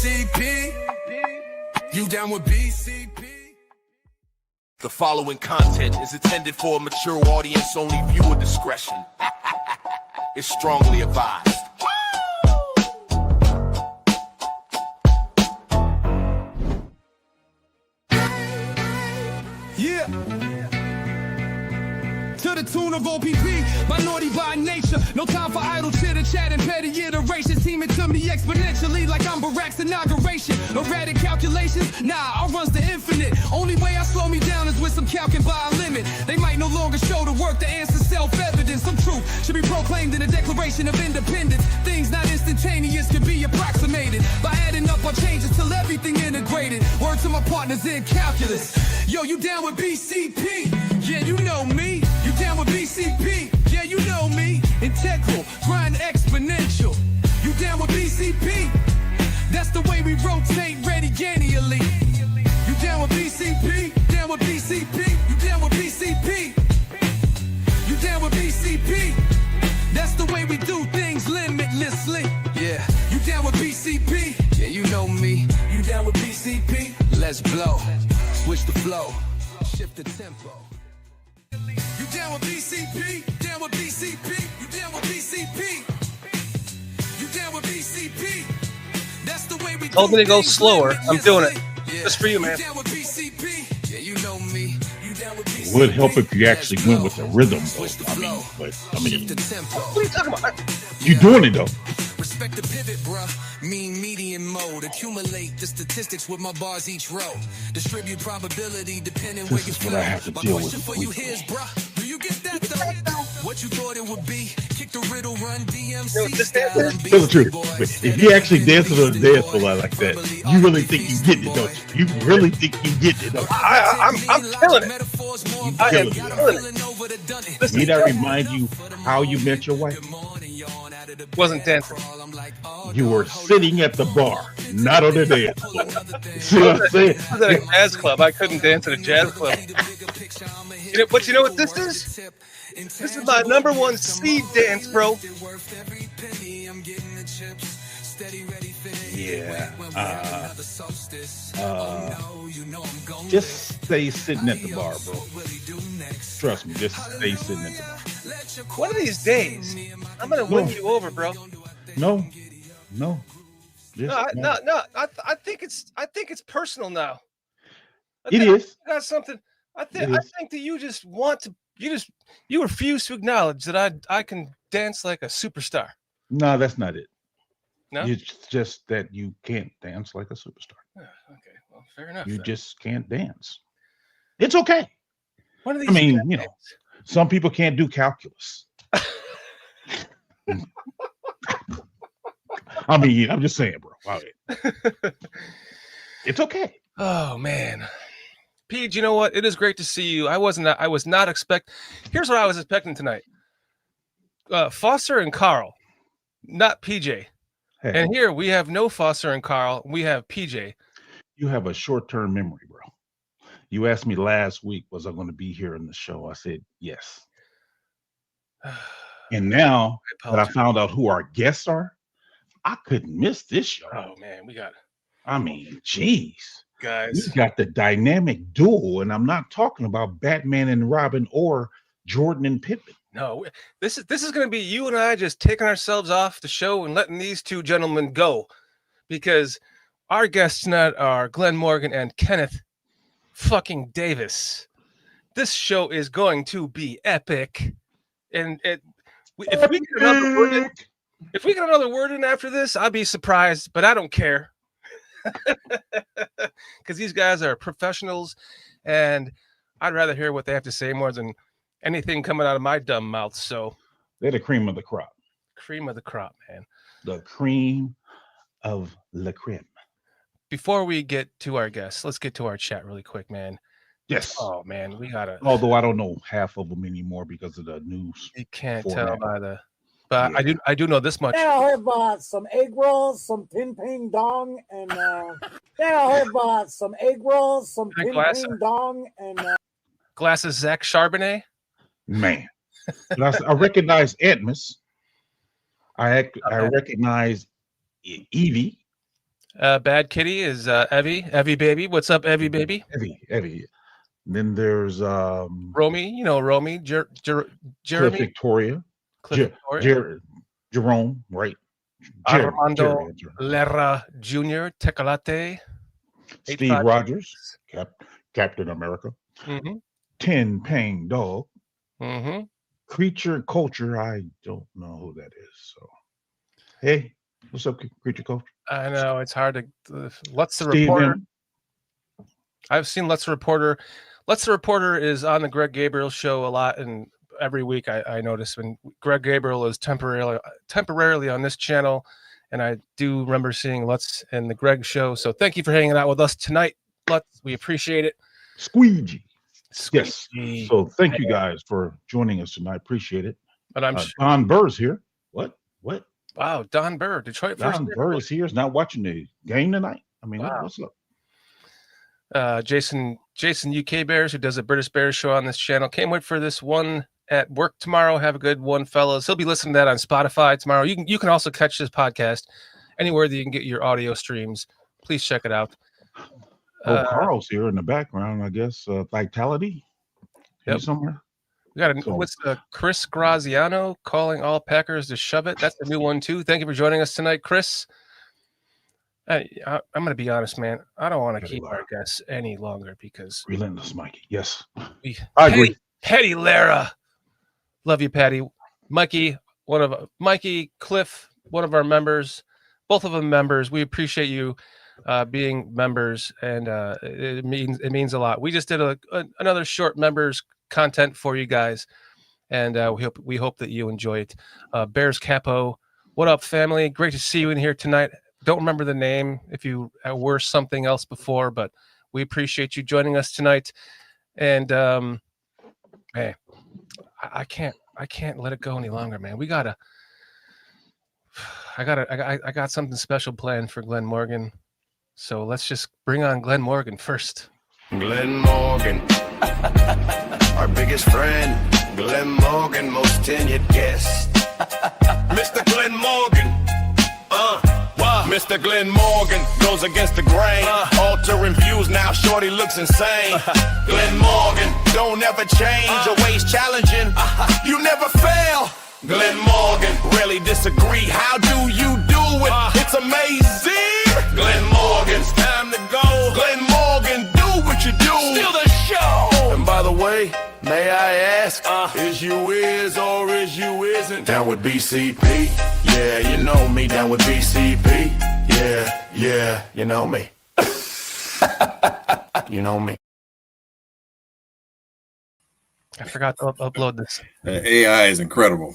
BCP? You down with BCP? The following content is intended for a mature audience, only viewer discretion is strongly advised. Yeah. To the tune of OPP, minority by nature. No time for idle chitter chat and petty iterations. Teaming to me exponentially like I'm Barack's inauguration. Erratic calculations, nah, I runs the infinite. Only way I slow me down is with some calc and by a limit. They might no longer show the work, the answer self-evident. Some truth should be proclaimed in the Declaration of Independence. Things not instantaneous can be approximated by adding up our changes till everything integrated. Word to my partners in calculus. Yo, you down with BCP? Yeah, you know me. You down with BCP? Yeah, you know me. Integral, grind exponential. You down with BCP? That's the way we rotate radiannually. You down with BCP? Down with BCP? You down with BCP? You down with BCP? That's the way we do things limitlessly. Yeah. You down with BCP? Yeah, you know me. You down with BCP? Let's blow. Switch the flow. Shift the tempo. You down with BCP? Down with BCP? You down with BCP? You down with BCP? That's the way we told me to go slower. I'm doing it. Just for you, man. It would help if you actually went with the rhythm, though. What are you talking about? You're doing it, though. Respect the pivot, bruh. Mean median mode. Accumulate the statistics with my bars each row. Distribute probability depending where you flow. What I have to my deal question with. For you here's, bruh. Do you get that though? What you thought it would be? Kick the riddle, run DMC style. Tell the truth. If you actually dance to the dance floor like that, you really think you get it, don't you? You really think you get it, don't you? I'm killing it. I am killing it. Listen, need I remind you how you met your wife? Wasn't dancing. You were sitting at the bar, not on the dance floor. See what I'm saying? I was at a jazz club. I couldn't dance at a jazz club. But you know what this is? This is my number one seed dance, bro. Yeah. Just stay sitting at the bar, bro. Trust me, just stay sitting at the bar. One of these days, I'm gonna win you over, bro. No. No. I think it's personal now. It is. I got something. I think that you just want to. You refuse to acknowledge that I can dance like a superstar. No, that's not it. No, it's just that you can't dance like a superstar. Okay, well, fair enough. You just can't dance. It's okay. One of these. I mean, you know, some people can't do calculus. I mean, I'm just saying, bro. It's okay. Oh man, Pete, you know what? It is great to see you. I was not expect. Here's what I was expecting tonight. Foster and Carl, not PJ. Hey. And here we have no Foster and Carl. We have PJ. You have a short-term memory, bro. You asked me last week, was I going to be here in the show? I said yes. And now that I found out who our guests are, I couldn't miss this show. Oh man, we got it. I mean, geez, guys, we got the dynamic duo, and I'm not talking about Batman and Robin or Jordan and Pippen. No, this is going to be you and I just taking ourselves off the show and letting these two gentlemen go, because our guests tonight are Glenn Morgan and Kenneth fucking Davis. This show is going to be epic, and if we get another word in after this, I'd be surprised, but I don't care. Because these guys are professionals, and I'd rather hear what they have to say more than anything coming out of my dumb mouth. So they're the cream of the crop. Cream of the crop, man. The cream of la creme. Before we get to our guests, let's get to our chat really quick, man. Yes. Oh man, we gotta. Although I don't know half of them anymore because of the news. You can't tell by the. But yeah. I do know this much. Yeah, I'll have some egg rolls, some ping ping dong, and I'll have some egg rolls, some ping ping dong, and glasses Zach Charbonnet. Man, I recognize Edmus. I recognize Evie. Bad Kitty is Evie. Evie baby. What's up, Evie baby? Evie. And then there's Romy. You know Romy. Jeremy. Cliff Victoria. Jerome, right? Armando Lerra Jr. Tecalate. Steve Rogers, Captain America. 10 Paying Dog. Creature Culture. I don't know who that is. So, hey, what's up, Creature Culture? I know it's hard to. Let's the Reporter. I've seen Let's the Reporter. Let's the Reporter is on the Greg Gabriel show a lot, and every week I notice when Greg Gabriel is temporarily on this channel, and I do remember seeing Let's and the Greg show. So thank you for hanging out with us tonight, Let's. We appreciate it. Squeegee. Yes. So thank you guys for joining us tonight. Appreciate it. But I'm Don Burr's here. What? Wow, Don Burr, Detroit first. Don Burr is here. Is not watching the game tonight. I mean, wow. What's up? Jason UK Bears, who does a British Bears show on this channel, can't wait for this one at work tomorrow. Have a good one, fellas. He'll be listening to that on Spotify tomorrow. You can also catch this podcast anywhere that you can get your audio streams. Please check it out. Carl's here in the background, I guess. Vitality. Yep. Somewhere. We got what's Chris Graziano calling all Packers to shove it. That's the new one too. Thank you for joining us tonight, Chris. I'm going to be honest, man. I don't want to keep our guests any longer because relentless, Mikey. Yes, I agree. Patty Lara, love you, Patty. Mikey, Cliff, one of our members, both of them members. We appreciate you being members, and it means a lot. We just did another short members content for you guys, and we hope that you enjoy it. Bears Capo, what up, family? Great to see you in here tonight. Don't remember the name if you were something else before, but we appreciate you joining us tonight. And hey, I can't let it go any longer, man. I got something special planned for Glenn Morgan. So let's just bring on Glenn Morgan first. Glenn Morgan, our biggest friend. Glenn Morgan, most tenured guest. Mr. Glenn Morgan. Mr. Glenn Morgan goes against the grain. Altering views, now shorty looks insane. Glenn Morgan, don't ever change. Always challenging, you never fail. Glenn Morgan, really disagree. How do you do it? It's amazing. Glenn Morgan, it's time to go. Glenn Morgan, do what you do. Steal the show. And by the way, may I ask, is you is or is you isn't down with BCP? Yeah, you know me, down with BCP. Yeah, you know me. You know me. I forgot to upload this. AI is incredible.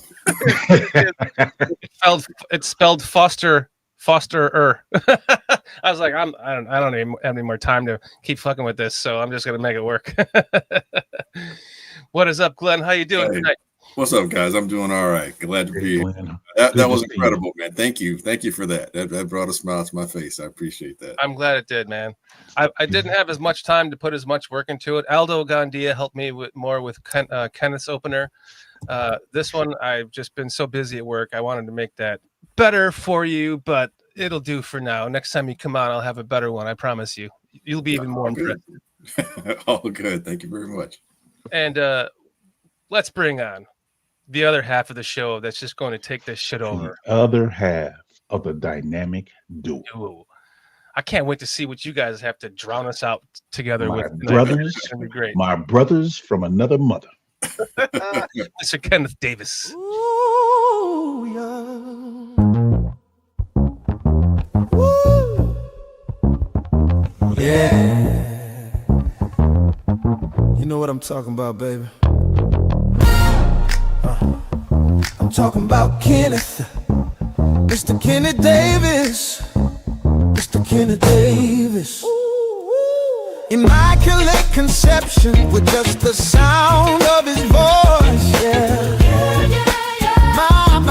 It's spelled Foster. I was like, I don't even have any more time to keep fucking with this, so I'm just gonna make it work. What is up, Glenn? How you doing tonight? What's up, guys? I'm doing all right. Glad to be here. That was incredible, man. Thank you for that. That brought a smile to my face. I appreciate that. I'm glad it did, man. I didn't have as much time to put as much work into it. Aldo Gandia helped me with Kenneth's opener. This one, I've just been so busy at work. I wanted to make that better for you, but it'll do for now. Next time you come on, I'll have a better one. I promise you. You'll be even more impressed. All good. Thank you very much. And let's bring on the other half of the show that's just going to take this shit over. The other half of the dynamic duo. I can't wait to see what you guys have to drown us out together with. Brothers, it's gonna be great. My brothers from another mother. Mr. Kenneth Davis. Ooh, yeah. Yeah. You know what I'm talking about, baby. I'm talking about Kenneth, Mr. Kenneth Davis, Mr. Kenneth Davis. Immaculate conception with just the sound of his voice, yeah. My.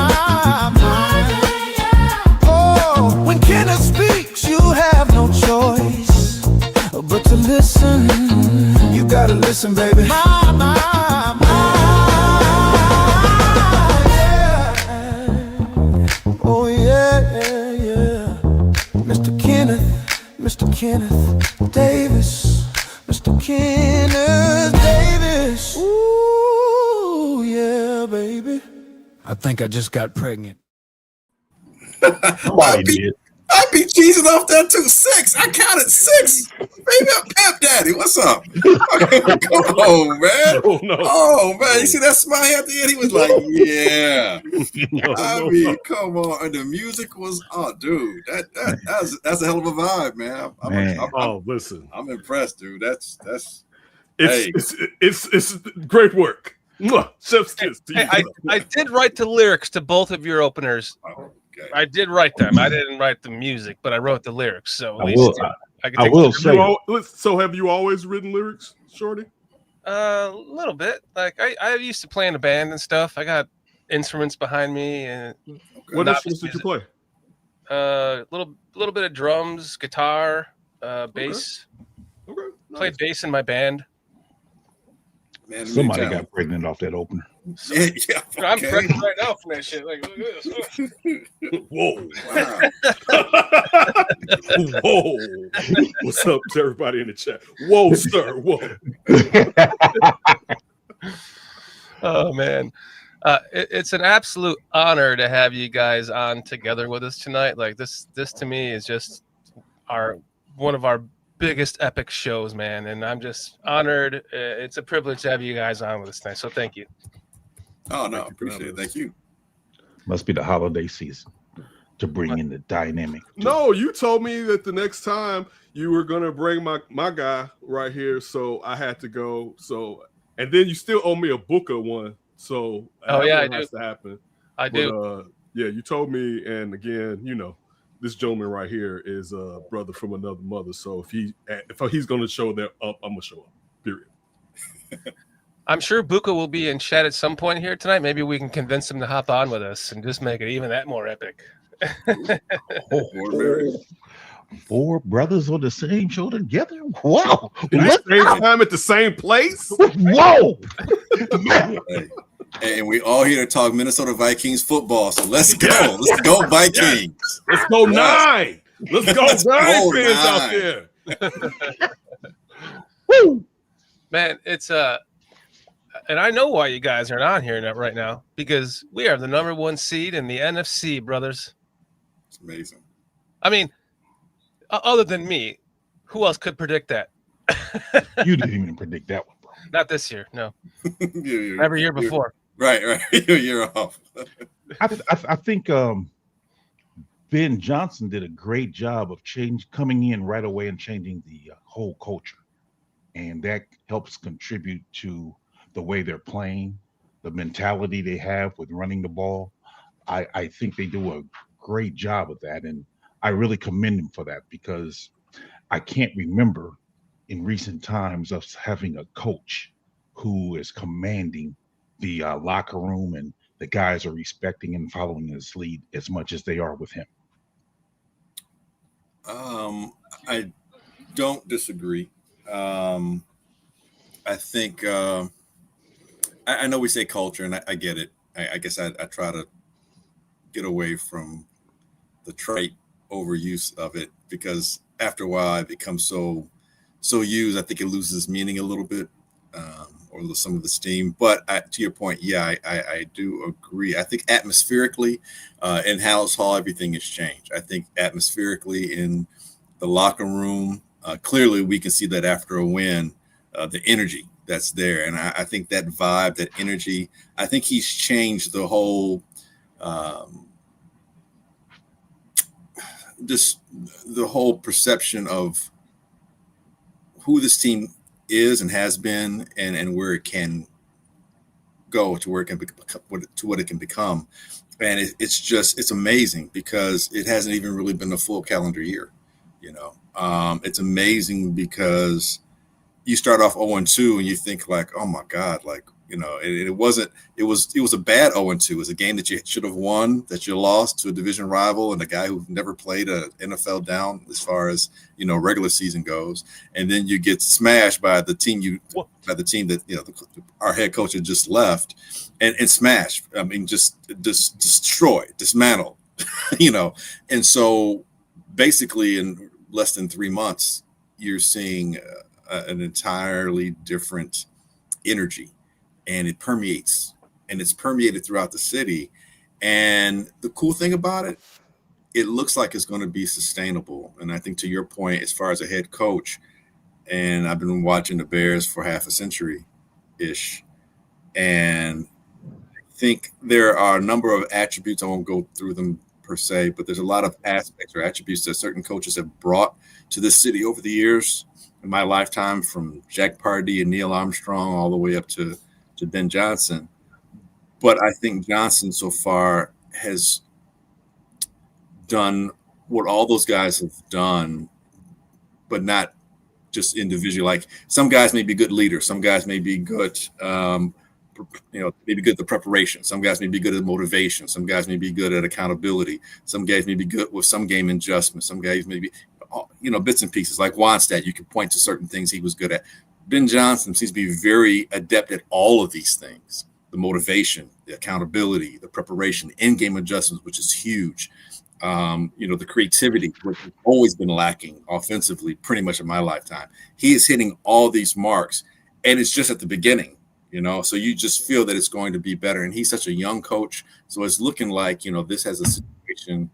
Oh, when Kenneth speaks, you have no choice but to listen. You gotta listen, baby. My. Oh yeah. Mr. Kenneth Kenneth Davis. Mr. Kenneth Davis. Ooh, yeah, baby. I think I just got pregnant. Somebody did. I be cheesing off that too. 6. I counted 6. Baby, I'm Pep Daddy. What's up? Come on, man. No. Oh, man. You see that smile at the end? He was like, yeah. Come on. And the music was, oh, dude. That's a hell of a vibe, man. Listen. I'm impressed, dude. That's it's great work. Chef's kiss to you. I did write the lyrics to both of your openers. Okay. I did write them. I didn't write the music, but I wrote the lyrics. So at I least I will say. So have you always written lyrics, Shorty? A little bit. Like I used to play in a band and stuff. I got instruments behind me. And what instruments did you play? Little bit of drums, guitar, bass. Okay. Nice. Played bass in my band. Man, Somebody got pregnant off that opener. Yeah, I'm pregnant right now from that shit. Like, look at this. Whoa. Wow. Whoa. What's up to everybody in the chat? Whoa, sir. Whoa. Oh, man. It's an absolute honor to have you guys on together with us tonight. Like this to me is just one of our biggest epic shows, man. And I'm just honored. It's a privilege to have you guys on with us tonight. So thank you. Oh, no, appreciate it. Thank you. Must be the holiday season to bring in the dynamic. No, you told me that the next time you were going to bring my guy right here. So I had to go. So, and then you still owe me a Booker one. So I has do. to happen. I do. Yeah, you told me. And again, this gentleman right here is a brother from another mother. So if he's going to show that up, I'm going to show up, period. I'm sure Buka will be in chat at some point here tonight. Maybe we can convince him to hop on with us and just make it even that more epic. Four brothers on the same show together? Wow. At the same time at the same place? Whoa. And we all here to talk Minnesota Vikings football. So let's go. Yes. Let's go Vikings. Let's go 9. Let's go 9 fans out there. Woo. Man, it's and I know why you guys are on here right now, because we are the number 1 seed in the NFC, brothers. It's amazing. I mean, other than me, who else could predict that? You didn't even predict that one, bro. Not this year, no. Every year before. Right. You're off. I think Ben Johnson did a great job of coming in right away and changing the whole culture, and that helps contribute to the way they're playing, the mentality they have with running the ball. I think they do a great job of that, and I really commend them for that, because I can't remember in recent times us having a coach who is commanding the locker room and the guys are respecting and following his lead as much as they are with him. I don't disagree. I think I know we say culture, and I get it. I guess I try to get away from the trite overuse of it, because after a while it becomes so used. I think it loses meaning a little bit, or some of the steam. But to your point, yeah, I do agree. I think atmospherically in House Hall, everything has changed. I think atmospherically in the locker room, clearly we can see that after a win, the energy that's there. And I think that vibe, that energy, I think he's changed the whole just the whole perception of who this team is and has been, and where it can go, to where it can to what it can become. And it's amazing, because it hasn't even really been a full calendar year. It's amazing because you start off 0-2 and you think like, oh my God, like, it was a bad 0-2. It was a game that you should have won, that you lost to a division rival and a guy who never played a NFL down as far as, regular season goes. And then you get smashed by the team that, our head coach had just left, and smashed. I mean, just destroyed, dismantled, And so basically, and less than 3 months, you're seeing an entirely different energy, and it permeates, and it's permeated throughout the city. And the cool thing about it, it looks like it's going to be sustainable. And I think to your point, as far as a head coach, and I've been watching the Bears for half a century-ish, and I think there are a number of attributes. I won't go through them per se, but there's a lot of aspects or attributes that certain coaches have brought to this city over the years in my lifetime, from Jack Pardee and Neil Armstrong all the way up to Ben Johnson. But I think Johnson so far has done what all those guys have done, but not just individually. Like, some guys may be good leaders, some guys may be good, maybe good at the preparation, some guys may be good at motivation, some guys may be good at accountability, some guys may be good with some game adjustments, some guys may be, bits and pieces. Like Wannstedt, you could point to certain things he was good at. Ben Johnson seems to be very adept at all of these things: the motivation, the accountability, the preparation, in-game adjustments, which is huge. The creativity, which has always been lacking offensively pretty much in my lifetime. He is hitting all these marks, and it's just at the beginning, so you just feel that it's going to be better. And he's such a young coach, so it's looking like, this has a situation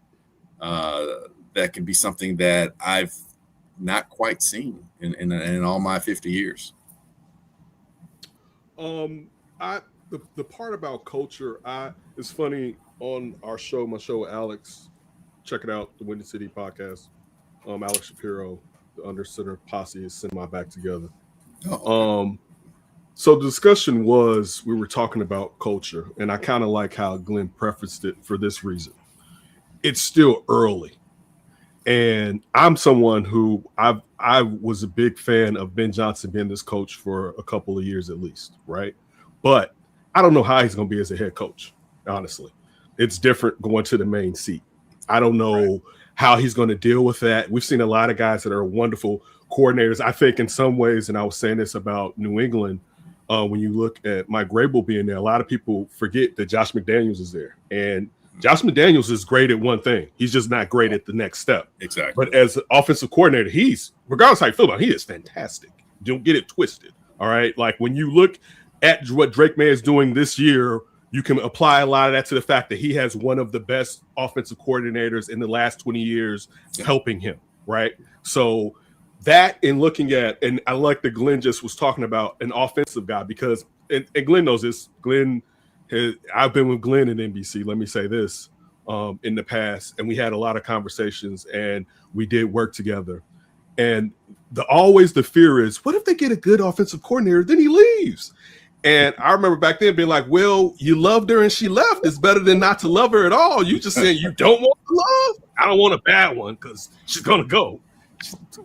that can be something that I've not quite seen in all my 50 years. The part about culture, it's funny, on my show with Alex, check it out, the Windy City podcast. Alex Shapiro, the Under Center posse, is sending my back together. So the discussion was, we were talking about culture, and I kind of like how Glenn prefaced it for this reason. It's still early. And I'm someone who I was a big fan of Ben Johnson being this coach for a couple of years at least, right? But I don't know how he's going to be as a head coach, honestly. It's different going to the main seat. I don't know how he's going to deal with that. We've seen a lot of guys that are wonderful coordinators. I think in some ways, and I was saying this about New England, when you look at Mike Grable being there, a lot of people forget that Josh McDaniels is there. And Josh McDaniels is great at one thing. He's just not great at the next step. Exactly. But as an offensive coordinator, he's, regardless how you feel about him, he is fantastic. Don't get it twisted. All right. Like, when you look at what Drake May is doing this year, you can apply a lot of that to the fact that he has one of the best offensive coordinators in the last 20 years helping him. Right. So that, in looking at, and I like that Glenn just was talking about an offensive guy, because, and Glenn knows this, I've been with Glenn at NBC, let me say this, in the past, and we had a lot of conversations, and we did work together. And always the fear is, what if they get a good offensive coordinator, then he leaves? And I remember back then being like, well, you loved her and she left. It's better than not to love her at all. You just saying you don't want to love? I don't want a bad one, because she's going to go.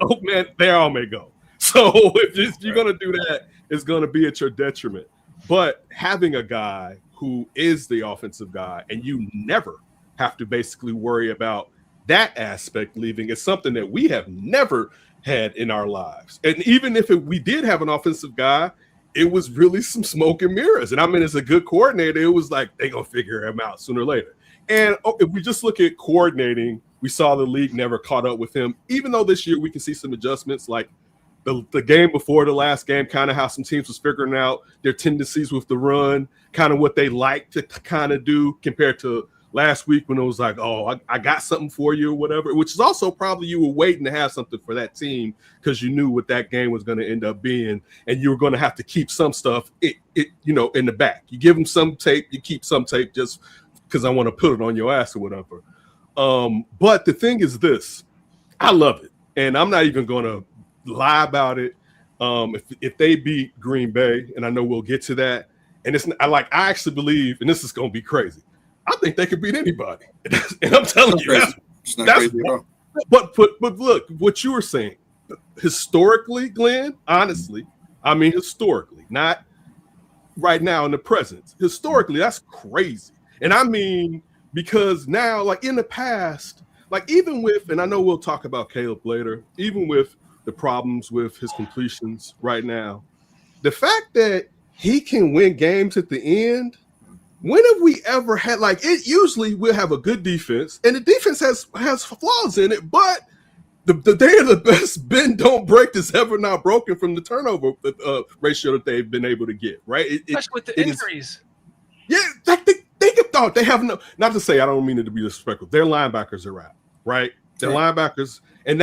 Oh, man, they all may go. So if you're going to do that, it's going to be at your detriment. But having a guy who is the offensive guy, and you never have to basically worry about that aspect leaving, is something that we have never had in our lives. And even if we did have an offensive guy, it was really some smoke and mirrors. And I mean, as a good coordinator, it was like, they're going to figure him out sooner or later. And if we just look at coordinating, we saw the league never caught up with him, even though this year we can see some adjustments, like the game before the last game, kind of how some teams was figuring out their tendencies with the run, kind of what they like to kind of do, compared to last week when it was like, oh, I got something for you or whatever, which is also probably you were waiting to have something for that team because you knew what that game was going to end up being, and you were going to have to keep some stuff in the back. You give them some tape, you keep some tape just because I want to put it on your ass or whatever. But the thing is this, I love it, and I'm not even going to lie about it. If they beat Green Bay, and I know we'll get to that, and I actually believe, and this is going to be crazy, I think they could beat anybody. And I'm telling you, it's not crazy at all. But look, what you were saying, historically, Glenn, honestly, I mean historically, not right now in the present. Historically, that's crazy. And I mean, because now, like in the past, like even with, and I know we'll talk about Caleb later, even with the problems with his completions right now, the fact that he can win games at the end, when have we ever had, like, it usually we'll have a good defense, and the defense has flaws in it, but they are the best bend don't break that's ever not broken from the turnover ratio that they've been able to get, right? Especially with the injuries. Like they get thought they have not to say I don't mean it to be disrespectful. Their linebackers are out, right? Their linebackers, and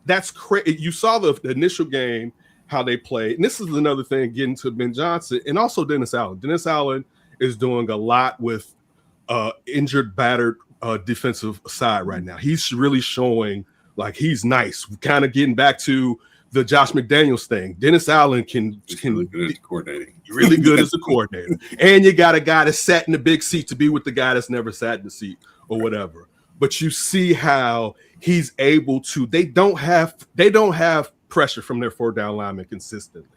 that's crazy. You saw the initial game how they played, and this is another thing getting to Ben Johnson and also Dennis Allen. Dennis Allen is doing a lot with injured, battered defensive side right now. He's really showing like he's nice, kind of getting back to the Josh McDaniels thing. Dennis Allen can really good at coordinating. Really good as a coordinator. And you got a guy that sat in the big seat to be with the guy that's never sat in the seat or whatever. But you see how he's able to, they don't have pressure from their 4-down linemen consistently.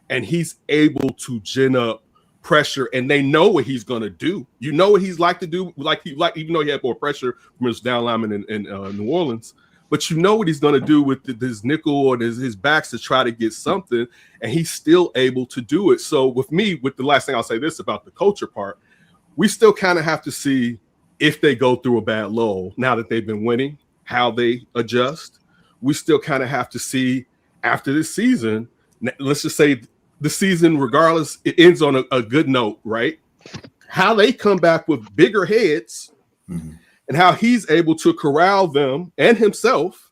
And he's able to gin up pressure, and they know what he's going to do. You know what he's like to do, even though he had more pressure from his down lineman in New Orleans. But you know what he's going to do with his nickel or his backs to try to get something, and he's still able to do it. So with the last thing I'll say this about the culture part, we still kind of have to see if they go through a bad lull now that they've been winning, how they adjust. We still kind of have to see after this season, let's just say the season, regardless, it ends on a good note, right? How they come back with bigger heads. Mm-hmm. And how he's able to corral them and himself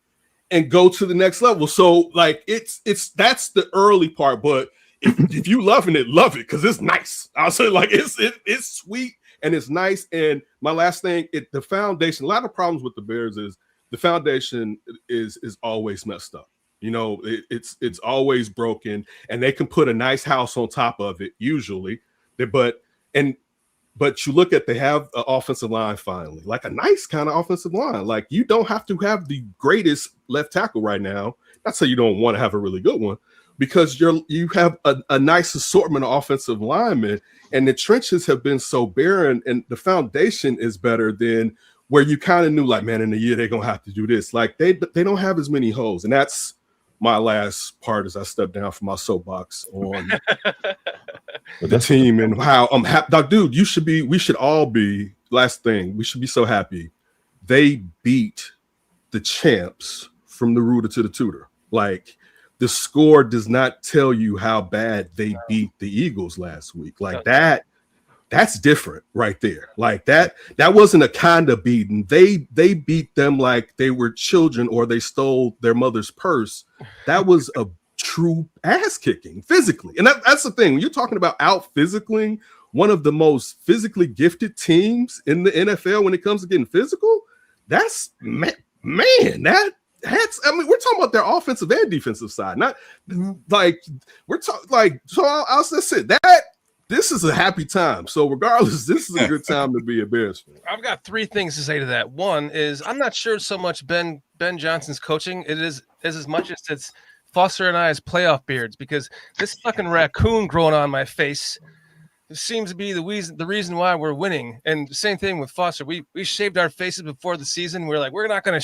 and go to the next level. So like it's that's the early part, but if you loving it, love it because it's nice. I'll say like it's sweet and it's nice. And my last thing, the foundation. A lot of problems with the Bears is the foundation is always messed up. You know, it's always broken, and they can put a nice house on top of it usually. But you look at they have an offensive line finally, like a nice kind of offensive line. Like you don't have to have the greatest left tackle right now. Not say you don't want to have a really good one, because you have a nice assortment of offensive linemen, and the trenches have been so barren, and the foundation is better than where you kind of knew like, man, in a year they're gonna have to do this. Like they don't have as many holes, and that's my last part as I step down from my soapbox on the team and how I'm happy. Dude, we should all be, last thing, we should be so happy. They beat the champs from the rooter to the tutor. Like the score does not tell you how bad they beat the Eagles last week. Like that's different right there. Like that wasn't a kind of beating. They beat them like they were children or they stole their mother's purse. That was a true ass kicking physically. And that's the thing. When you're talking about out physicaling one of the most physically gifted teams in the NFL when it comes to getting physical, that's we're talking about their offensive and defensive side. Not like we're talking like, so I'll just say that this is a happy time. So regardless, this is a good time to be a Bears fan. I've got 3 things to say to that. One is I'm not sure so much Ben Johnson's coaching. It is as much as it's Foster and I's playoff beards, because this fucking raccoon growing on my face seems to be the reason why we're winning. And same thing with Foster. We shaved our faces before the season. We're like, we're not gonna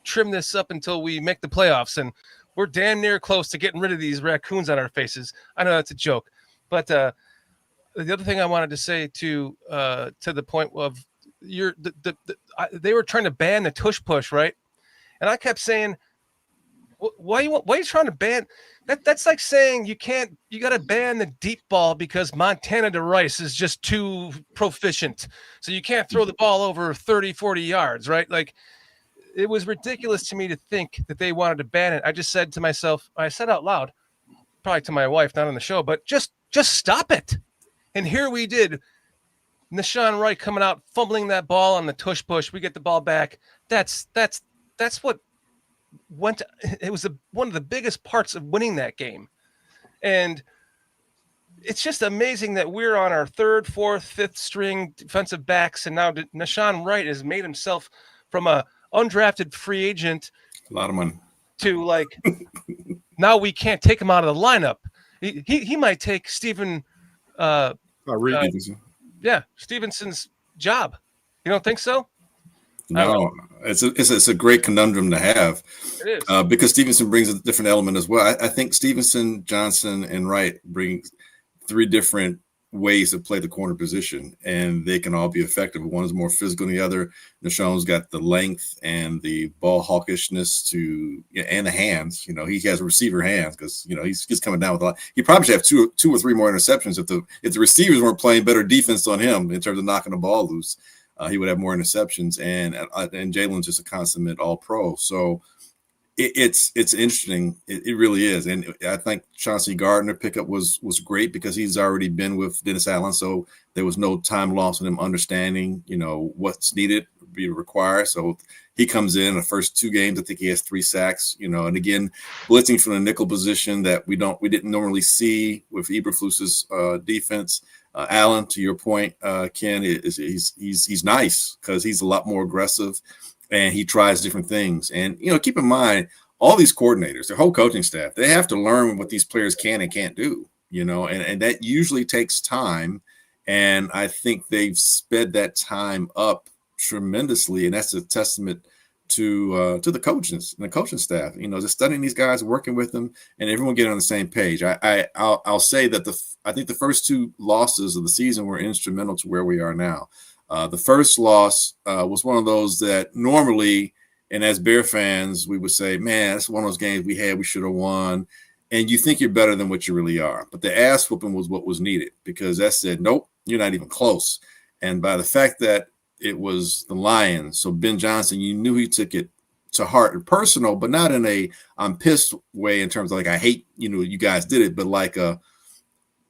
trim this up until we make the playoffs, and we're damn near close to getting rid of these raccoons on our faces. I know that's a joke, but the other thing I wanted to say to the point of they were trying to ban the tush push, right? And I kept saying, why are you trying to ban that? That's like saying you got to ban the deep ball because Montana to Rice is just too proficient. So you can't throw the ball over 30, 40 yards, right? Like it was ridiculous to me to think that they wanted to ban it. I just said to myself, I said out loud, probably to my wife, not on the show, but just stop it. And here we did. Nashawn Wright coming out, fumbling that ball on the tush push. We get the ball back. That's what went. It was one of the biggest parts of winning that game. And it's just amazing that we're on our 3rd, 4th, 5th string defensive backs. And now Nashawn Wright has made himself from a undrafted free agent. A lot of money. To like, now we can't take him out of the lineup. He might take Stephen. Stevenson's job. You don't think so? No, it's a great conundrum to have. It is. Because Stevenson brings a different element as well. I think Stevenson, Johnson, and Wright bring 3 different ways to play the corner position, and they can all be effective. One is more physical than the other. Nashawn's got the length and the ball hawkishness and the hands. You know, he has receiver hands because, you know, he's coming down with a lot. He probably should have two or three more interceptions if the receivers weren't playing better defense on him in terms of knocking the ball loose. He would have more interceptions, and Jalen's just a consummate all-pro. So it's interesting. It really is. And I think Chauncey Gardner pickup was great because he's already been with Dennis Allen. So there was no time lost in him understanding, you know, what's needed, be required. So he comes in the first 2 games. I think he has 3 sacks, you know, and again, blitzing from the nickel position that we didn't normally see with Eberflus's defense. Allen, to your point, Ken, he's nice because he's a lot more aggressive and he tries different things. And, you know, keep in mind, all these coordinators, their whole coaching staff, they have to learn what these players can and can't do, you know, and that usually takes time. And I think they've sped that time up tremendously. And that's a testament to the coaches and the coaching staff, you know, just studying these guys, working with them, and everyone getting on the same page. I'll say that I think the first 2 losses of the season were instrumental to where we are now. The first loss was one of those that normally, and as Bear fans, we would say, man, it's one of those games we should have won. And you think you're better than what you really are. But the ass whooping was what was needed because that said, nope, you're not even close. And by the fact that it was the Lions, so Ben Johnson, you knew he took it to heart and personal, but not in a I'm pissed way in terms of like, I hate, you know, you guys did it, but like all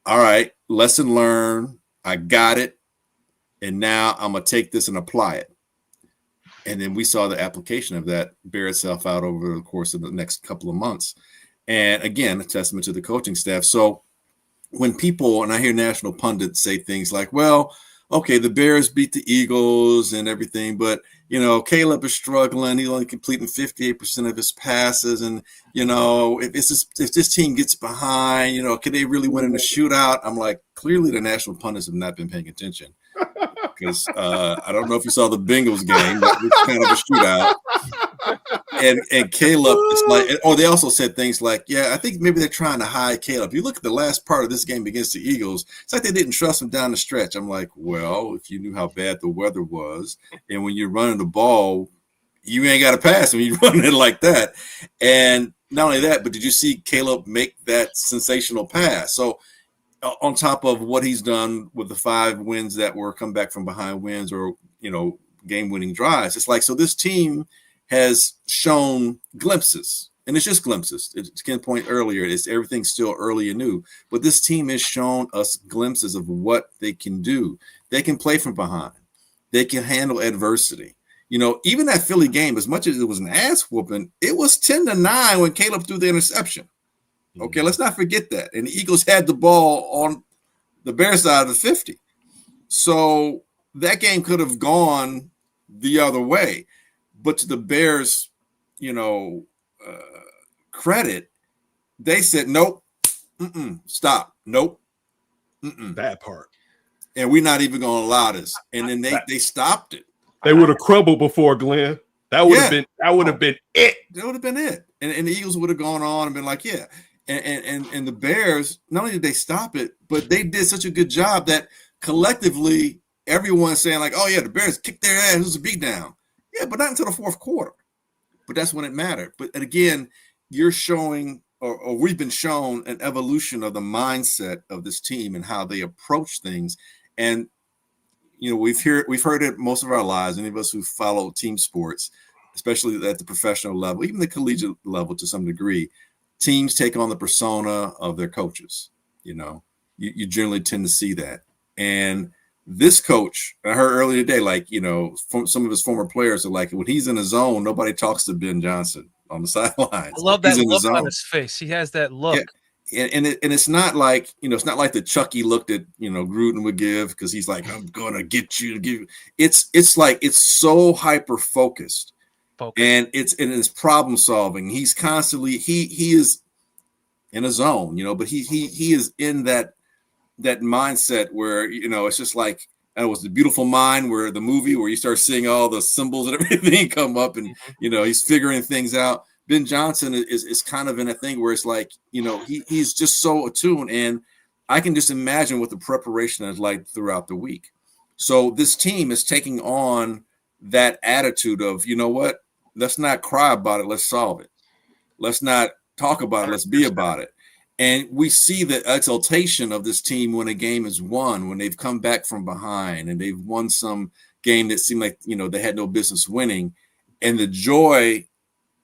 right, lesson learned, I got it, and now I'm going to take this and apply it. And then we saw the application of that bear itself out over the course of the next couple of months. And again, a testament to the coaching staff. So when people, and I hear national pundits say things like, well, okay, the Bears beat the Eagles and everything, but, you know, Caleb is struggling. He's only completing 58% of his passes. And, you know, if this team gets behind, you know, can they really win in a shootout? I'm like, clearly the national pundits have not been paying attention. Because I don't know if you saw the Bengals game, but it was kind of a shootout. And Caleb, it's like, oh, they also said things like, yeah, I think maybe they're trying to hide Caleb. If you look at the last part of this game against the Eagles, it's like they didn't trust him down the stretch. I'm like, well, if you knew how bad the weather was, and when you're running the ball, you ain't got to pass when you're running it like that. And not only that, but did you see Caleb make that sensational pass? So on top of what he's done with the 5 wins that were come back from behind wins or, you know, game-winning drives, it's like, so this team has shown glimpses, and it's just glimpses. It's Ken point earlier, it's everything's still early and new, but this team has shown us glimpses of what they can do. They can play from behind. They can handle adversity. You know, even that Philly game, as much as it was an ass whooping, it was 10-9 when Caleb threw the interception. Okay, let's not forget that. And the Eagles had the ball on the Bears side of the 50. So that game could have gone the other way. But to the Bears, you know, credit, they said, nope, stop, nope. That part. And we're not even going to allow this. And then they stopped it. They would have crumbled before, Glenn. That would have been it. That would have been it. And the Eagles would have gone on and been like, yeah. And the Bears, not only did they stop it, but they did such a good job that collectively everyone's saying like, oh yeah, the Bears kicked their ass. It was a beatdown. Yeah, but not until the 4th quarter. But that's when it mattered. But again, you're showing, or we've been shown an evolution of the mindset of this team and how they approach things. And you know, we've heard it most of our lives. Any of us who follow team sports, especially at the professional level, even the collegiate level to some degree, teams take on the persona of their coaches. You know, you generally tend to see that. And this coach, I heard earlier today, like, you know, from some of his former players are like, when he's in a zone, nobody talks to Ben Johnson on the sidelines. I love that look on his face. He has that look. Yeah. And it's not like, you know, it's not like the Chucky look that, you know, Gruden would give because he's like, I'm going to get you to give. It's like, it's so hyper focused. And it's problem solving. He's constantly, he is in a zone, you know, but he is in that mindset where, you know, it's just like, it was The Beautiful Mind, where the movie where you start seeing all the symbols and everything come up and, you know, he's figuring things out. Ben Johnson is kind of in a thing where it's like, you know, he's just so attuned. And I can just imagine what the preparation is like throughout the week. So this team is taking on that attitude of, you know what, let's not cry about it, let's solve it. Let's not talk about it, let's be about it. And we see the exaltation of this team when a game is won, when they've come back from behind and they've won some game that seemed like, you know, they had no business winning. And the joy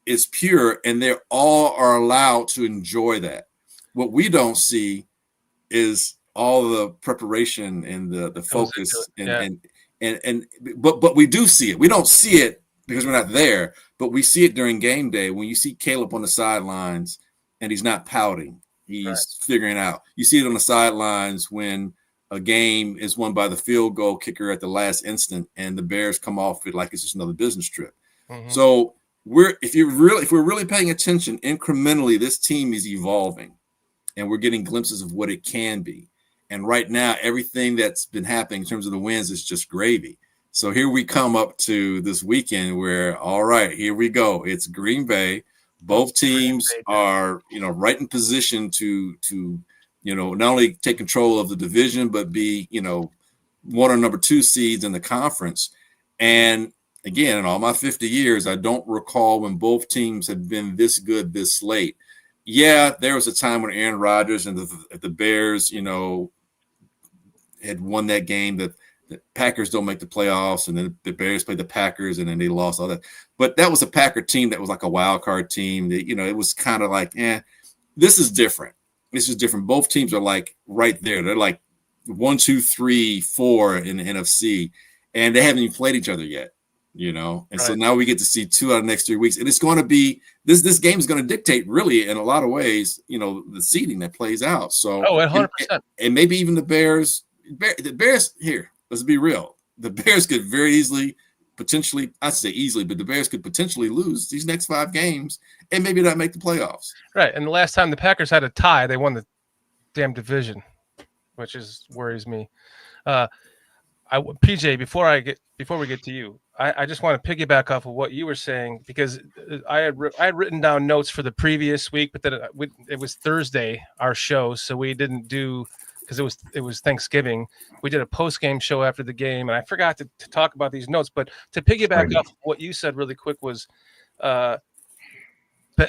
is pure, and they all are allowed to enjoy that. What we don't see is all the preparation and the focus but we do see it. We don't see it because we're not there, but we see it during game day when you see Caleb on the sidelines and he's not pouting. He's figuring out. You see it on the sidelines when a game is won by the field goal kicker at the last instant and the Bears come off it like it's just another business trip. Mm-hmm. So if we're really paying attention incrementally, this team is evolving and we're getting glimpses of what it can be. And right now, everything that's been happening in terms of the wins is just gravy. So here we come up to this weekend where, all right, here we go. It's Green Bay. Both teams are, you know, right in position to, you know, not only take control of the division, but be, you know, one or number 2 seeds in the conference. And again, in all my 50 years, I don't recall when both teams have been this good this late. Yeah, there was a time when Aaron Rodgers and the Bears, you know, had won that game that the Packers don't make the playoffs, and then the Bears played the Packers, and then they lost all that. But that was a Packer team that was like a wild card team. That, you know, it was kind of like, this is different. This is different. Both teams are like right there. They're like 1, 2, 3, 4 in the NFC, and they haven't even played each other yet. You know, and so now we get to see 2 out of the next 3 weeks, and it's going to be this game is going to dictate really in a lot of ways, you know, the seeding that plays out. So 100%, and maybe even the Bears here. Let's be real. The Bears could very easily, potentially, I say easily, but the Bears could potentially lose these next 5 games and maybe not make the playoffs. Right, and the last time the Packers had a tie, they won the damn division, which worries me. PJ, before we get to you, I just want to piggyback off of what you were saying, because I had written down notes for the previous week, but then it was Thursday, our show, so we didn't do, because it was Thanksgiving. We did a post-game show after the game, and I forgot to talk about these notes. But to piggyback off what you said really quick was, but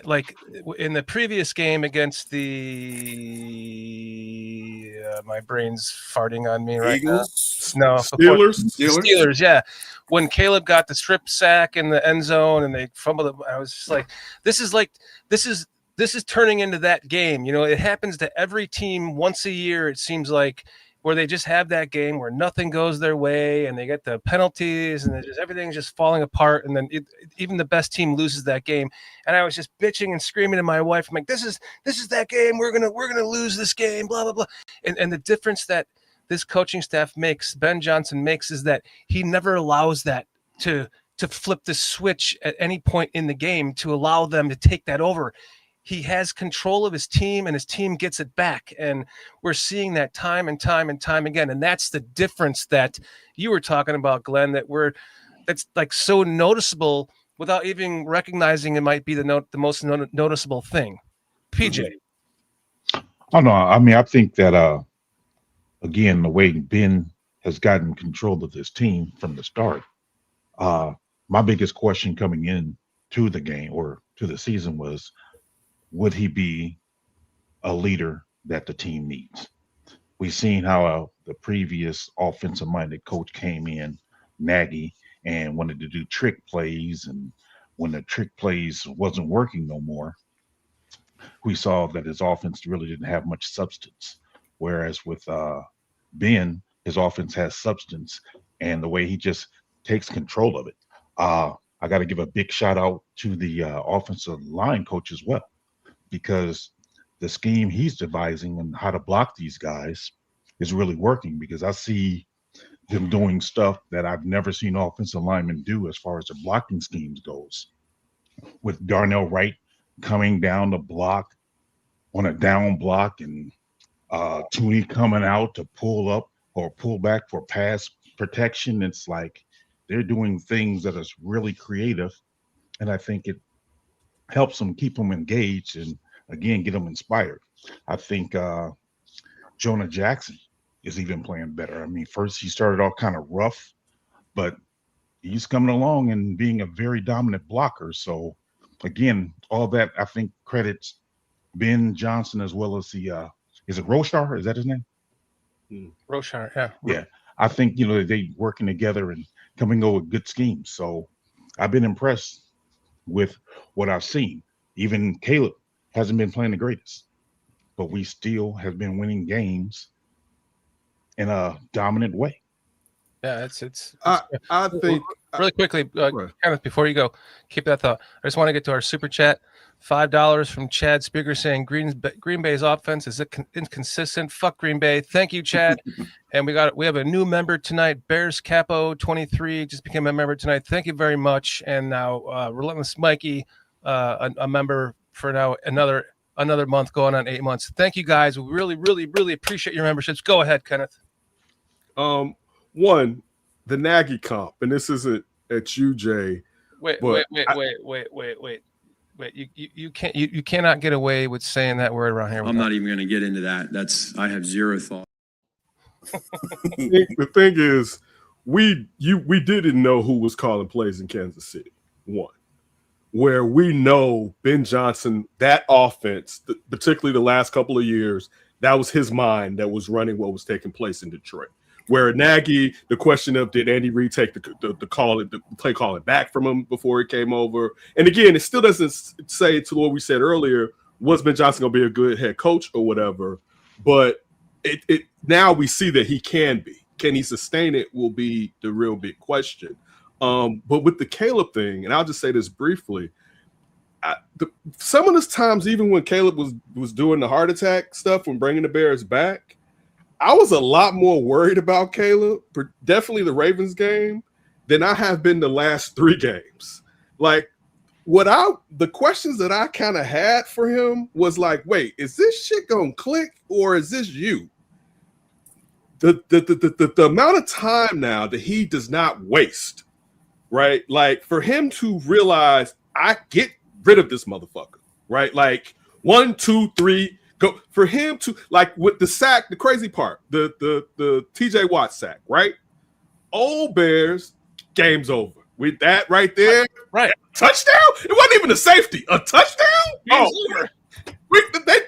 like in the previous game against the my brain's farting on me right Eagles? now. No, Steelers. Yeah, when Caleb got the strip sack in the end zone and they fumbled it, I was just like, this is turning into that game. You know, it happens to every team once a year. It seems like, where they just have that game where nothing goes their way and they get the penalties and everything's just falling apart. And then even the best team loses that game. And I was just bitching and screaming to my wife. I'm like, this is that game. We're going to lose this game, blah, blah, blah. And the difference that this coaching staff makes, Ben Johnson makes, is that he never allows that to flip the switch at any point in the game to allow them to take that over. He has control of his team, and his team gets it back. And we're seeing that time and time and time again. And that's the difference that you were talking about, Glenn, that's like so noticeable without even recognizing it might be the most noticeable thing. PJ. Oh, no. I mean, I think that, again, the way Ben has gotten control of this team from the start, my biggest question coming in to the game or to the season was, would he be a leader that the team needs? We've seen how the previous offensive-minded coach came in, Nagy, and wanted to do trick plays, and when the trick plays wasn't working no more, we saw that his offense really didn't have much substance. Whereas with Ben, his offense has substance, and the way he just takes control of it. I got to give a big shout out to the offensive line coach as well, because the scheme he's devising and how to block these guys is really working, because I see them doing stuff that I've never seen offensive linemen do as far as the blocking schemes goes. With Darnell Wright coming down the block on a down block, and Tooney coming out to pull up or pull back for pass protection. It's like they're doing things that is really creative, and I think it helps them keep them engaged and, again, get them inspired. I think Jonah Jackson is even playing better. I mean, first he started off kind of rough, but he's coming along and being a very dominant blocker. So again, all that I think credits Ben Johnson as well as the is it Roshar? Is that his name? Roshar, yeah. Yeah. I think they working together and coming up with good schemes. So I've been impressed with what I've seen. Even Caleb hasn't been playing the greatest, but we still have been winning games in a dominant way. Yeah, it's I think really quickly, Kenneth, before you go, keep that thought. I just want to get to our super chat. $5 from Chad Speaker saying Green Bay's offense is inconsistent. Fuck Green Bay. Thank you, Chad. And we have a new member tonight. Bears Capo 23 just became a member tonight. Thank you very much. And now Relentless Mikey, a member for now another month, going on 8 months. Thank you guys. We really, really, really appreciate your memberships. Go ahead, Kenneth. One, the Nagy comp, and this isn't at you, Jay. Wait. You cannot get away with saying that word around here. I'm not even going to get into that. I have zero thought. The thing is, we didn't know who was calling plays in Kansas City. One, where we know Ben Johnson, that offense, particularly the last couple of years, that was his mind that was running what was taking place in Detroit. Where Nagy, the question of did Andy Reid take the play calling back from him before he came over? And again, it still doesn't say to what we said earlier, was Ben Johnson going to be a good head coach or whatever? But it now we see that he can be. Can he sustain it will be the real big question. But with the Caleb thing, and I'll just say this briefly, some of those times, even when Caleb was doing the heart attack stuff, when bringing the Bears back, I was a lot more worried about Caleb, definitely the Ravens game, than I have been the last 3 games. Like, the questions that I kind of had for him was like, wait, is this shit gonna click or is this you? The amount of time now that he does not waste, right? Like, for him to realize I get rid of this motherfucker, right? Like 1, 2, 3. Go for him to, like, with the sack, the crazy part, the TJ Watt sack, right? Old Bears, game's over. With that right there, right? Touchdown? It wasn't even a safety. A touchdown? Game's over.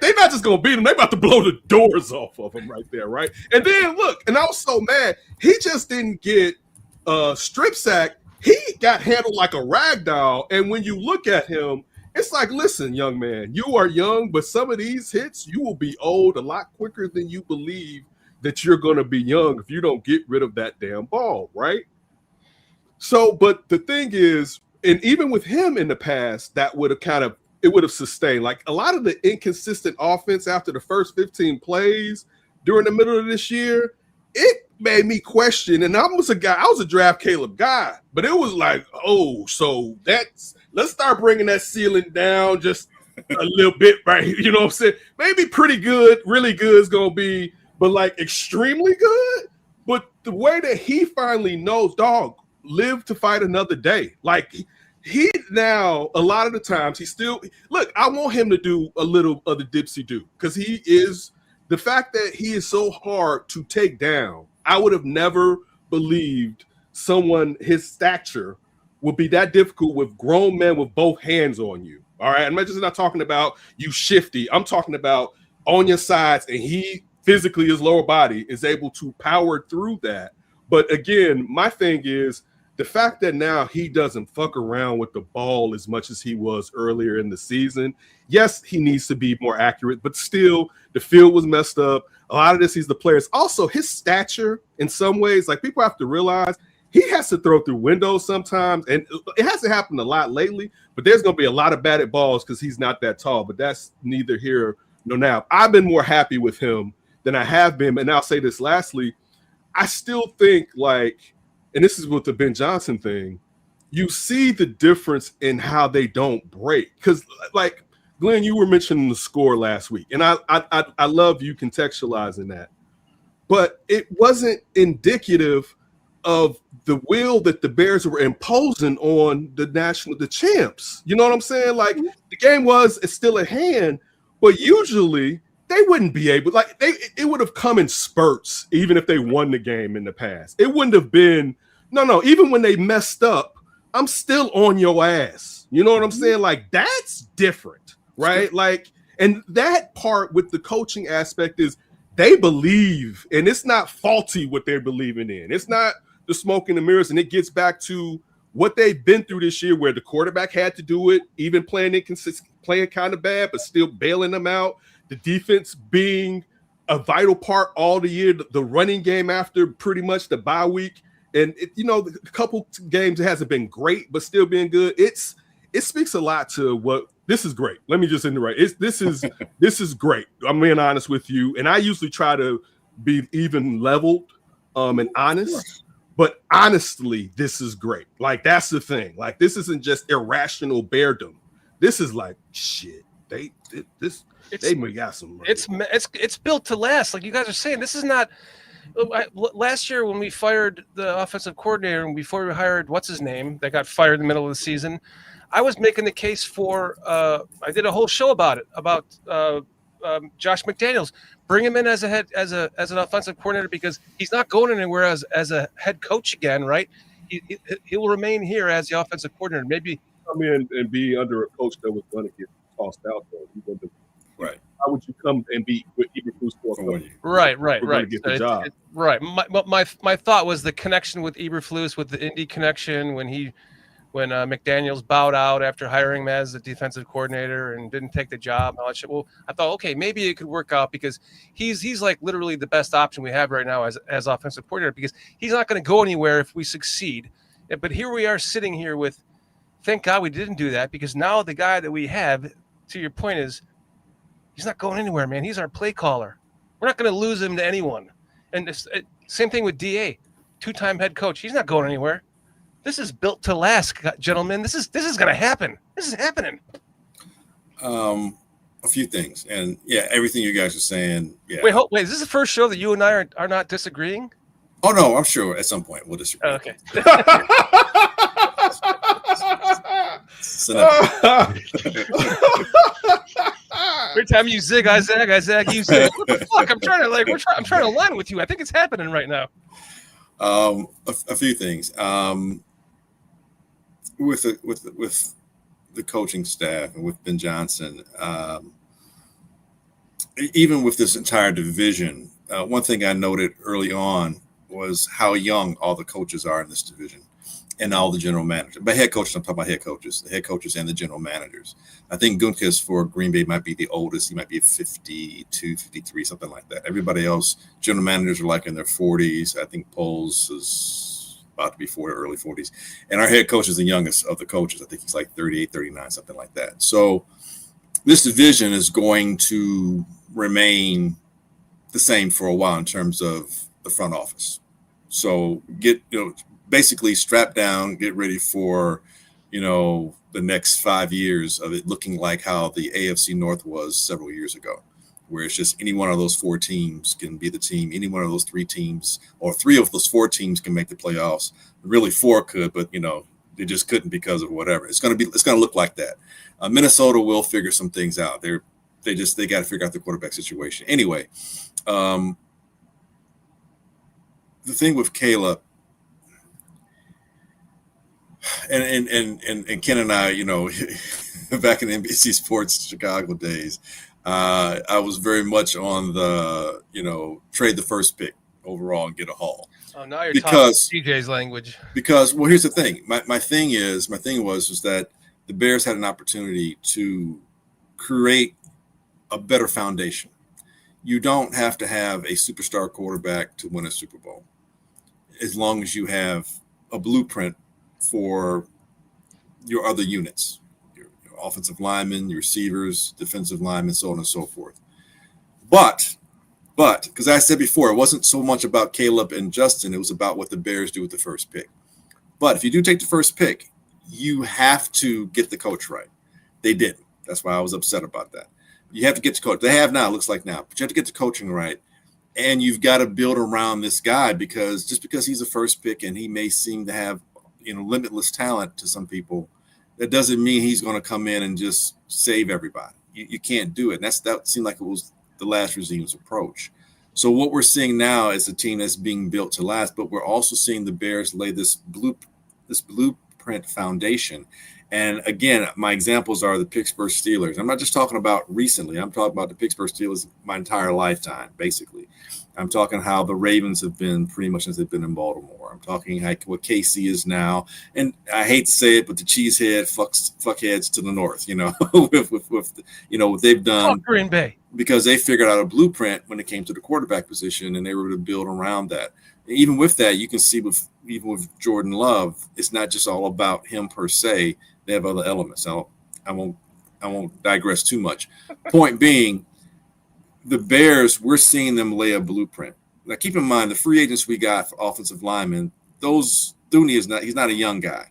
They're not just gonna beat him, they about to blow the doors off of him right there, right? And then look, and I was so mad, he just didn't get strip sack, he got handled like a rag doll. And when you look at him, it's like, listen, young man, you are young, but some of these hits, you will be old a lot quicker than you believe that you're going to be young if you don't get rid of that damn ball, right? So, but the thing is, and even with him in the past, that would have it would have sustained. Like, a lot of the inconsistent offense after the first 15 plays during the middle of this year, it made me question, and I was a draft Caleb guy, but it was like, oh, so let's start bringing that ceiling down just a little bit, right? You know what I'm saying? Maybe pretty good, really good is going to be, but like extremely good. But the way that he finally knows, dog, live to fight another day. Like, he now, a lot of the times, I want him to do a little of the dipsy do, because the fact that he is so hard to take down, I would have never believed someone his stature would be that difficult with grown men with both hands on you. All right. I'm just not talking about you shifty. I'm talking about on your sides, and he physically, his lower body is able to power through that. But again, my thing is the fact that now he doesn't fuck around with the ball as much as he was earlier in the season. Yes, he needs to be more accurate, but still the field was messed up. A lot of this, he's the players. Also, his stature in some ways, like, people have to realize he has to throw through windows sometimes, and it hasn't happened a lot lately, but there's going to be a lot of batted balls because he's not that tall, but that's neither here nor now. I've been more happy with him than I have been, and I'll say this lastly, I still think, like, and this is with the Ben Johnson thing, you see the difference in how they don't break. Because, like, Glenn, you were mentioning the score last week, and I love you contextualizing that. But it wasn't indicative of the will that the Bears were imposing on the champs. You know what I'm saying? Like, the game it's still at hand, but usually they wouldn't be able, like, it would have come in spurts, even if they won the game in the past. It wouldn't have been, no, even when they messed up, I'm still on your ass. You know what I'm saying? Like, that's different, right? Like, and that part with the coaching aspect is they believe, and it's not faulty what they're believing in. It's not the smoke and the mirrors, and it gets back to what they've been through this year, where the quarterback had to do it, even playing inconsistent, playing kind of bad, but still bailing them out. The defense being a vital part all the year, the running game after pretty much the bye week. And, a couple games it hasn't been great, but still being good. It speaks a lot to what this is great. Let me just interrupt. This is great. I'm being honest with you. And I usually try to be even leveled and honest. But honestly, this is great. Like, that's the thing. Like, this isn't just irrational beardom. This is like, shit. They may got some. It's built to last. Like you guys are saying, this is not. Last year when we fired the offensive coordinator and before we hired what's his name that got fired in the middle of the season, I was making the case for. I did a whole show about it, about Josh McDaniels. Bring him in as an offensive coordinator because he's not going anywhere as a head coach again, right? He will remain here as the offensive coordinator. Maybe come in and be under a coach that was going to get tossed out though. Right. How would you come and be with Eberflus for Right. to get the job. Right. My thought was the connection with Eberflus, with the Indy connection when McDaniels bowed out after hiring him as the defensive coordinator and didn't take the job. Well, I thought, okay, maybe it could work out because he's like literally the best option we have right now as offensive coordinator because he's not going to go anywhere if we succeed. But here we are sitting here with, thank God we didn't do that because now the guy that we have, to your point, is he's not going anywhere, man. He's our play caller. We're not going to lose him to anyone. And same thing with DA, 2-time head coach. He's not going anywhere. This is built to last, gentlemen. This is going to happen. This is happening. A few things, and yeah, everything you guys are saying. Yeah. Wait, is this the first show that you and I are not disagreeing? Oh no, I'm sure at some point we'll disagree. Oh, okay. Every time you zig, I zag. You zig. What the fuck? I'm trying to align with you. I think it's happening right now. A few things. With the coaching staff and with Ben Johnson, even with this entire division, one thing I noted early on was how young all the coaches are in this division and all the general managers. By head coaches, I'm talking about the head coaches and the general managers. I think Gutekunst for Green Bay might be the oldest. He might be 52, 53, something like that. Everybody else, general managers are like in their 40s. I think Poles is about to be 40, early 40s. And our head coach is the youngest of the coaches. I think he's like 38, 39, something like that. So this division is going to remain the same for a while in terms of the front office. So basically strap down, get ready for, the next 5 years of it looking like how the AFC North was several years ago, where it's just any one of those 4 teams can be the team. Any one of those 3 teams or 3 of those 4 teams can make the playoffs. Really 4 could, but they just couldn't because of whatever. It's going to look like that. Minnesota will figure some things out. They got to figure out the quarterback situation. Anyway, the thing with Caleb and Ken and I, back in NBC Sports Chicago days, I was very much on the, trade the first pick overall and get a haul. Oh, now you're talking CJ's language. Because, well, here's the thing. My thing was that the Bears had an opportunity to create a better foundation. You don't have to have a superstar quarterback to win a Super Bowl, as long as you have a blueprint for your other units, your offensive linemen, your receivers, defensive linemen, so on and so forth. But because I said before, it wasn't so much about Caleb and Justin, it was about what the Bears do with the first pick. But if you do take the first pick, you have to get the coach right. They didn't. That's why I was upset about that. You have to get the coach. They have now, looks like now, but you have to get the coaching right. And you've got to build around this guy because he's a first pick and he may seem to have, limitless talent to some people, that doesn't mean he's going to come in and just save everybody. You can't do it. And that seemed like it was the last regime's approach. So what we're seeing now is a team that's being built to last, but we're also seeing the Bears lay this blueprint foundation. And again, my examples are the Pittsburgh Steelers. I'm not just talking about recently. I'm talking about the Pittsburgh Steelers my entire lifetime, basically. I'm talking how the Ravens have been pretty much since they've been in Baltimore. I'm talking like what KC is now. And I hate to say it, but the cheesehead fuckheads to the north, with what they've done. Fuck Green Bay. Because they figured out a blueprint when it came to the quarterback position, and they were able to build around that. And even with that, you can see even with Jordan Love, it's not just all about him per se. They have other elements. I won't digress too much. Point being, the Bears, we're seeing them lay a blueprint. Now, keep in mind the free agents we got for offensive linemen. He's not a young guy.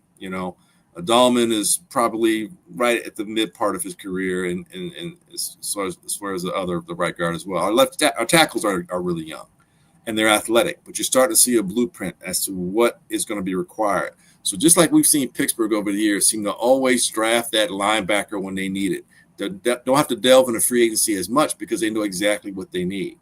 Dahlman is probably right at the mid part of his career, and as far as the right guard as well. Our tackles are really young, and they're athletic. But you're starting to see a blueprint as to what is going to be required. So just like we've seen Pittsburgh over the years seem to always draft that linebacker when they need it. They don't have to delve into free agency as much because they know exactly what they need.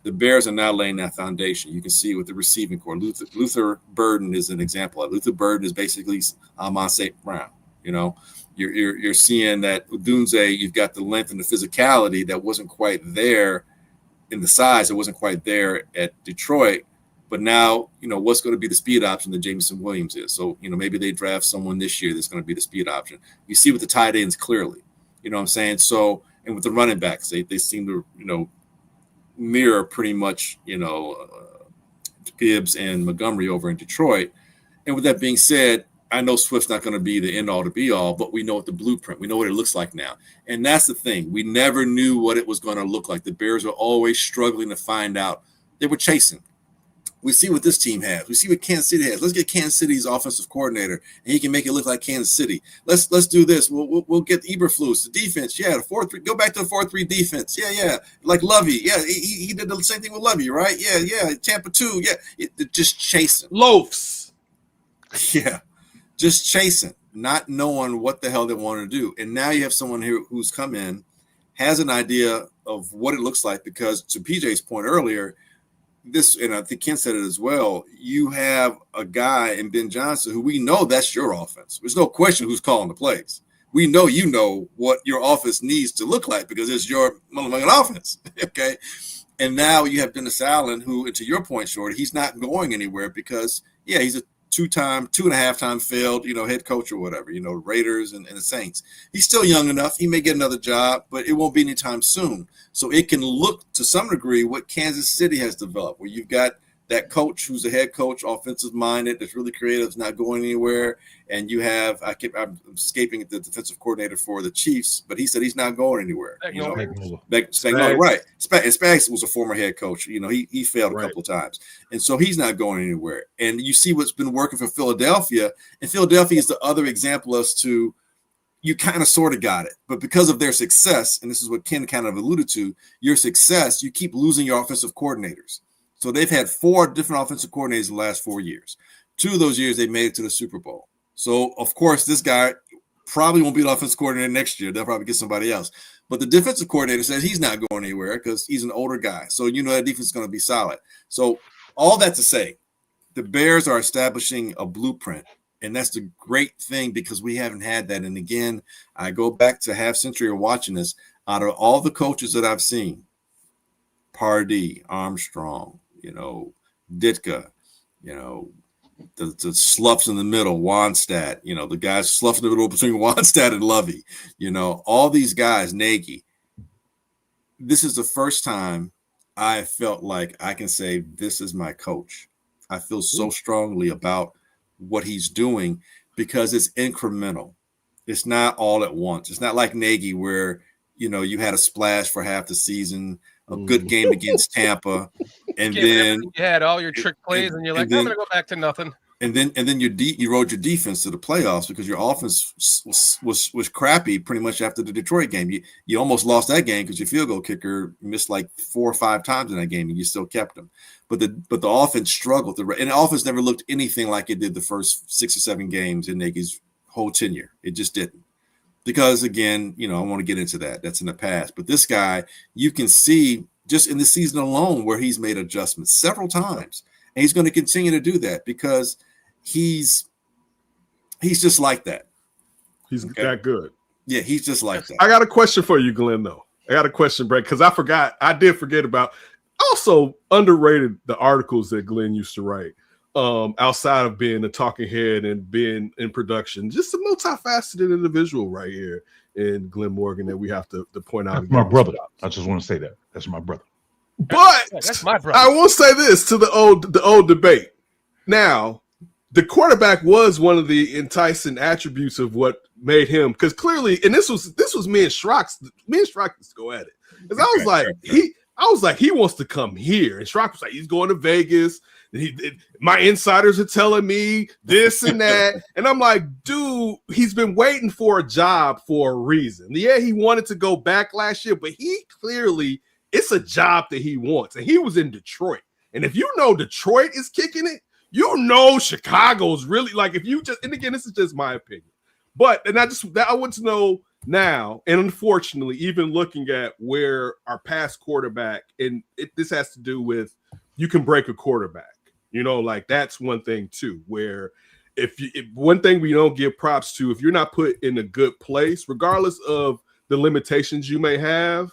The Bears are now laying that foundation. You can see with the receiving core. Luther Burden is an example. Luther Burden is basically Amon St. Brown. You're seeing that with Dunze, you've got the length and the physicality that wasn't quite there in the size. It wasn't quite there at Detroit. But now, what's going to be the speed option that Jameson Williams is. So, maybe they draft someone this year that's going to be the speed option. You see with the tight ends clearly. You know what I'm saying? So, and with the running backs, they seem to, mirror pretty much, Gibbs and Montgomery over in Detroit. And with that being said, I know Swift's not going to be the end all to be all, but we know what the blueprint, we know what it looks like now. And that's the thing. We never knew what it was going to look like. The Bears were always struggling to find out. They were chasing. We see what this team has. We see what Kansas City has. Let's get Kansas City's offensive coordinator, and he can make it look like Kansas City. Let's do this. We'll get Eberflus, the defense. Yeah, the 4-3. Go back to the 4-3 defense. Yeah. Like Lovey. Yeah, he did the same thing with Lovey, right? Yeah. Tampa 2. Yeah, just chasing. Loafs. Yeah, just chasing, not knowing what the hell they want to do. And now you have someone here who's come in, has an idea of what it looks like because, to PJ's point earlier, and I think Ken said it as well, you have a guy in Ben Johnson who we know that's your offense. There's no question who's calling the plays. We know what your offense needs to look like because it's your motherfucking offense, okay? And now you have Dennis Allen who, and to your point, Shorty, he's not going anywhere because, he's a 2.5-time failed, head coach or whatever, Raiders and the Saints. He's still young enough. He may get another job, but it won't be anytime soon. So it can look to some degree what Kansas City has developed, where you've got that coach who's a head coach, offensive minded, that's really creative, is not going anywhere. And you have, I'm escaping the defensive coordinator for the Chiefs, but he said he's not going anywhere. Spagnuolo, right. Spags was a former head coach. He failed a couple of times. And so he's not going anywhere. And you see what's been working for Philadelphia. And Philadelphia is the other example as to you kind of sort of got it. But because of their success, and this is what Ken kind of alluded to, your success, you keep losing your offensive coordinators. So they've had 4 different offensive coordinators in the last 4 years. 2 of those years, they made it to the Super Bowl. So, of course, this guy probably won't be the offensive coordinator next year. They'll probably get somebody else. But the defensive coordinator says he's not going anywhere because he's an older guy. So, that defense is going to be solid. So, all that to say, the Bears are establishing a blueprint. And that's the great thing because we haven't had that. And, again, I go back to half century of watching this. Out of all the coaches that I've seen, Pardee, Armstrong, Ditka, the sloughs in the middle, Wannstedt, the guys slough in the middle between Wannstedt and Lovey, all these guys, Nagy. This is the first time I felt like I can say, this is my coach. I feel so strongly about what he's doing because it's incremental. It's not all at once. It's not like Nagy where, you had a splash for half the season, a good game against Tampa, and then you had all your trick plays, and you're like, I'm going to go back to nothing. And then you rode your defense to the playoffs because your offense was crappy pretty much after the Detroit game. You almost lost that game because your field goal kicker missed like 4 or 5 times in that game, and you still kept him. But the offense struggled, and the offense never looked anything like it did the first 6 or 7 games in Nagy's whole tenure. It just didn't. Because, again, I want to get into that. That's in the past. But this guy, you can see just in the season alone where he's made adjustments several times. And he's going to continue to do that because he's just like that. He's that good. Yeah, he's just like that. I got a question for you, Glenn, though. I got a question, Brett, because I did forget about also underrated the articles that Glenn used to write. Outside of being a talking head and being in production, just a multifaceted individual right here in Glenn Morgan that we have to point out. That's my brother. I just want to say that. That's my brother. But that's my brother. I will say this to the old debate. Now, the quarterback was one of the enticing attributes of what made him, because clearly, and this was me and Schrock used to go at it. Because I was like, he wants to come here. And Schrock was like, he's going to Vegas. My insiders are telling me this and that. And I'm like, dude, he's been waiting for a job for a reason. Yeah, he wanted to go back last year, but he clearly, it's a job that he wants. And he was in Detroit. And if you know Detroit is kicking it, you know Chicago's really, like, if you just, and again, this is just my opinion. But, and I want to know now, and unfortunately, even looking at where our past quarterback, and this has to do with, you can break a quarterback. You know, like that's one thing too, where if one thing we don't give props to, if you're not put in a good place, regardless of the limitations you may have,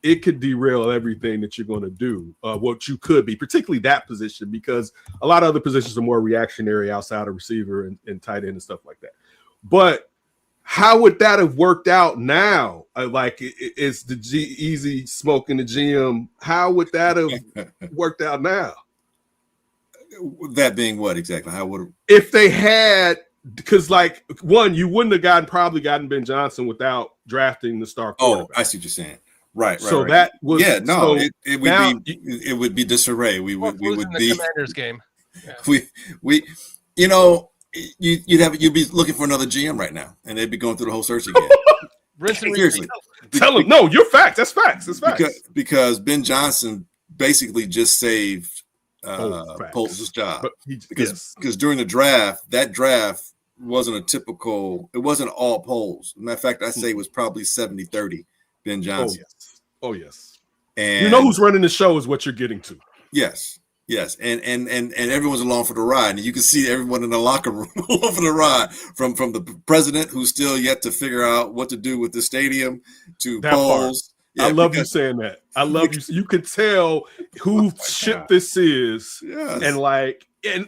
it could derail everything that you're going to do, what you could be, particularly that position, because a lot of other positions are more reactionary outside of receiver and tight end and stuff like that. But how would that have worked out now? Like, it's the easy smoking the GM. How would that have worked out now? That being what exactly? How would if they had? Because like one, you wouldn't have probably gotten Ben Johnson without drafting the star quarterback. Oh, I see what you're saying. Right. So that was it would be disarray. We would be the Commanders game. Yeah. We you know, you'd be looking for another GM right now, and they'd be going through the whole search again. Seriously, tell them no. You're facts. That's facts. That's facts. Because Ben Johnson basically just saved Poles' job because during the draft, that draft wasn't a typical. It wasn't all Poles. Matter of fact, I say it was probably 70-30 Ben Johnson. Oh yes. And you know who's running the show is what you're getting to. Yes. And everyone's along for the ride, and you can see everyone in the locker room along for the ride, from the president who's still yet to figure out what to do with the stadium to Poles. Yeah, I love you saying that. I love you. You could tell who shit this is, and like, and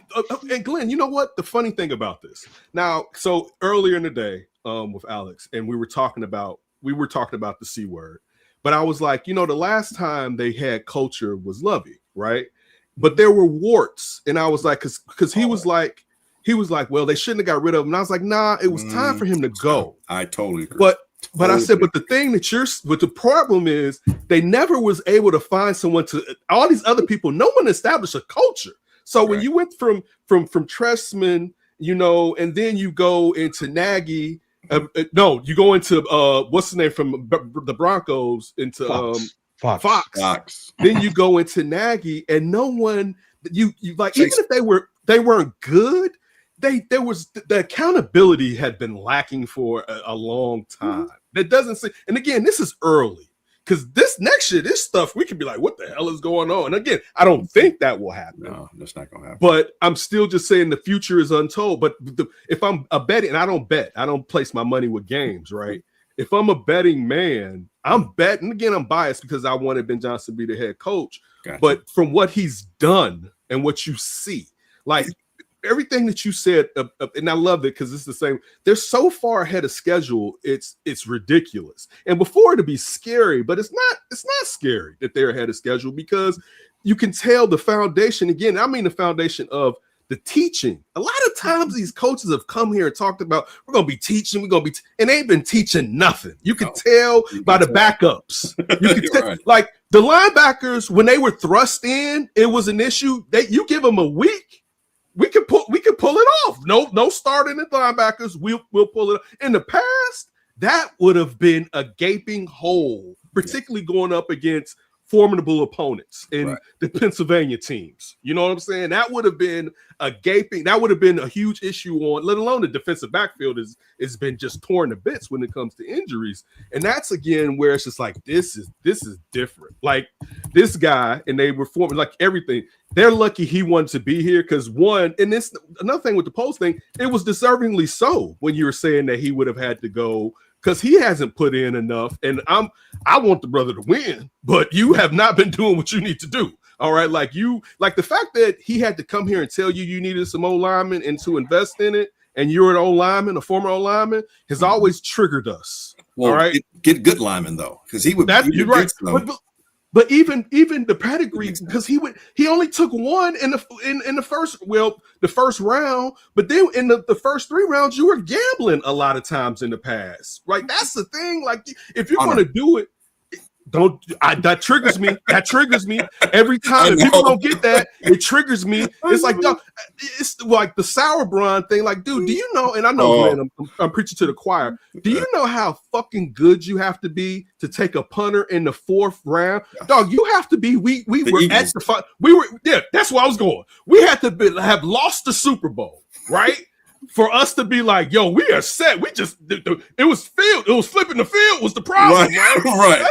Glenn, you know what? The funny thing about this now. So earlier in the day, with Alex, and we were talking about the C word, but I was like, you know, the last time they had culture was Lovey, right? But there were warts, and I was like, because he was like, well, they shouldn't have got rid of him. And I was like, nah, it was time for him to go. I totally agree. But I said, but the thing but the problem is they never was able to find someone all these other people, no one established a culture. So when you went from Trestman, you know, and then you go into Nagy, you go into what's his name from the Broncos into Fox. Then you go into Nagy, and no one you like, even if they weren't good, there was the accountability had been lacking for a long time. That doesn't say, and again, this is early, because this next year, this stuff we could be like, what the hell is going on? And again, I don't think that will happen. No, that's not going to happen. But I'm still just saying the future is untold. But if I'm a betting, and I don't place my money with games, right? If I'm a betting man, I'm betting. Again, I'm biased because I wanted Ben Johnson to be the head coach. Gotcha. But from what he's done and what you see, like everything that you said, and I love it because it's the same. They're so far ahead of schedule. It's ridiculous. And before it'd be scary, but it's not scary that they're ahead of schedule, because you can tell the foundation. Again, I mean the foundation of the teaching. A lot of times these coaches have come here and talked about, we're going to be teaching, and they've been teaching nothing. You can tell by the backups. You can tell, right. Like the linebackers, when they were thrust in, it was an issue. You give them a week, we can pull it off. No starting at linebackers. We'll pull it off. In the past, that would have been a gaping hole, particularly going up against formidable opponents in Right. the Pennsylvania teams. You know what I'm saying? That would have been that would have been a huge issue on, let alone the defensive backfield has been just torn to bits when it comes to injuries. And that's again where it's just like, this is different. Like this guy, and they were forming like everything. They're lucky he wanted to be here because one, and this another thing with the post thing, it was deservingly so when you were saying that he would have had to go because he hasn't put in enough. And I want the brother to win, but you have not been doing what you need to do. All right. Like the fact that he had to come here and tell you needed some O lineman and to invest in it, and you're an O lineman, a former O lineman, has always triggered us. Well, all right. Get good lineman though, because he would. You're right. But even the pedigree, because he only took one in the first round, but then in the first 3 rounds you were gambling a lot of times in the past, right? That's the thing. Like if you're going to do it, that triggers me. That triggers me every time. If people don't get that, it triggers me. It's like it's like the Sauerbrunn thing. Like, dude, do you know? And I know, man, I'm preaching to the choir. Do you know how fucking good you have to be to take a punter in the 4th round? Dog, you have to be. We were Eagles. At the we were. Yeah, that's where I was going. We had to have lost the Super Bowl, right? For us to be like, yo, we are set. We just it was flipping the field was the problem, right?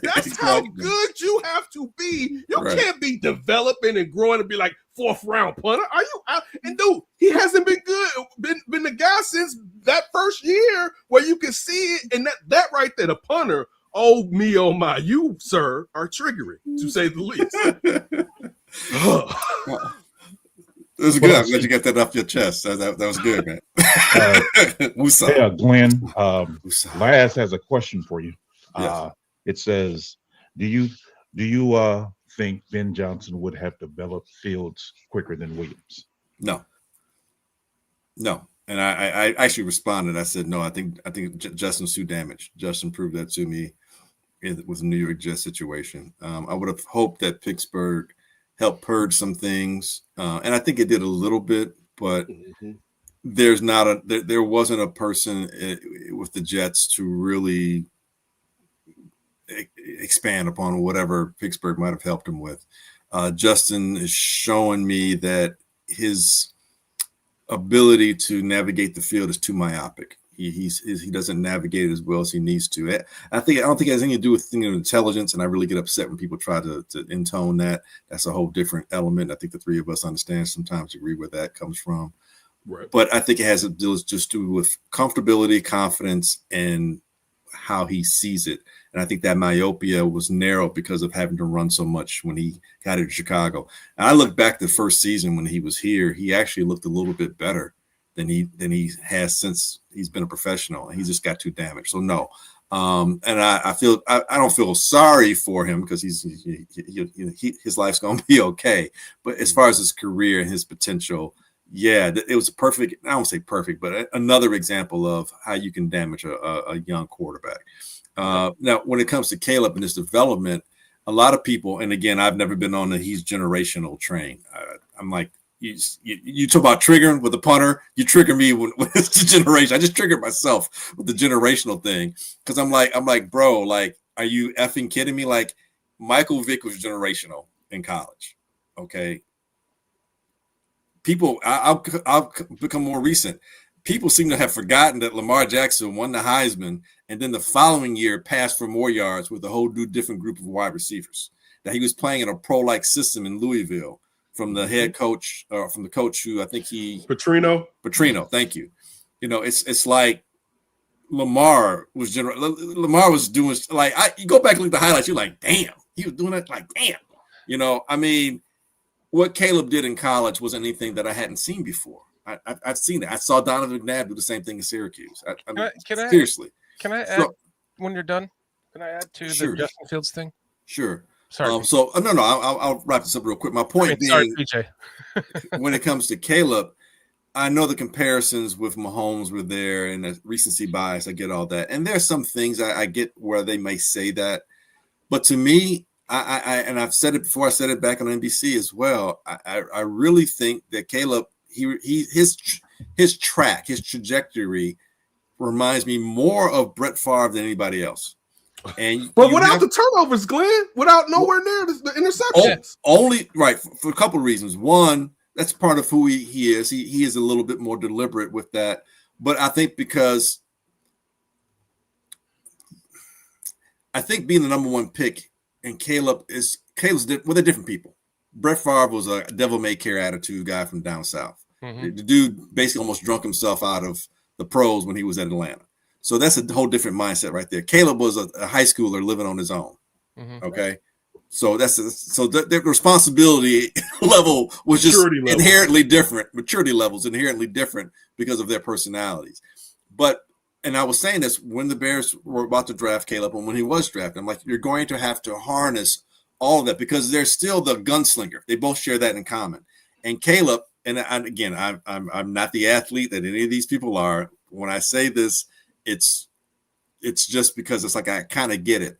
That's how good you have to be. You can't be developing and growing and be like 4th round punter. Are you out? And dude, he hasn't been good. Been the guy since that first year where you can see it, and that right there, the punter. Oh me, oh my, you sir are triggering to say the least. It was good. I'm glad you got that off your chest. That was good, man. Yeah, Glenn. Laz has a question for you. Yes. It says, do you think Ben Johnson would have developed Fields quicker than Williams? No. And I actually responded. I said, no, I think Justin's too damaged. Justin proved that to me. It was a New York Jets situation. I would have hoped that Pittsburgh helped purge some things, and I think it did a little bit, but there wasn't a person with the Jets to really expand upon whatever Pittsburgh might have helped him with. Justin is showing me that his ability to navigate the field is too myopic. He doesn't navigate it as well as he needs to. I don't think it has anything to do with intelligence, and I really get upset when people try to intone that. That's a whole different element. I think the three of us understand sometimes agree where that comes from. Right. But I think it has to do with comfortability, confidence, and how he sees it. And I think that myopia was narrow because of having to run so much when he got to Chicago. And I look back the first season when he was here, he actually looked a little bit better than he has since he's been a professional. He just got too damaged. So no. And I don't feel sorry for him because his life's going to be okay. But as far as his career and his potential, yeah, it was a perfect, I don't say perfect, but another example of how you can damage a young quarterback. Now, when it comes to Caleb and his development, a lot of people, and again, I've never been on the he's generational train. I'm like, you talk about triggering with a punter, you trigger me when it's the generation. I just triggered myself with the generational thing because I'm like, bro, like, are you effing kidding me? Like, Michael Vick was generational in college. Okay. People, I'll become more recent. People seem to have forgotten that Lamar Jackson won the Heisman and then the following year passed for more yards with a whole different group of wide receivers. That he was playing in a pro-like system in Louisville from the head coach, from the coach who I think Petrino. Thank you. You know, it's like Lamar was doing like you go back and look at the highlights. You're like, damn, he was doing that. Like, damn. You know, I mean, what Caleb did in college wasn't anything that I hadn't seen before. I've seen it. I saw Donovan McNabb do the same thing in Syracuse. Seriously. Can I add when you're done? Can I add to the Justin Fields thing? Sure. Sorry. I'll wrap this up real quick. My point being, when it comes to Caleb, I know the comparisons with Mahomes were there and the recency bias. I get all that, and there's some things I get where they may say that, but to me, and I've said it before. I said it back on NBC as well. I really think that Caleb, his trajectory reminds me more of Brett Favre than anybody else. And but without the turnovers, Glenn, without nowhere near the interceptions. Only right for a couple of reasons. One, that's part of who he is. He is a little bit more deliberate with that. But I think because being the number one pick and Caleb's they're different people. Brett Favre was a devil-may-care attitude guy from down south. The dude basically almost drunk himself out of the pros when he was at Atlanta. So that's a whole different mindset right there. Caleb was a high schooler living on his own. Okay. So the responsibility level was just inherently different. Maturity levels inherently different because of their personalities. And I was saying this when the Bears were about to draft Caleb and when he was drafted, I'm like, you're going to have to harness all of that because they're still the gunslinger. They both share that in common. And Caleb, and again, I'm not the athlete that any of these people are. When I say this, it's just because it's like I kind of get it.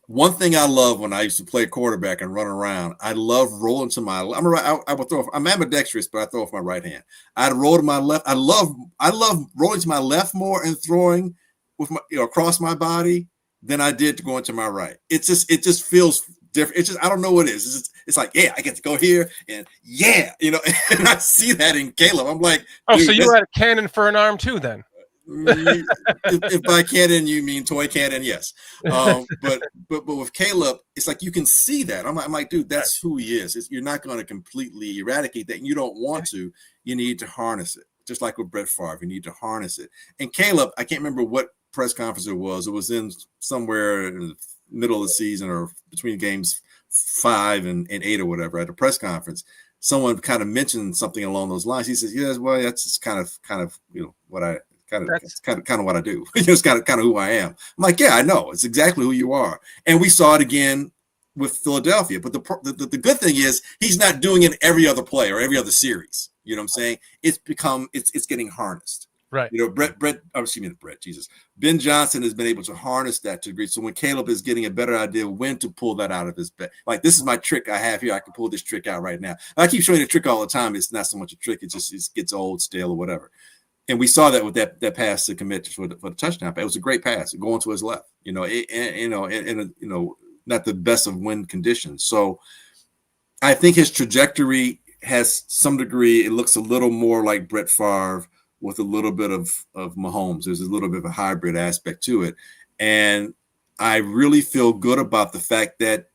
One thing I love when I used to play quarterback and run around, I love rolling to my. I'm ambidextrous, but I throw with my right hand. I'd roll to my left. I love rolling to my left more and throwing with my across my body than I did to going to my right. It just feels different. It's just I don't know what it is. It's like I get to go here and and I see that in Caleb. I'm like, so you had a cannon for an arm too, then? if by cannon you mean toy cannon, yes. But with Caleb, it's like you can see that. I'm like, dude, that's who he is. You're not going to completely eradicate that, and you don't want to. You need to harness it, just like with Brett Favre. You need to harness it. And Caleb, I can't remember what press conference it was. It was in somewhere in the middle of the season or between games 5 and 8 or whatever at a press conference. Someone kind of mentioned something along those lines. He says, "Yes, well, that's kind of what I." It's kind of what I do. It's kind of who I am. I'm like, yeah, I know. It's exactly who you are. And we saw it again with Philadelphia. But the good thing is he's not doing it every other play or every other series. You know what I'm saying? It's getting harnessed. Right. Ben Johnson has been able to harness that to a degree. So when Caleb is getting a better idea when to pull that out of his bed, like this is my trick I have here. I can pull this trick out right now. I keep showing the trick all the time. It's not so much a trick. It gets old, stale, or whatever. And we saw that with that pass to commit for the touchdown. It was a great pass going to his left, not the best of wind conditions. So I think his trajectory has some degree. It looks a little more like Brett Favre with a little bit of Mahomes. There's a little bit of a hybrid aspect to it. And I really feel good about the fact that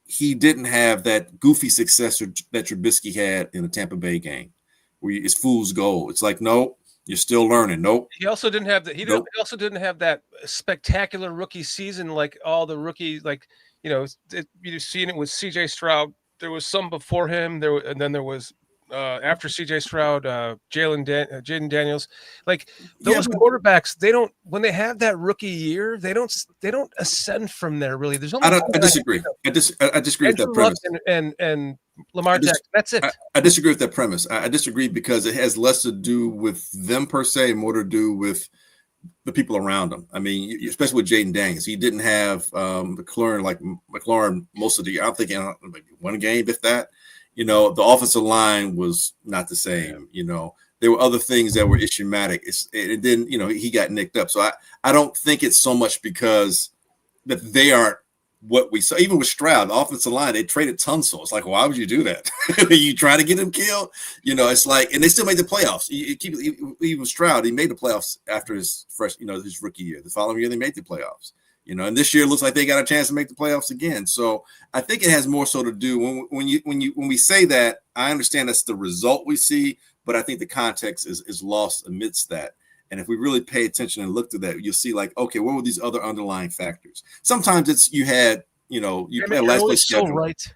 he didn't have that goofy success that Trubisky had in the Tampa Bay game where it's fool's gold. It's like, no. You're still learning. Nope. He also didn't have He also didn't have that spectacular rookie season like all the rookies. Like you're seeing it with C.J. Stroud. There was some before him. And then there was after C.J. Stroud, Jaden Daniels. Like those quarterbacks, they don't when they have that rookie year, they don't ascend from there really. There's only I disagree. I disagree with that premise. And Lamar Jackson. That's it. I disagree with that premise. I disagree because it has less to do with them per se, and more to do with the people around them. I mean, especially with Jaden Daniels, he didn't have McLaurin most of the year. I'm thinking one game, if that. The offensive line was not the same. There were other things that were issuematic. And then he got nicked up. So I don't think it's so much because that they aren't what we saw. Even with Stroud, the offensive line, they traded Tunsil. It's like, why would you do that? You trying to get him killed? It's like, and they still made the playoffs. Even Stroud, he made the playoffs after his his rookie year. The following year, they made the playoffs. And this year it looks like they got a chance to make the playoffs again. So I think it has more so to do when we say that. I understand that's the result we see, but I think the context is lost amidst that. And if we really pay attention and look to that, you'll see like, okay, what were these other underlying factors? Sometimes it's you had last place schedule. So right.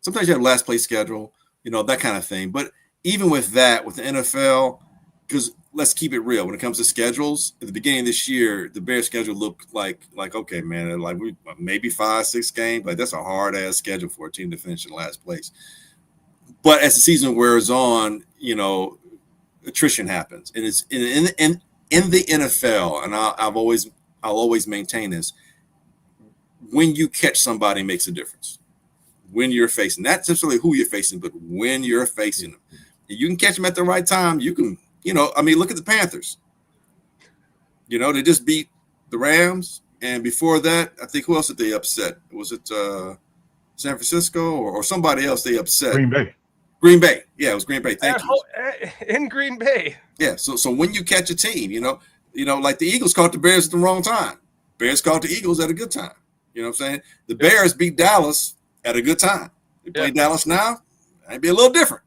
Sometimes you have last place schedule, that kind of thing. But even with that, with the NFL, because let's keep it real. When it comes to schedules, at the beginning of this year, the Bears schedule looked like okay, man, like we maybe 5-6 games. Like that's a hard ass schedule for a team to finish in last place. But as the season wears on, attrition happens, and it's in the NFL. And I'll always maintain this: when you catch somebody makes a difference. When you're facing, not necessarily who you're facing, but when you're facing them, you can catch them at the right time. You can. Look at the Panthers. They just beat the Rams, And before that, I think who else did they upset? Was it San Francisco or somebody else they upset? Green Bay. Green Bay. Yeah, it was Green Bay. Thank you. In Green Bay. Yeah. So when you catch a team, like the Eagles caught the Bears at the wrong time. Bears caught the Eagles at a good time. You know what I'm saying? The Bears beat Dallas at a good time. They play Dallas now, it'd be a little different.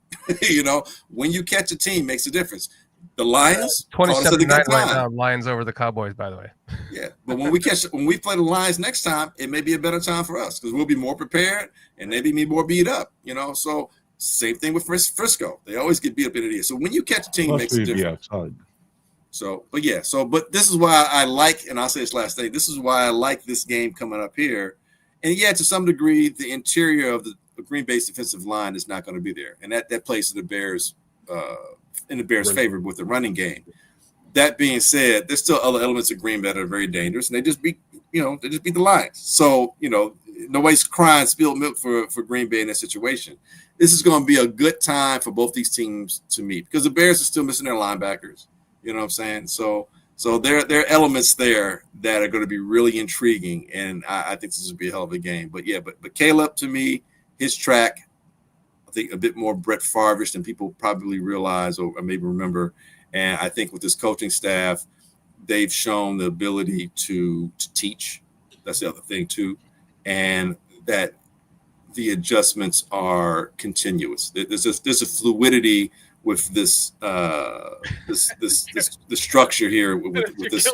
When you catch a team makes a difference. The Lions 27-9 right now, Lions over the Cowboys, by the way. Yeah, but when we play the Lions next time, it may be a better time for us because we'll be more prepared and maybe be more beat up. So same thing with Frisco. They always get beat up in the year. So when you catch a team, it makes a difference. But this is why I like, and I'll say this last thing, this is why I like this game coming up here. And to some degree, the interior of the Green Bay's defensive line is not going to be there. And that plays to the Bears in the Bears' favor with the running game. That being said, there's still other elements of Green Bay that are very dangerous, and they just beat the Lions. So, nobody's crying spilled milk for Green Bay in that situation. This is going to be a good time for both these teams to meet because the Bears are still missing their linebackers. You know what I'm saying? So there are elements there that are going to be really intriguing, and I think this will be a hell of a game. But Caleb, to me, his track, I think a bit more Brett Favre-ish than people probably realize or maybe remember. And I think with this coaching staff, they've shown the ability to teach. That's the other thing too, and that the adjustments are continuous. There's a fluidity with this the structure here with this.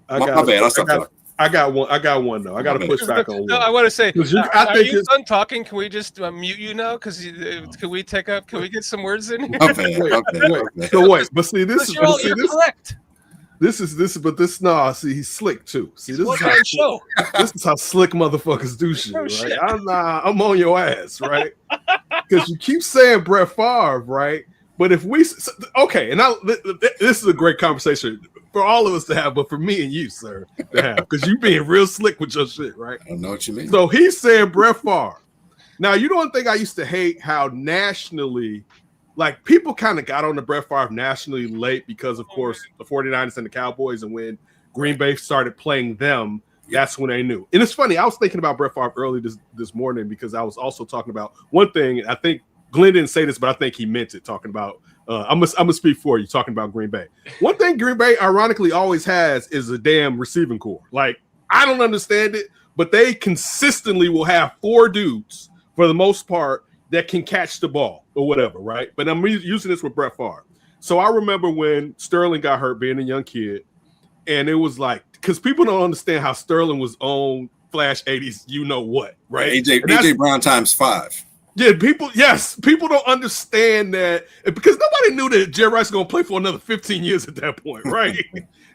My bad. I'll stop talking. I got one though. I got to push back on one. No, I want to say, are you done talking? Can we just mute you now? Because can we get some words in here? Okay. So wait, but see, this is correct. This is he's slick too. See, this is how slick motherfuckers do shit, right? Shit. I'm on your ass, right? Because you keep saying Brett Favre, right? But if we and this is a great conversation for all of us to have, but for me and you, sir, to have, because you being real slick with your shit, right? I know what you mean. So he's saying Brett Favre. Now, you don't think I used to hate how nationally, like, people kind of got on the Brett Favre nationally late because, of course, the 49ers and the Cowboys, and when Green Bay started playing them, that's when they knew. And it's funny, I was thinking about Brett Favre early this morning because I was also talking about one thing. I think Glenn didn't say this, but I think he meant it, talking about I'm gonna speak for you, talking about Green Bay. One thing Green Bay ironically always has is a damn receiving core. Like, I don't understand it, but they consistently will have 4 dudes for the most part that can catch the ball or whatever, right? But I'm using this with Brett Favre. So I remember when Sterling got hurt, being a young kid, and it was like, because people don't understand how Sterling was on Flash 80s, you know what, right? AJ Brown times 5. Yeah, people don't understand that, because nobody knew that Jerry Rice was going to play for another 15 years at that point, right?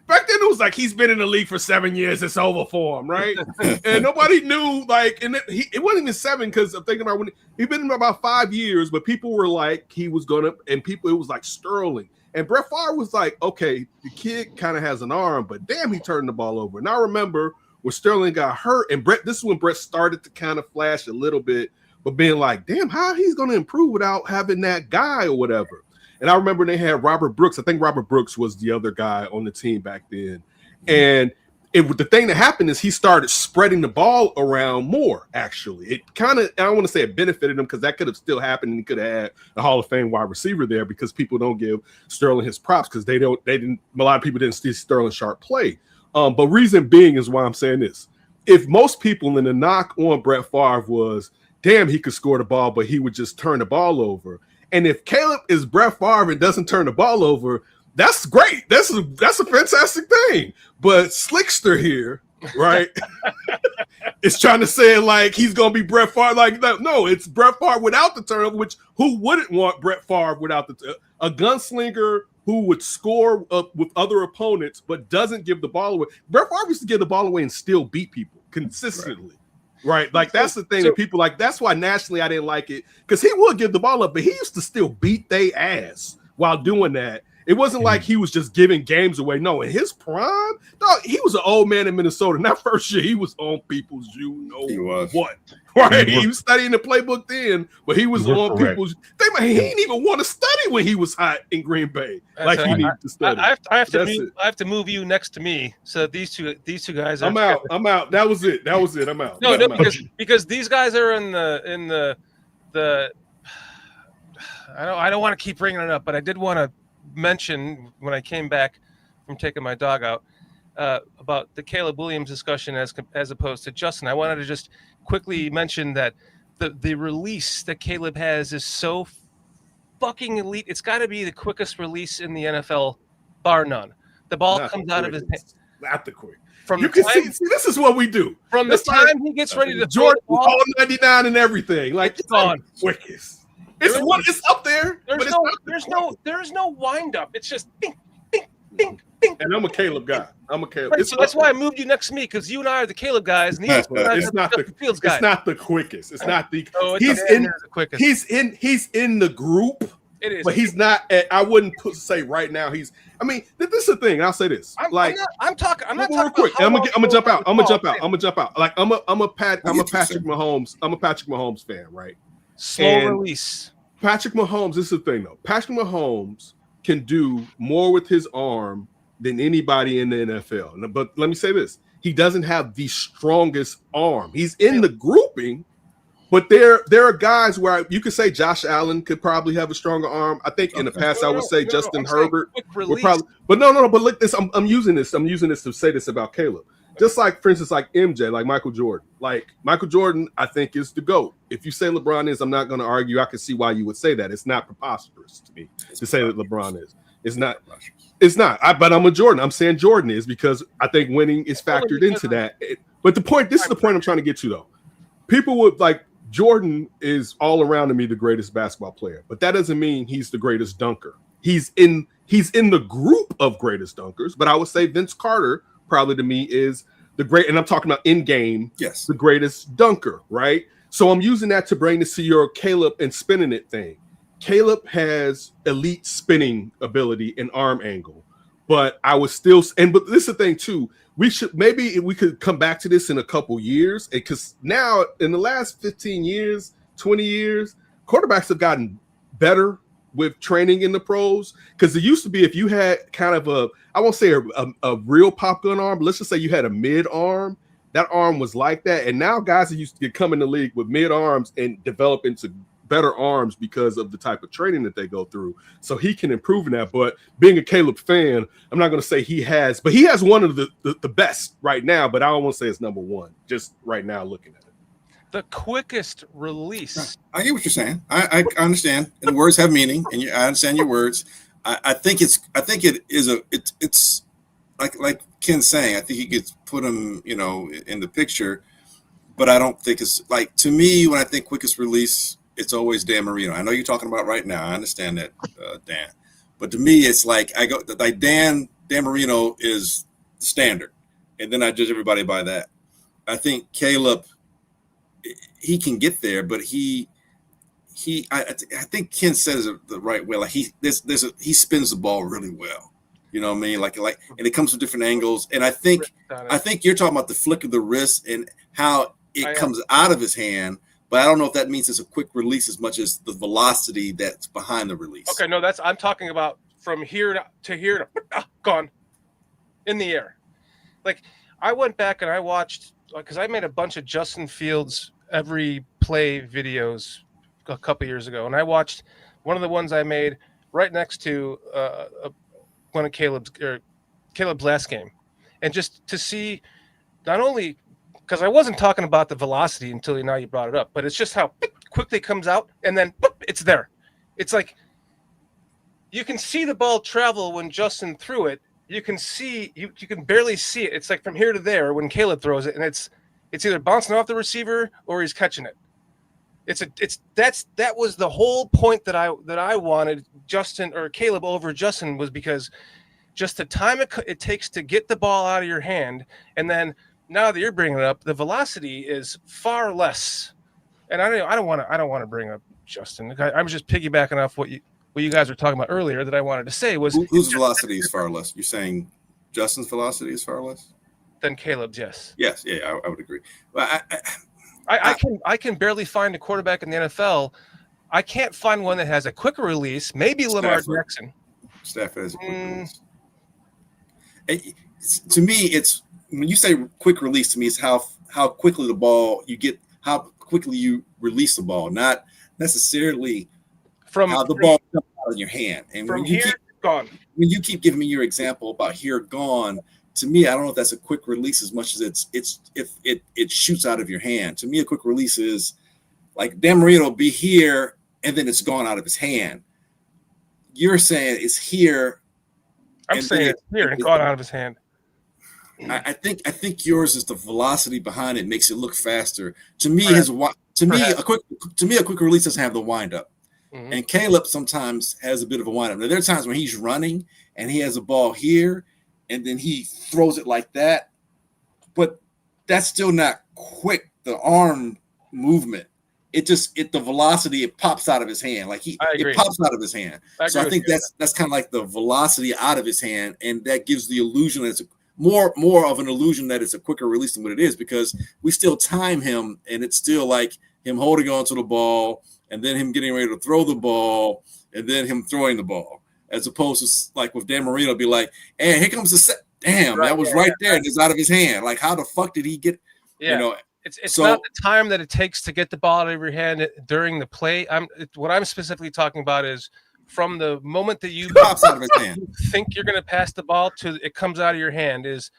Back then, it was like, he's been in the league for 7 years. It's over for him, right? And nobody knew, like, and it wasn't even 7, because I'm thinking about when he'd been in about 5 years, but people were like, he was going to, and people, it was like Sterling. And Brett Favre was like, okay, the kid kind of has an arm, but damn, he turned the ball over. And I remember when Sterling got hurt, and this is when Brett started to kind of flash a little bit, but being like, damn, how he's going to improve without having that guy or whatever. And I remember they had Robert Brooks. I think Robert Brooks was the other guy on the team back then. And the thing that happened is he started spreading the ball around more, actually. It kind of, I don't want to say it benefited him, because that could have still happened, and he could have had a Hall of Fame wide receiver there, because people don't give Sterling his props, because a lot of people didn't see Sterling Sharp play. But reason being is why I'm saying this. If most people in the knock on Brett Favre was, damn, he could score the ball, but he would just turn the ball over. And if Caleb is Brett Favre and doesn't turn the ball over, that's great. That's a fantastic thing. But Slickster here, right, is trying to say like he's going to be Brett Favre. Like, no, it's Brett Favre without the turnover, which who wouldn't want Brett Favre without a gunslinger who would score with other opponents but doesn't give the ball away. Brett Favre used to give the ball away and still beat people consistently. Right, like that's the thing that people like. That's why nationally I didn't like it, because he would give the ball up, but he used to still beat their ass while doing that. It wasn't like he was just giving games away. No, in his prime, dog, he was an old man in Minnesota. And that first year, he was on people's what. Right? He was studying the playbook then, but he was on people's. He didn't even want to study when he was hot in Green Bay. Like he needed to study. I have to move you next to me. So these two guys are. I'm out. That was it. I'm out. No, because these guys are in the. I don't want to keep bringing it up, but I did want to mention when I came back from taking my dog out about the Caleb Williams discussion as opposed to Justin. I wanted to just quickly mention that the release that Caleb has is so fucking elite. It's got to be the quickest release in the NFL, bar none. The ball comes out of his hand. Not the quick. From you can see, this is what we do. From the time he gets ready to Jordan, all 99 and everything, like it's on quickest. It's up there. There's no wind up. It's just ding, ding, ding, ding. And I'm a Caleb guy. Right, so that's why I moved you next to me, because you and I are the Caleb guys, and he's not the Fields guy. It's not the quickest. It's not the. He's in the quickest. He's in the group. It is, but he's not. I wouldn't say right now. This is the thing. I'll say this. I'm not talking. Real quick. I'm gonna jump out. I'm gonna jump out. Like I'm a Patrick Mahomes. I'm a Patrick Mahomes fan, right? Slow release. Patrick Mahomes. This is the thing, though. Patrick Mahomes can do more with his arm than anybody in the NFL. But let me say this: he doesn't have the strongest arm. He's in the grouping. But there are guys where you could say Josh Allen could probably have a stronger arm. I think in the past I would say Justin Herbert would probably. But no. But look, I'm using this to say this about Caleb. Just like, for instance, like MJ, like Michael Jordan. Like Michael Jordan, I think is the GOAT. If you say LeBron is, I'm not going to argue. I can see why you would say that. It's not preposterous to me to say that LeBron is. It's not. It's not. But I'm a Jordan. I'm saying Jordan is because I think winning is factored into that. But this is the point I'm trying to get to, though. People would like. Jordan is all around to me the greatest basketball player, but that doesn't mean he's the greatest dunker. He's in the group of greatest dunkers, but I would say Vince Carter probably to me is the great, and I'm talking about in game, yes, the greatest dunker, right? So I'm using that to bring this to your Caleb and spinning it thing. Caleb has elite spinning ability and arm angle, but I was still, but this is the thing too. We could come back to this in a couple years, because now in the last 15 years, 20 years, quarterbacks have gotten better with training in the pros. Because it used to be if you had kind of I won't say a real pop gun arm, but let's just say you had a mid arm, that arm was like that. And now guys are used to come in the league with mid arms and develop into better arms because of the type of training that they go through. So he can improve in that. But being a Caleb fan, I'm not going to say he has, but he has one of the best right now, but I don't want to say it's number one just right now looking at it. The quickest release. I get what you're saying. I understand. And words have meaning, and I understand your words. I think it's like Ken's saying, I think he gets put him, in the picture, but I don't think it's like, to me, when I think quickest release, it's always Dan Marino. I know you're talking about right now. I understand that, Dan. But to me, it's like Dan Marino is the standard, and then I judge everybody by that. I think Caleb, he can get there, but I think Ken says it the right way. Like he spins the ball really well. You know what I mean? Like, and it comes from different angles. And I think you're talking about the flick of the wrist and how it comes out of his hand. But I don't know if that means it's a quick release as much as the velocity that's behind the release. Okay, no, I'm talking about from here to here to gone in the air. Like I went back and I watched, because I made a bunch of Justin Fields every play videos a couple years ago, and I watched one of the ones I made right next to one of Caleb's last game, and just to see not only. Because I wasn't talking about the velocity until now you brought it up, but it's just how quickly it comes out and then it's there. It's like you can see the ball travel when Justin threw it. You can see you can barely see it. It's like from here to there when Caleb throws it, and it's either bouncing off the receiver or he's catching it. That was the whole point that I wanted Justin or Caleb over Justin, was because just the time it takes to get the ball out of your hand, and then. Now that you're bringing it up, the velocity is far less, and I don't want to bring up Justin. I'm just piggybacking off what what you guys were talking about earlier that I wanted to say was whose velocity is far less? You're saying Justin's velocity is far less than Caleb's. Yes. Yes. Yeah, I would agree. But I can barely find a quarterback in the NFL. I can't find one that has a quicker release. Maybe Lamar Jackson. Stafford has a quick release. To me, it's when you say quick release. To me, it's how quickly the ball you get, how quickly you release the ball, not necessarily from how the ball comes out of your hand. And from gone. When you keep giving me your example about here gone, to me, I don't know if that's a quick release as much as it shoots out of your hand. To me, a quick release is like Dan Marino will be here and then it's gone out of his hand. You're saying it's here. I'm saying it's here and gone out of his hand. I think yours is the velocity behind it makes it look faster. To me, a quick release doesn't have the wind up. Mm-hmm. And Caleb sometimes has a bit of a wind up. Now, there are times when he's running and he has a ball here and then he throws it like that, but that's still not quick. The arm movement, the velocity, it pops out of his hand. Like it pops out of his hand. So I think that's kind of like the velocity out of his hand, and that gives the illusion that it's more of an illusion that it's a quicker release than what it is, because we still time him and it's still like him holding on to the ball and then him getting ready to throw the ball and then him throwing the ball, as opposed to like with Dan Marino be like, hey, here comes the set. Damn, that was right there and it's out of his hand. Like, how the fuck did he get, It's not the time that it takes to get the ball out of your hand during the play. What I'm specifically talking about is from the moment that you pops out of his hand. Think you're going to pass the ball to it comes out of your hand is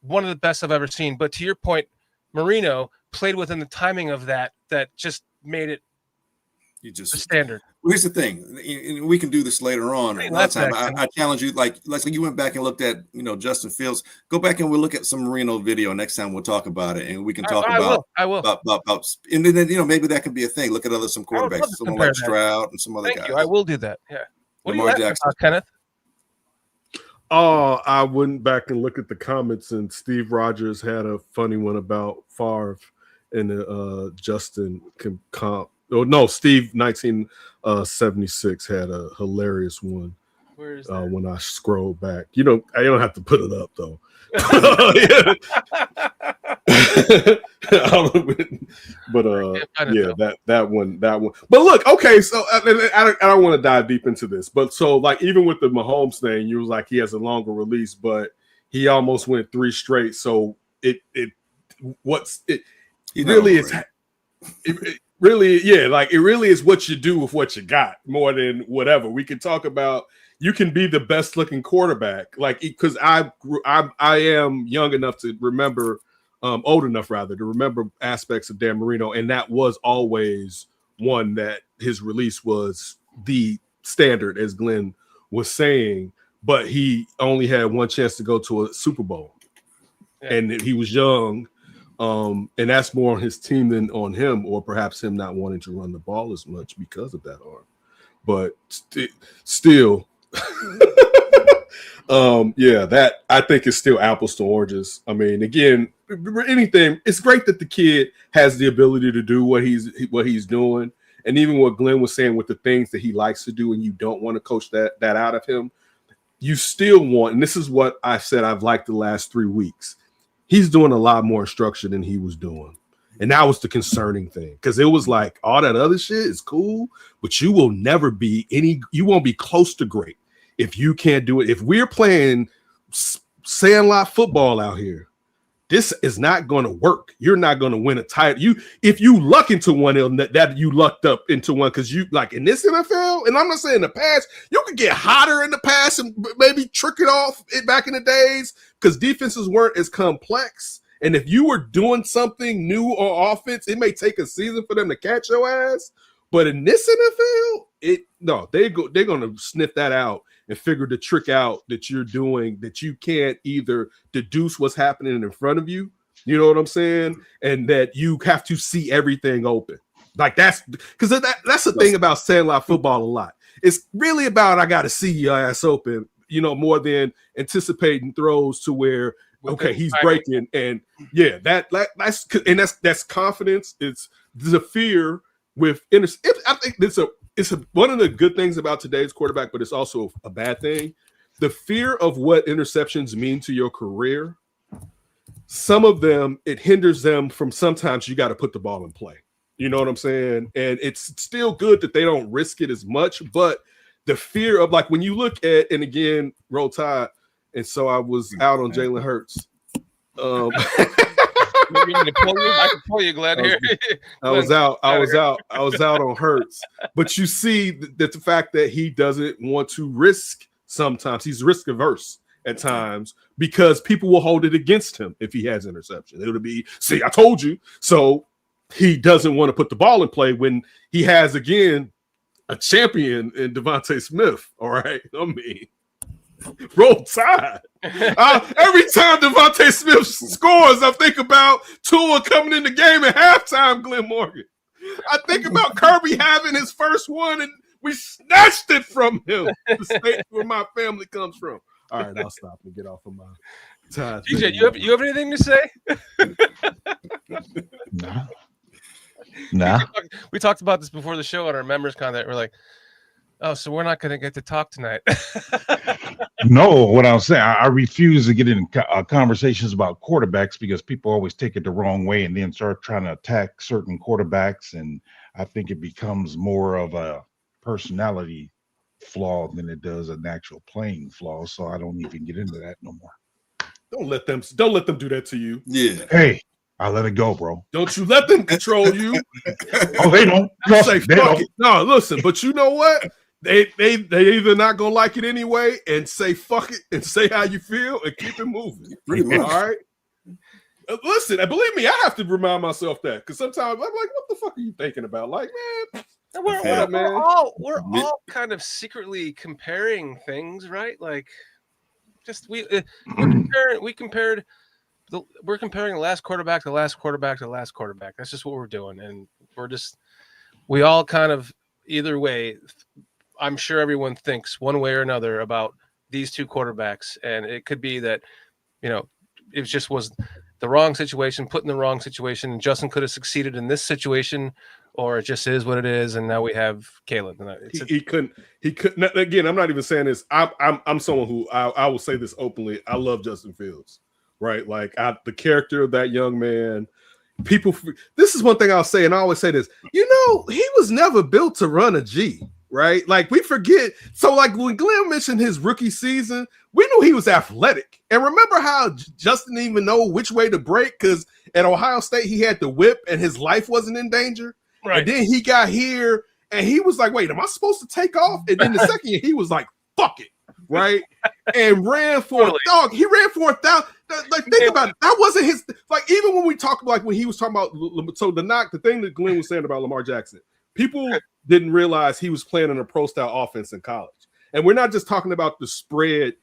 one of the best I've ever seen. But to your point, Marino played within the timing of that just made it a standard. Well, here's the thing, and we can do this later on. I challenge you, like you went back and looked at, Justin Fields. Go back and we'll look at some Marino video next time. We'll talk about it, and we can talk about. I will. About, and then maybe that could be a thing. Look at some quarterbacks, someone like Stroud and some other guys. Thank you. I will do that. Yeah. What Lamar are you Jackson, about, Kenneth? Oh, I went back and looked at the comments, and Steve Rogers had a funny one about Favre and Justin comp. Oh no, Steve 1976 had a hilarious one. Where is that? When I scroll back, I don't have to put it up though. But that one. But look, okay, so I don't want to dive deep into this, but so like even with the Mahomes thing, you was like he has a longer release, but he almost went 3 straight. So it really is. Really, yeah, like it really is what you do with what you got more than whatever. We can talk about you can be the best looking quarterback, like because I am young enough to remember, old enough rather to remember aspects of Dan Marino, and that was always one that his release was the standard, as Glenn was saying, but he only had one chance to go to a Super Bowl, and he was young. And that's more on his team than on him, or perhaps him not wanting to run the ball as much because of that arm. But still, that I think is still apples to oranges. I mean, again, anything. It's great that the kid has the ability to do what he's doing, and even what Glenn was saying with the things that he likes to do, and you don't want to coach that out of him. You still want, and this is what I said I've liked the last 3 weeks. He's doing a lot more instruction than he was doing. And that was the concerning thing, because it was like all that other shit is cool, but you will never be you won't be close to great if you can't do it. If we're playing sandlot football out here, this is not going to work. You're not going to win a title. If you luck into one, that you lucked up into one, because you like in this NFL, and I'm not saying the past, you could get hotter in the past and maybe trick it off back in the days because defenses weren't as complex. And if you were doing something new on offense, it may take a season for them to catch your ass. But in this NFL, they're going to sniff that out and figure the trick out that you're doing, that you can't either deduce what's happening in front of you, you know what I'm saying? And that you have to see everything open. Like that's because that's the thing about sandlot football a lot. It's really about I got to see your ass open, more than anticipating throws to where, okay, he's breaking. And that's confidence. It's the fear with I think one of the good things about today's quarterback, but it's also a bad thing. The fear of what interceptions mean to your career. Some of them, it hinders them from sometimes you got to put the ball in play. You know what I'm saying? And it's still good that they don't risk it as much, but the fear of like when you look at, and again, Roll Tide, and so I was out on Jalen Hurts. Maybe you I can pull you, Glenn. Here, I was out on Hurts. But you see that the fact that he doesn't want to risk sometimes, he's risk averse at times because people will hold it against him if he has interception. It'll be, see, I told you. So he doesn't want to put the ball in play when he has again a champion in Devontae Smith. All right, I mean. Roll Tide. Every time Devontae Smith scores, I think about Tua coming in the game at halftime, Glenn Morgan. I think about Kirby having his first one, and we snatched it from him, the state where my family comes from. All right, I'll stop and get off of my Tide. DJ, you have anything to say? Nah. We talked about this before the show on our members content. We're like, oh, so we're not going to get to talk tonight. No, what I'm saying, I refuse to get in conversations about quarterbacks because people always take it the wrong way and then start trying to attack certain quarterbacks. And I think it becomes more of a personality flaw than it does an actual playing flaw. So I don't even get into that no more. Don't let them do that to you. Yeah. Hey, I let it go, bro. Don't you let them control you. Oh, they don't. Say, fuck it. No, listen, but you know what? They either not gonna like it anyway and say fuck it and say how you feel and keep it moving. Pretty much. All right. Listen, and believe me, I have to remind myself that because sometimes I'm like, what the fuck are you thinking about? Like, man, we're all kind of secretly comparing things, right? Like, just we're comparing the last quarterback to last quarterback to last quarterback. That's just what we're doing, and we all kind of either way. I'm sure everyone thinks one way or another about these two quarterbacks, and it could be that, you know, it just was the wrong situation, put in the wrong situation, and Justin could have succeeded in this situation, or it just is what it is, and now we have Caleb. He couldn't. Again, I'm not even saying this. I'm someone who I will say this openly. I love Justin Fields, right? Like the character of that young man. People, this is one thing I'll say, and I always say this. You know, he was never built to run a G. Right? Like we forget. So like when Glenn mentioned his rookie season, we knew he was athletic. And remember how Justin didn't even know which way to break because at Ohio State, he had the whip and his life wasn't in danger. Right. And then he got here and he was like, wait, am I supposed to take off? And then the second year, he was like, fuck it. Right. And ran for a dog. He ran for 1,000. Like, think about it. That wasn't his, like, even when we talk like when he was talking about, so the thing that Glenn was saying about Lamar Jackson, people didn't realize he was playing in a pro style offense in college. And we're not just talking about the spread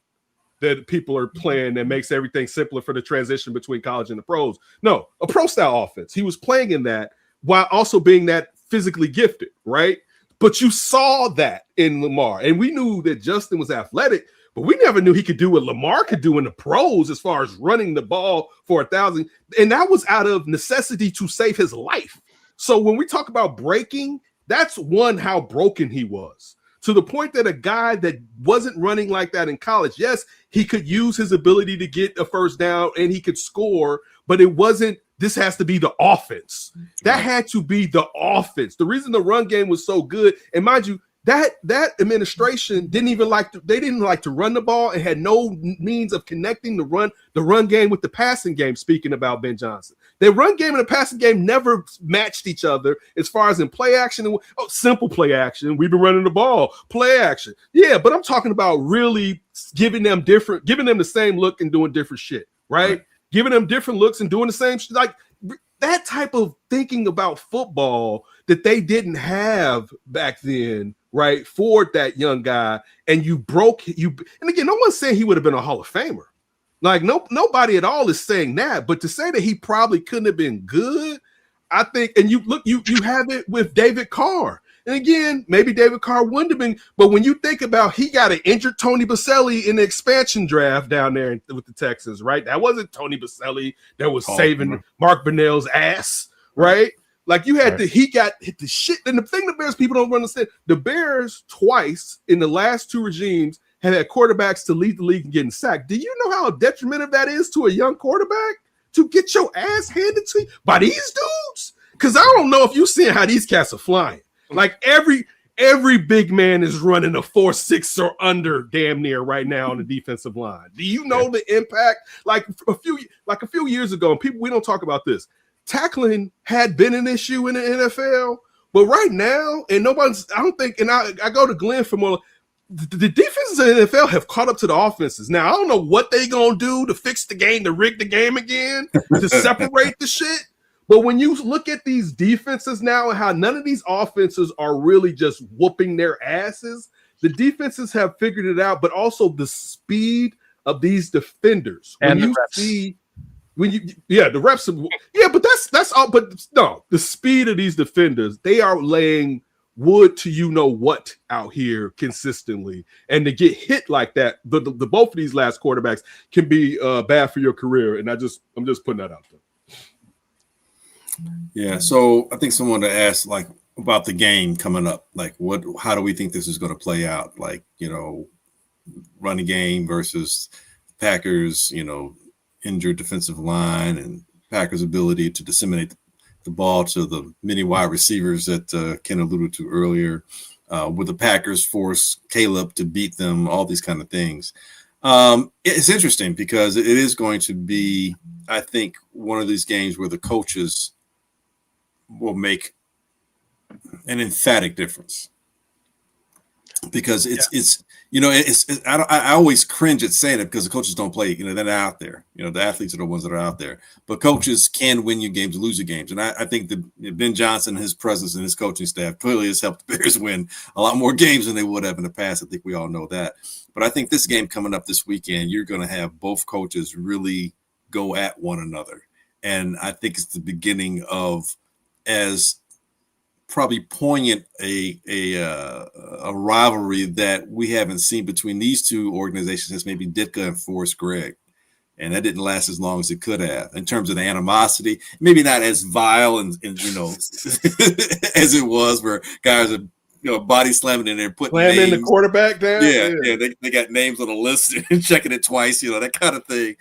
that people are playing that makes everything simpler for the transition between college and the pros. No, a pro style offense. He was playing in that while also being that physically gifted, right? But you saw that in Lamar. And we knew that Justin was athletic, but we never knew he could do what Lamar could do in the pros as far as running the ball for 1,000. And that was out of necessity to save his life. So when we talk about breaking, that's one, how broken he was. To the point that a guy that wasn't running like that in college, yes, he could use his ability to get a first down and he could score, but it wasn't, this has to be the offense. That had to be the offense. The reason the run game was so good, and mind you, that administration didn't like to run the ball and had no means of connecting the run game with the passing game. Speaking about Ben Johnson, the run game and the passing game never matched each other as far as in play action. Simple play action. We've been running the ball, play action. Yeah, but I'm talking about really giving them the same look and doing different shit, right? Giving them different looks and doing the same shit. Like that type of thinking about football that they didn't have back then. Right, for that young guy, and you. And again, no one's saying he would have been a Hall of Famer. Like nobody at all is saying that. But to say that he probably couldn't have been good, I think. And you have it with David Carr. And again, maybe David Carr wouldn't have been. But when you think about, he got an injured Tony Baselli in the expansion draft down there with the Texans. Right, that wasn't Tony Baselli that was saving Mark Bunnell's ass. Right. Like you had he got hit the shit. And the thing the Bears people don't understand, the Bears twice in the last two regimes have had quarterbacks to lead the league in getting sacked. Do you know how detrimental that is to a young quarterback to get your ass handed to you by these dudes? Because I don't know if you're seeing how these cats are flying. Like every big man is running a 4.6 or under damn near right now on the defensive line. Do you know the impact? Like a few years ago, and people, we don't talk about this. Tackling had been an issue in the NFL, but right now, and I don't think, and I go to Glenn for more. The defenses in the NFL have caught up to the offenses. Now, I don't know what they going to do to fix the game, to rig the game again, to separate the shit. But when you look at these defenses now and how none of these offenses are really just whooping their asses, the defenses have figured it out, but also the speed of these defenders. And when the reps. see the reps. But that's all. But no, the speed of these defenders, they are laying wood to you know what out here consistently, and to get hit like that, the both of these last quarterbacks can be bad for your career. And I'm just putting that out there. Yeah, so I think someone to ask like about the game coming up, like how do we think this is going to play out? Like, running game versus Packers, injured defensive line and Packers' ability to disseminate the ball to the many wide receivers that Ken alluded to earlier. Would the Packers force Caleb to beat them? All these kind of things. It's interesting because it is going to be, I think, one of these games where the coaches will make an emphatic difference, because I always cringe at saying it because the coaches don't play, they're not out there, the athletes are the ones that are out there, but coaches can win you games, lose you games. And I think that Ben Johnson, his presence and his coaching staff clearly has helped the Bears win a lot more games than they would have in the past. I think we all know that, but I think this game coming up this weekend, you're going to have both coaches really go at one another. And I think it's the beginning of as probably poignant a rivalry that we haven't seen between these two organizations since maybe Ditka and Forrest Gregg. And that didn't last as long as it could have in terms of the animosity, maybe not as vile and as it was, where guys are body slamming in there, putting names, the quarterback down. They got names on the list and checking it twice, that kind of thing.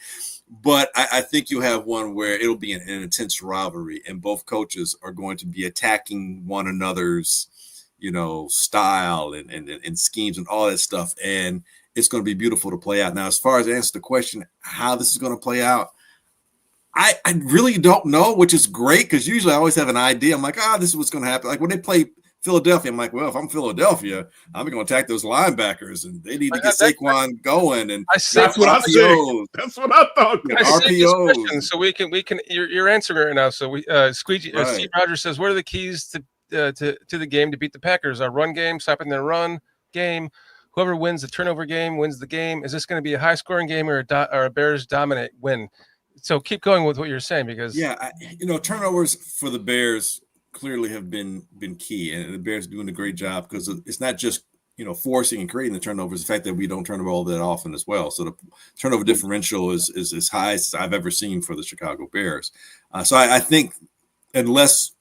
But I think you have one where it'll be an intense rivalry, and both coaches are going to be attacking one another's, style and schemes and all that stuff. And it's going to be beautiful to play out. Now, as far as answer the question, how this is going to play out, I really don't know, which is great, because usually I always have an idea. I'm like, this is what's going to happen. Like when they play Philadelphia, I'm like, well, if I'm Philadelphia, I'm going to attack those linebackers, and they need to get Saquon going. And that's what I said. That's what I thought. RPOs. So we can. You're answering right now. So we Squeegee. Right. Steve Rogers says, what are the keys to the game to beat the Packers? Our run game, stopping their run game. Whoever wins the turnover game wins the game. Is this going to be a high scoring game or a Bears dominate win? So keep going with what you're saying, because turnovers for the Bears clearly have been key, and the Bears are doing a great job, because it's not just forcing and creating the turnovers, the fact that we don't turn the ball that often as well. So the turnover differential is as high as I've ever seen for the Chicago Bears. So I think unless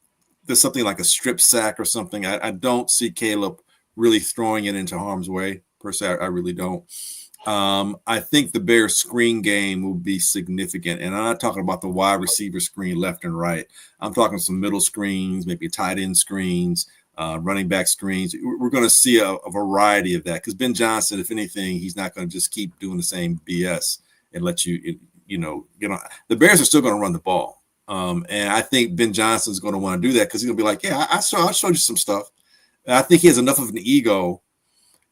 there's something like a strip sack or something, I don't see Caleb really throwing it into harm's way per se. I really don't. I think the Bears screen game will be significant. And I'm not talking about the wide receiver screen left and right. I'm talking some middle screens, maybe tight end screens, running back screens. We're going to see a variety of that, because Ben Johnson, if anything, he's not going to just keep doing the same BS and let you, the Bears are still going to run the ball. And I think Ben Johnson's going to want to do that, because he's going to be like, yeah, I showed you some stuff. And I think he has enough of an ego.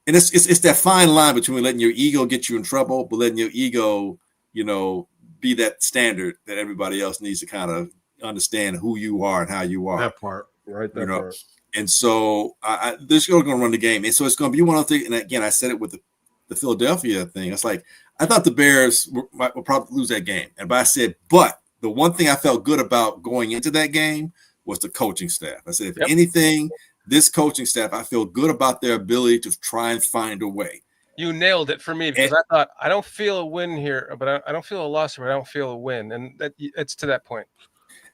And it's that fine line between letting your ego get you in trouble, but letting your ego, be that standard that everybody else needs to kind of understand who you are and how you are. That part, right? That part. And so they're still going to run the game. And so it's going to be one of the things. And again, I said it with the Philadelphia thing. It's like, I thought the Bears will probably lose that game. But I said, but the one thing I felt good about going into that game was the coaching staff. I said, if anything, this coaching staff, I feel good about their ability to try and find a way. You nailed it for me, because I thought, I don't feel a win here, but I don't feel a loss, but I don't feel a win. And it's to that point.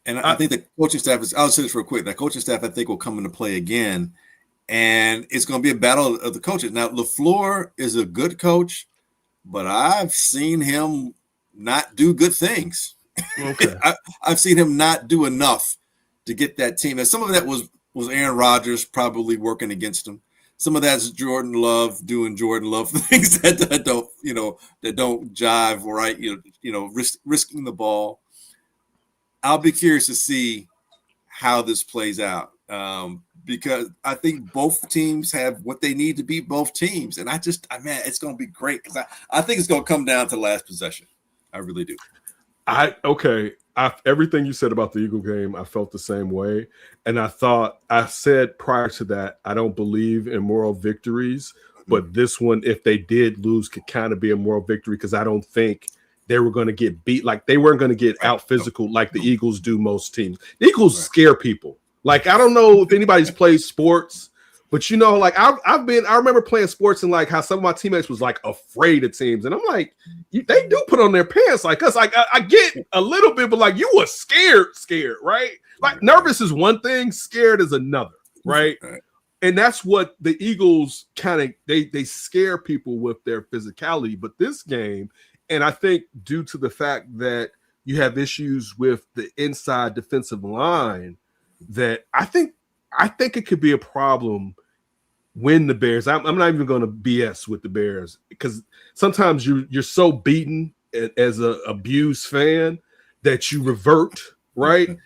And I think the coaching staff I'll say this real quick. The coaching staff, I think, will come into play again. And it's going to be a battle of the coaches. Now, LaFleur is a good coach, but I've seen him not do good things. Okay. I've seen him not do enough to get that team. And some of that was Aaron Rodgers probably working against him. Some of that's Jordan Love doing Jordan Love things that don't jive right. Risking the ball. I'll be curious to see how this plays out. Because I think both teams have what they need to beat both teams. And it's going to be great because I think it's going to come down to last possession. I really do. Everything you said about the Eagle game, I felt the same way. And I said prior to that, I don't believe in moral victories. But this one, if they did lose, could kind of be a moral victory because I don't think they were going to get beat. Like they weren't going to get out physical like the Eagles do most teams. The Eagles scare people. Like, I don't know if anybody's played sports, but like I remember playing sports and like how some of my teammates was like afraid of teams. And I'm like, they do put on their pants like us. Like I get a little bit, but like you were scared, right? Like nervous is one thing, scared is another, right? And that's what the Eagles kind of, they scare people with their physicality. But this game, and I think due to the fact that you have issues with the inside defensive line, that I think it could be a problem when the Bears. I'm not even going to BS with the Bears because sometimes you're so beaten as a abused fan that you revert, right?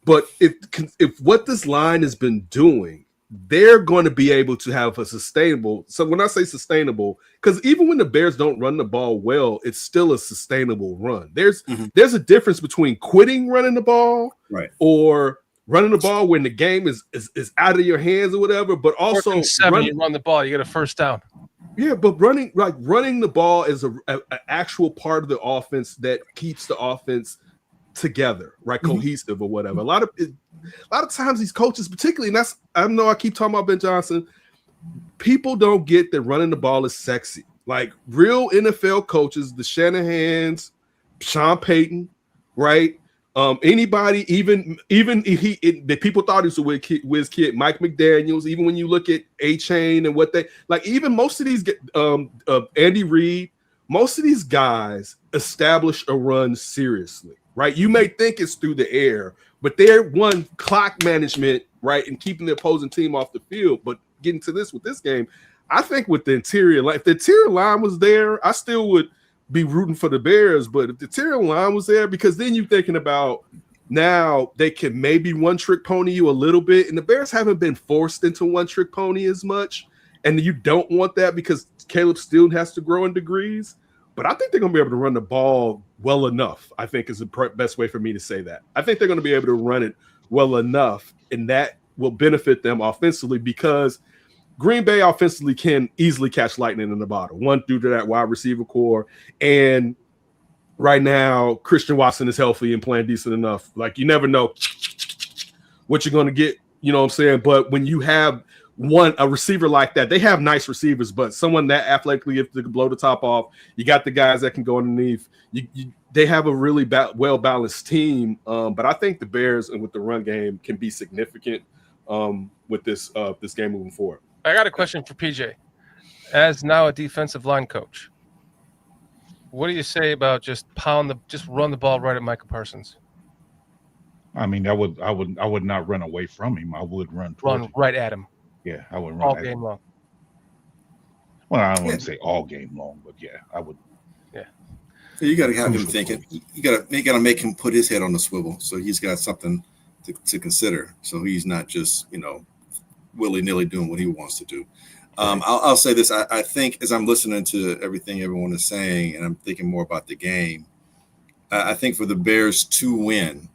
But if what this line has been doing, they're going to be able to have a sustainable. So when I say sustainable, because even when the Bears don't run the ball well, it's still a sustainable run. There's a difference between quitting running the ball, right, or running the ball when the game is out of your hands or whatever, but also you run the ball, you get a first down. Yeah, but running the ball is an actual part of the offense that keeps the offense together, right? Cohesive or whatever. A lot of times these coaches, particularly, and I know I keep talking about Ben Johnson, people don't get that running the ball is sexy. Like real NFL coaches, the Shanahans, Sean Payton, right? Anybody, even the people thought he was a whiz kid, Mike McDaniels, even when you look at A-Chain and what they like, even most of these Andy Reid, most of these guys establish a run seriously, right? You may think it's through the air, but they're one clock management, right, and keeping the opposing team off the field. But getting to this with this game, I think with the interior line, if the interior line was there, I still would be rooting for the Bears. But if the interior line was there, because then you're thinking about now they can maybe one trick pony you a little bit, and the Bears haven't been forced into one trick pony as much, and you don't want that because Caleb still has to grow in degrees. But I think they're going to be able to run the ball well enough, I think is the best way for me to say that. I think they're going to be able to run it well enough, and that will benefit them offensively because Green Bay offensively can easily catch lightning in the bottle. One, due to that wide receiver core, and right now Christian Watson is healthy and playing decent enough. Like you never know what you're going to get, you know what I'm saying? But when you have a receiver like that, they have nice receivers, but someone that athletically gifted to blow the top off, you got the guys that can go underneath. They have a really well-balanced team, but I think the Bears and with the run game can be significant with this game moving forward. I got a question for PJ. As now a defensive line coach, what do you say about just run the ball right at Micah Parsons? I mean, I would not run away from him. I would run right at him. Yeah, I would run all game long. Well, I don't want to say all game long, but yeah, I would. Yeah. So you got to have him thinking. You got to make him put his head on the swivel, so he's got something to consider. So he's not just willy-nilly doing what he wants to do. I'll say this. I think as I'm listening to everything everyone is saying, and I'm thinking more about the game, I think for the Bears to win,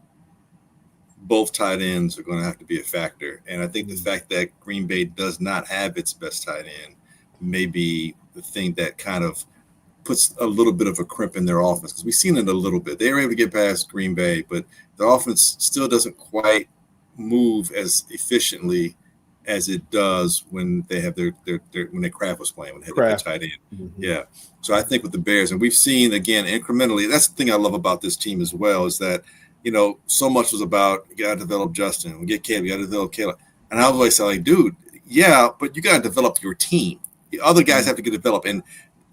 both tight ends are going to have to be a factor. And I think the fact that Green Bay does not have its best tight end may be the thing that kind of puts a little bit of a crimp in their offense, because we've seen it a little bit. They were able to get past Green Bay, but the offense still doesn't quite move as efficiently as it does when they have their when Kraft was playing, when they had their tight end. Mm-hmm. Yeah. So I think with the Bears, and we've seen again incrementally, that's the thing I love about this team as well, is that so much was about you got to develop Justin, we get Caleb, you got to develop Caleb. And I was always like, dude, yeah, but you got to develop your team. The other guys have to get developed. And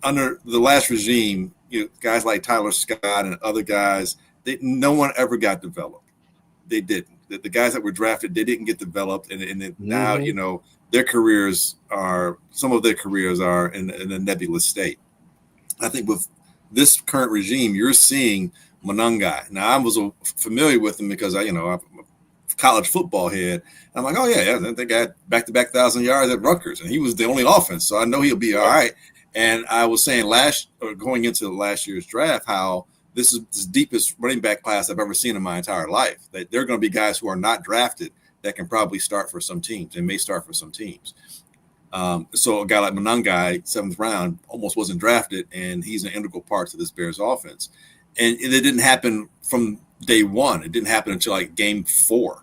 under the last regime, guys like Tyler Scott and other guys, no one ever got developed. They didn't. The guys that were drafted, they didn't get developed. And now, their careers are, some of their careers are in a nebulous state. I think with this current regime, you're seeing Monangai. Now, I was familiar with him because I'm a college football head. I'm like, oh, yeah, they got back-to-back 1,000 yards at Rutgers, and he was the only offense, so I know he'll be all right. And I was saying going into last year's draft, how this is the deepest running back class I've ever seen in my entire life. That there are going to be guys who are not drafted that can probably start for some teams and may start for some teams. So a guy like Monangai, 7th round, almost wasn't drafted, and he's an integral part to this Bears offense. And it didn't happen from day one. It didn't happen until like game 4.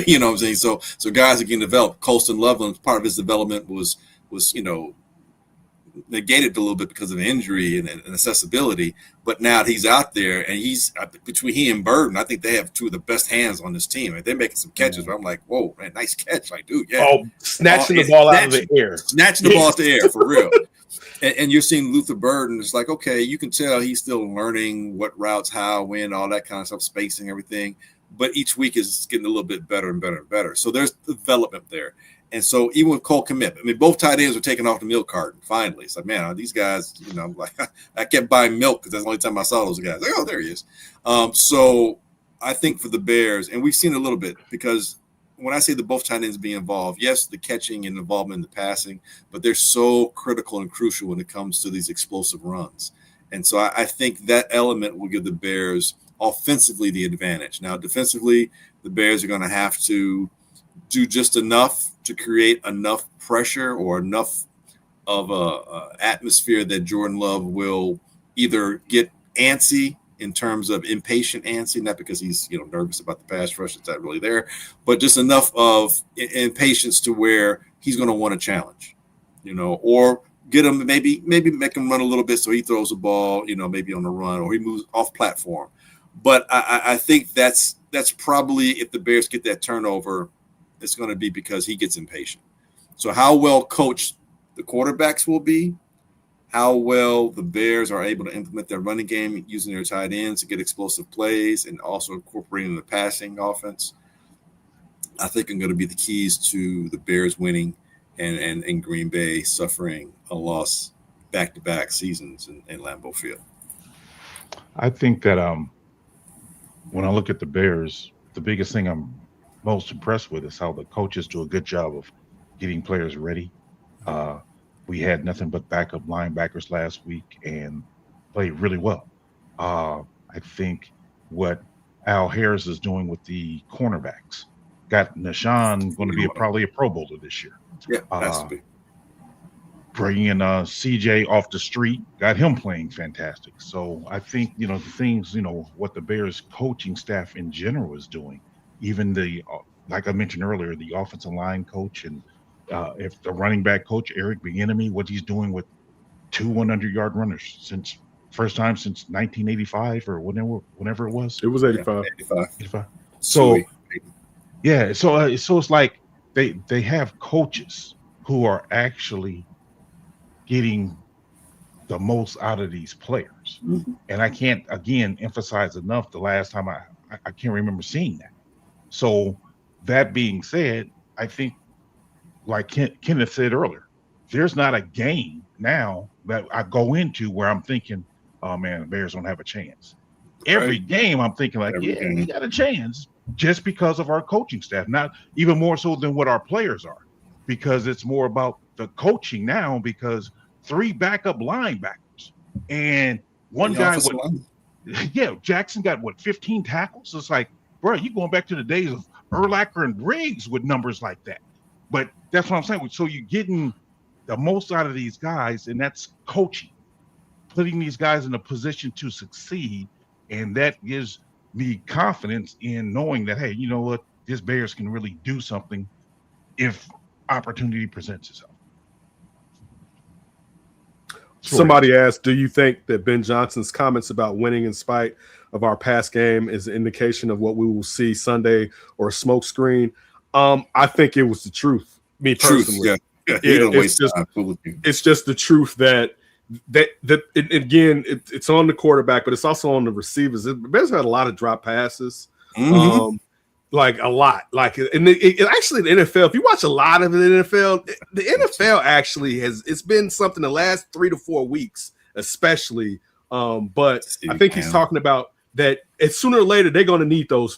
You know what I'm saying? So guys are getting developed. Colston Loveland, part of his development was negated a little bit because of injury and accessibility, but now he's out there, and he's between he and Burden, I think they have 2 of the best hands on this team. They're making some catches where I'm like, whoa, man, nice catch. Like, dude, yeah. Oh, snatching the ball out of the air. Snatching the ball out the air, for real. And you're seeing Luther Burden. It's like, okay, you can tell he's still learning what routes, how, when, all that kind of stuff, spacing, everything. But each week is getting a little bit better and better and better. So there's development there. And so even with Cole Kmet, both tight ends were taken off the milk carton. Finally, it's like, man, these guys, like I kept buying milk because that's the only time I saw those guys. Like, oh, there he is. So I think for the Bears, and we've seen a little bit, because when I say that both tight ends be involved, yes, the catching and involvement in the passing, but they're so critical and crucial when it comes to these explosive runs. And so I think that element will give the Bears offensively the advantage. Now, defensively, the Bears are going to have to do just enough to create enough pressure or enough of a atmosphere that Jordan Love will either get antsy in terms of impatient antsy, not because he's nervous about the pass rush, it's not really there, but just enough of impatience to where he's going to want to challenge, or get him maybe make him run a little bit so he throws the ball, maybe on the run, or he moves off platform. But I think that's probably, if the Bears get that turnover, it's going to be because he gets impatient. So how well coached the quarterbacks will be, how well the Bears are able to implement their running game using their tight ends to get explosive plays and also incorporating the passing offense, I think are going to be the keys to the Bears winning and Green Bay suffering a loss back-to-back seasons in Lambeau Field. I think that when I look at the Bears, the biggest thing I'm most impressed with is how the coaches do a good job of getting players ready. We had nothing but backup linebackers last week and played really well. I think what Al Harris is doing with the cornerbacks got Nashawn going to be probably a Pro Bowler this year. Yeah, has to be. Bringing in CJ off the street, got him playing fantastic. So I think, the things, what the Bears coaching staff in general is doing, even like I mentioned earlier, the offensive line coach and if the running back coach, Eric Bieniemy, what he's doing with 2 100-yard runners since 1985 or whenever it was. It was 85. 85. So, yeah. So it's like they have coaches who are actually getting the most out of these players. Mm-hmm. And I can't, again, emphasize enough the last time I can't remember seeing that. So that being said, I think, like Kenneth said earlier, there's not a game now that I go into where I'm thinking, oh man, the Bears don't have a chance. Every game I'm thinking like, we got a chance just because of our coaching staff, not even more so than what our players are, because it's more about the coaching now, because 3 backup linebackers and one guy Jackson got 15 tackles. It's like, bro, you going back to the days of Urlacher and Briggs with numbers like that. But that's what I'm saying. So you're getting the most out of these guys, and that's coaching, putting these guys in a position to succeed. And that gives me confidence in knowing that, hey, you know what, this Bears can really do something if opportunity presents itself. Somebody asked, do you think that Ben Johnson's comments about winning in spite of our pass game is an indication of what we will see Sunday or a smoke screen. I think it was the truth. Me personally, it's just the truth that again, it's on the quarterback, but it's also on the receivers. The Bears had a lot of drop passes. Like a lot, like, and it actually the NFL. If you watch a lot of the NFL actually it's been something the last 3 to 4 weeks, especially. But I think he's talking about that. As sooner or later they're going to need those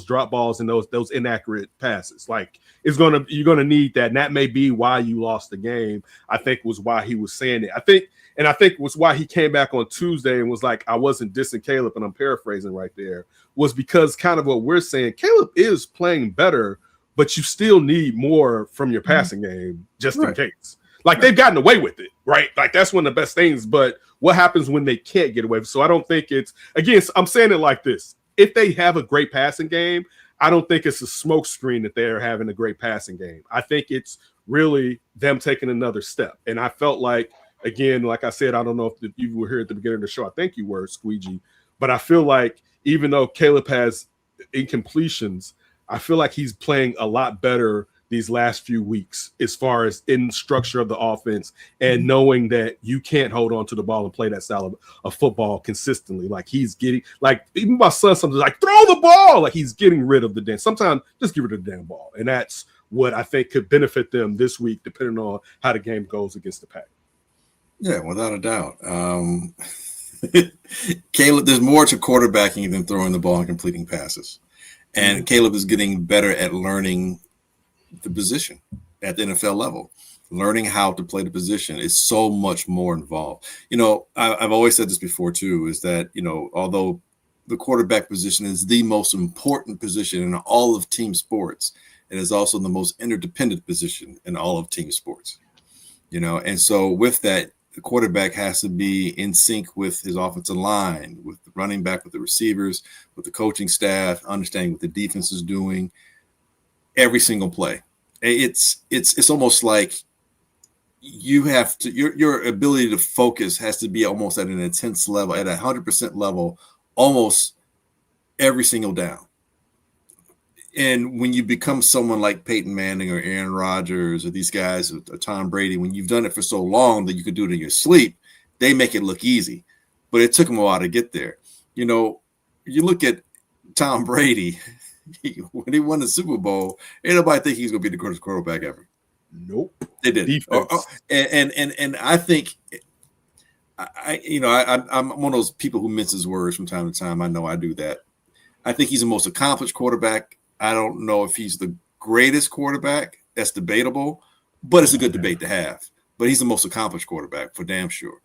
drop balls and those inaccurate passes. Like you're going to need that, and that may be why you lost the game. I think was why he was saying it. I think it was why he came back on Tuesday and was like, I wasn't dissing Caleb, and I'm paraphrasing right there, was because kind of what we're saying, Caleb is playing better, but you still need more from your passing game just in case. Like they've gotten away with it, right? Like that's one of the best things, but what happens when they can't get away with it? So I don't think it's, again, I'm saying it like this. If they have a great passing game, I don't think it's a smoke screen that they're having a great passing game. I think it's really them taking another step. And I felt like, again, like I said, I don't know if you were here at the beginning of the show. I think you were, Squeegee. But I feel like even though Caleb has incompletions, I feel like he's playing a lot better these last few weeks as far as in structure of the offense and knowing that you can't hold on to the ball and play that style of football consistently. Like he's getting, like even my son sometimes like, throw the ball. Like he's getting rid of the damn, sometimes just get rid of the damn ball. And that's what I think could benefit them this week, depending on how the game goes against the Pack. Yeah, without a doubt. Caleb, there's more to quarterbacking than throwing the ball and completing passes. And Caleb is getting better at learning the position at the NFL level. Learning how to play the position is so much more involved. You know, I've always said this before too, is that, you know, although the quarterback position is the most important position in all of team sports, it is also the most interdependent position in all of team sports. You know, and so with that, the quarterback has to be in sync with his offensive line, with the running back, with the receivers, with the coaching staff, understanding what the defense is doing every single play. It's almost like you have to, your ability to focus has to be almost at an intense level, at 100% level, almost every single down. And when you become someone like Peyton Manning or Aaron Rodgers or these guys, or Tom Brady, when you've done it for so long that you could do it in your sleep, they make it look easy. But it took them a while to get there. You know, you look at Tom Brady, when he won the Super Bowl, ain't nobody think he's going to be the greatest quarterback ever. Nope. They did. And I think, I'm one of those people who minces words from time to time. I know I do that. I think he's the most accomplished quarterback. I don't know if he's the greatest quarterback. That's debatable, but it's a good debate to have. But he's the most accomplished quarterback for damn sure.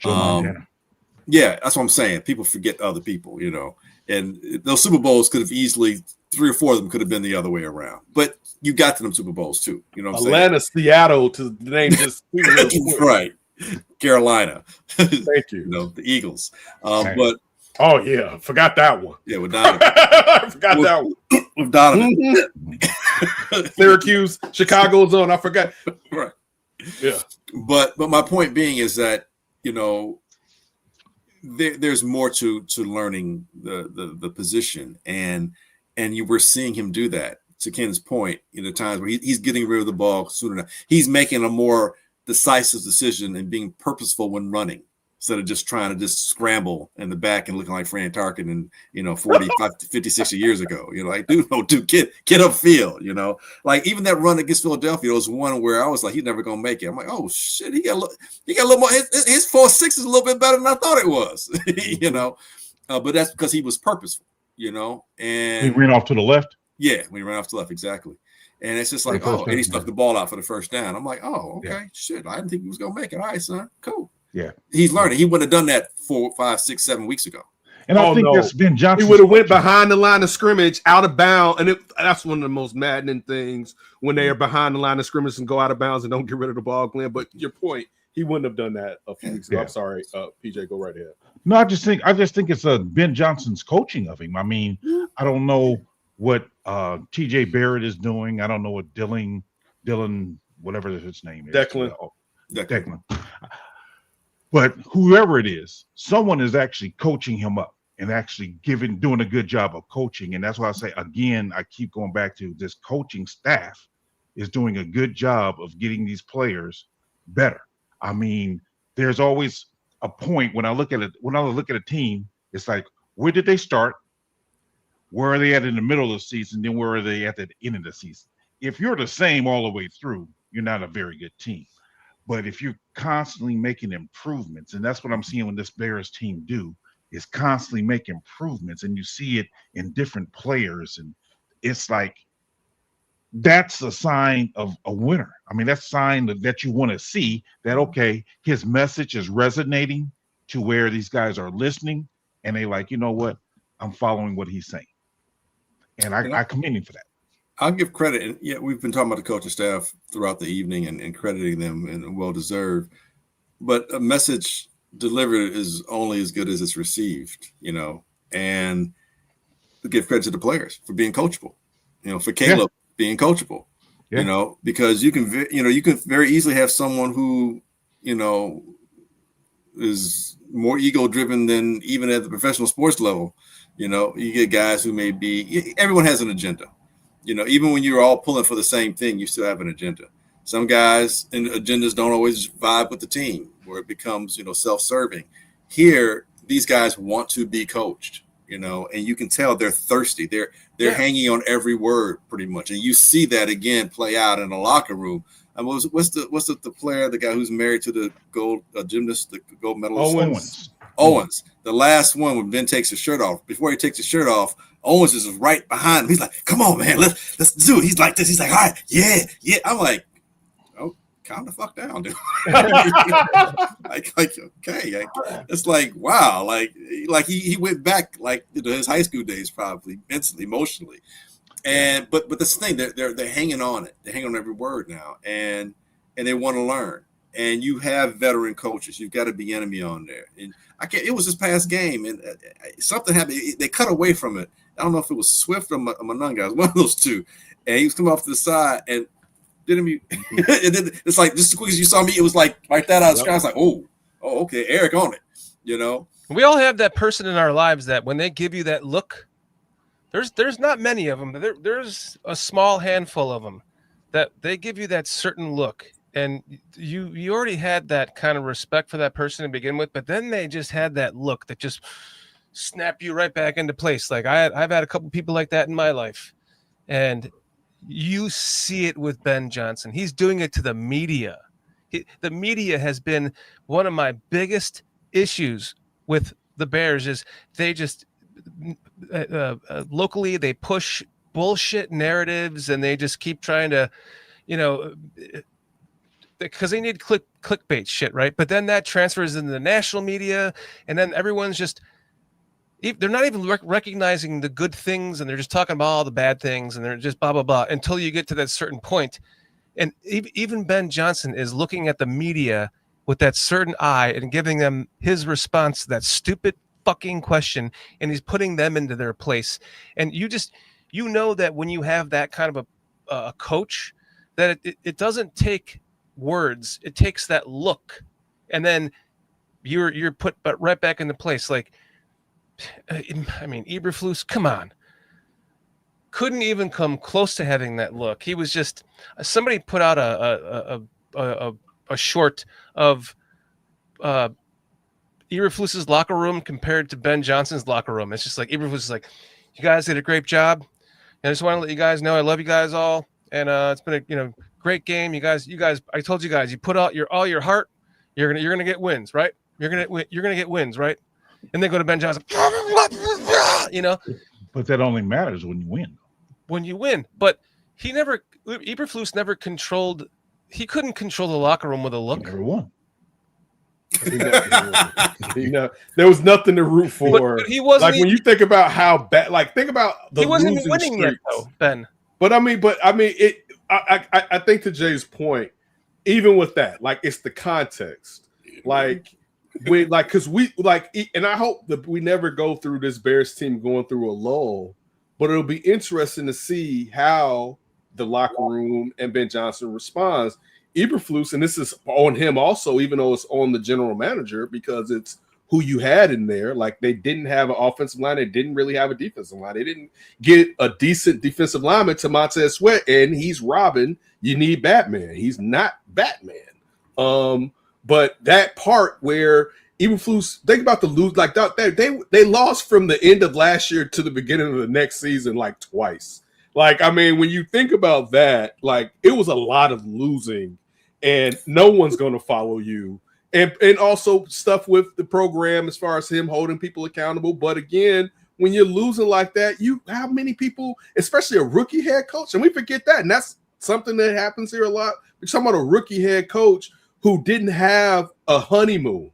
Yeah, that's what I'm saying. People forget other people, you know. And those Super Bowls could have easily, 3 or 4 of them could have been the other way around. But you got to them Super Bowls too. You know what I'm saying? Atlanta, Seattle, to name just right. Carolina. Thank you. You know, the Eagles. But oh yeah, forgot that one. Yeah, with Donovan. I forgot that one. With Donovan. Syracuse, Chicago's on. I forgot. Right. Yeah. But my point being is that, you know, there's more to learning the position, and you were seeing him do that. To Ken's point, in the times where he's getting rid of the ball sooner enough, he's making a more decisive decision and being purposeful when running, instead of just trying to just scramble in the back and looking like Fran Tarkin and, you know, 45, 50, 60 years ago. You know, like, dude, get upfield, you know. Like, even that run against Philadelphia was one where I was like, he's never going to make it. I'm like, oh, shit, he got a little more. His 4.6 is a little bit better than I thought it was, you know. But that's because he was purposeful, you know. And he ran off to the left? Yeah, when he ran off to the left, exactly. And it's just like, oh, and he stuck the ball out for the first down. I'm like, oh, okay, yeah. Shit, I didn't think he was going to make it. All right, son, cool. Yeah, he's learning. He would have done that 4, 5, 6, 7 weeks ago. And I think that's Ben Johnson. He would have went behind the line of scrimmage, out of bounds, and that's one of the most maddening things when they are behind the line of scrimmage and go out of bounds and don't get rid of the ball, Glenn. But your point, he wouldn't have done that a few weeks ago. I'm sorry, PJ, go right ahead. No, I just think it's Ben Johnson's coaching of him. I mean, I don't know what TJ Barrett is doing. I don't know what Dylan, whatever his name is. Declan. But whoever it is, someone is actually coaching him up. and actually doing a good job of coaching. And that's why I say, again, I keep going back to this coaching staff is doing a good job of getting these players better. I mean, there's always a point when I look at it, when I look at a team, it's like, where did they start? Where are they at in the middle of the season? Then where are they at the end of the season? If you're the same all the way through, you're not a very good team. But if you're constantly making improvements, and that's what I'm seeing when this Bears team do, is constantly make improvements, and you see it in different players, and it's like that's a sign of a winner. I mean, that's a sign that you want to see that, okay, his message is resonating to where these guys are listening, and they like, you know what, I'm following what he's saying. And I commend him for that. I'll give credit. And yeah, we've been talking about the coaching staff throughout the evening and crediting them, and well-deserved. But a message delivered is only as good as it's received, you know, and to give credit to the players for being coachable, you know, for Caleb being coachable, you know, because you can very easily have someone who, you know, is more ego driven than even at the professional sports level. You know, you get guys who may be, everyone has an agenda, you know, even when you're all pulling for the same thing, you still have an agenda. Some guys and agendas don't always vibe with the team, where it becomes, you know, self-serving. Here, these guys want to be coached, you know, and you can tell they're thirsty. They're hanging on every word pretty much. And you see that again play out in the locker room. And what's the player, the guy who's married to the gold gymnast, the gold medalist? Owens. The last one when Ben takes his shirt off. Before he takes his shirt off, Owens is right behind him. He's like, "Come on, man, let's do it." He's like this. He's like, "All right, yeah." I'm like, "Oh, calm the fuck down, dude." like okay, it's like wow, like he went back like to his high school days, probably mentally, emotionally, and but that's the thing. They're hanging on it. They're hanging on every word now, and they want to learn. And you have veteran coaches. You've got a big enemy on there. And it was this past game, and something happened. They cut away from it. I don't know if it was Swift or Manunga. It was one of those two. And he was coming off to the side, and it's like just as quick as you saw me, it was like right that out of the sky. I was like, oh, okay, Eric on it. You know, we all have that person in our lives that when they give you that look, there's not many of them, but there's a small handful of them that they give you that certain look. And you already had that kind of respect for that person to begin with, but then they just had that look that just snap you right back into place. Like I've had a couple people like that in my life, and you see it with Ben Johnson. He's doing it to the media. The media has been one of my biggest issues with the Bears. Is they just locally they push bullshit narratives, and they just keep trying to, you know, because they need clickbait shit, right? But then that transfers into the national media, and then everyone's just they're not even recognizing the good things, and they're just talking about all the bad things, and they're just blah blah blah until you get to that certain point. And even Ben Johnson is looking at the media with that certain eye and giving them his response to that stupid fucking question, and he's putting them into their place. And you know that when you have that kind of a coach, that it doesn't take words, it takes that look, and then you're put right back into place. Like, I mean, Eberflus, come on, couldn't even come close to having that look. He was just somebody put out a short of Eberflus's locker room compared to Ben Johnson's locker room. It's just like Eberflus is like, "You guys did a great job, and I just want to let you guys know I love you guys all, and it's been a great game. You guys, I told you guys, you put out all your heart, you're gonna get wins, right? You're gonna get wins, right?" And then go to Ben Johnson, you know. But that only matters when you win. When you win, but Eberflus never controlled. He couldn't control the locker room with a look. Never won. There was nothing to root for. But he wasn't. Like when you think about how bad, like think about the he wasn't even winning streaks. yet, though, Ben. But I mean, it. I think to Jay's point, even with that, like it's the context, like because we and I hope that we never go through this Bears team going through a lull, but it'll be interesting to see how the locker room and Ben Johnson responds. Eberflus, and this is on him also, even though it's on the general manager, because it's who you had in there. Like they didn't have an offensive line. They didn't really have a defensive line. They didn't get a decent defensive lineman to Montez Sweat, and he's Robin. You need Batman. He's not Batman. But that part where Eberflus, think about the lose, like that, they lost from the end of last year to the beginning of the next season like twice. Like, I mean, when you think about that, like it was a lot of losing, and no one's going to follow you. And also stuff with the program as far as him holding people accountable. But again, when you're losing like that, how many people, especially a rookie head coach, and we forget that, and that's something that happens here a lot. We're talking about a rookie head coach who didn't have a honeymoon,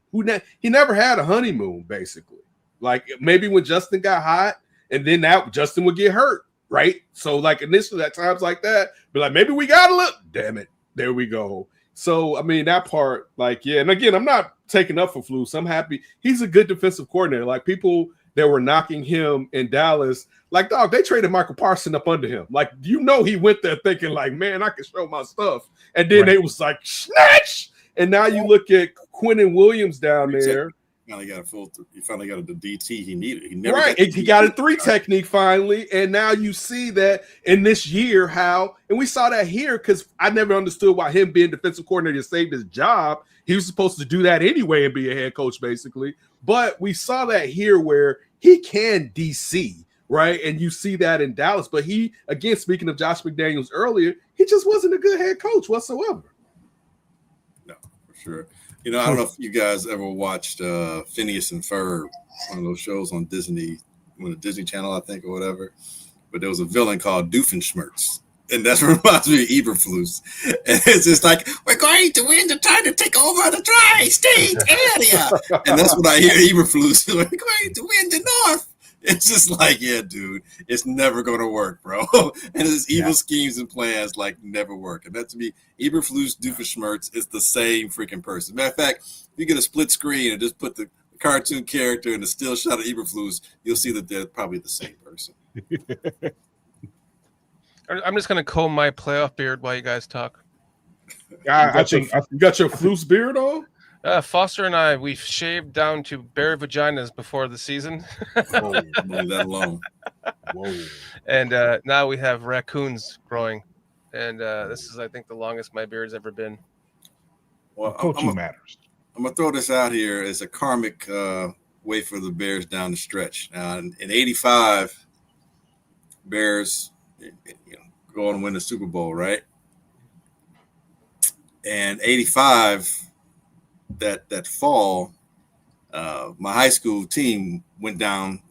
he never had a honeymoon, basically. Like maybe when Justin got hot, and then Justin would get hurt, right? So like initially at times like that, be like, maybe we got to look, damn it, there we go. So, I mean, that part, like, yeah. And again, I'm not taking up for Flus. I'm happy. He's a good defensive coordinator. Like, people that were knocking him in Dallas, like, dog, they traded Micah Parsons up under him. Like, he went there thinking, like, man, I can show my stuff. And then they was like, snatch. And now you look at Quinnen Williams down there. He finally got the DT he needed. He never he got a 3 technique finally, and now you see that in this year how, and we saw that here because I never understood why him being defensive coordinator saved his job. He was supposed to do that anyway and be a head coach basically, but we saw that here where he can DC, right? And you see that in Dallas, but he, again, speaking of Josh McDaniels earlier, he just wasn't a good head coach whatsoever. No, for sure. I don't know if you guys ever watched Phineas and Ferb, one of those shows on Disney, on the Disney Channel, I think, or whatever. But there was a villain called Doofenshmirtz. And that's what reminds me of Eberflus. And it's just like, we're going to win the time to take over the tri-state area. And that's what I hear Eberflus. We're going to win the North. It's just like, yeah, dude, it's never going to work, bro. And his evil schemes and plans like never work. And that to me, Eberflus, Doofenshmirtz is the same freaking person. Matter of fact, if you get a split screen and just put the cartoon character and a still shot of Eberflus, you'll see that they're probably the same person. I'm just going to comb my playoff beard while you guys talk. I think you got your Flus beard on? Foster and I, we've shaved down to bare vaginas before the season. Oh, leave that alone. Whoa. And now we have raccoons growing. And this is, I think, the longest my beard's ever been. Well, coaching matters. I'm going to throw this out here as a karmic way for the Bears down the stretch. In 85, Bears go on and win the Super Bowl, right? And 85... that fall, my high school team went down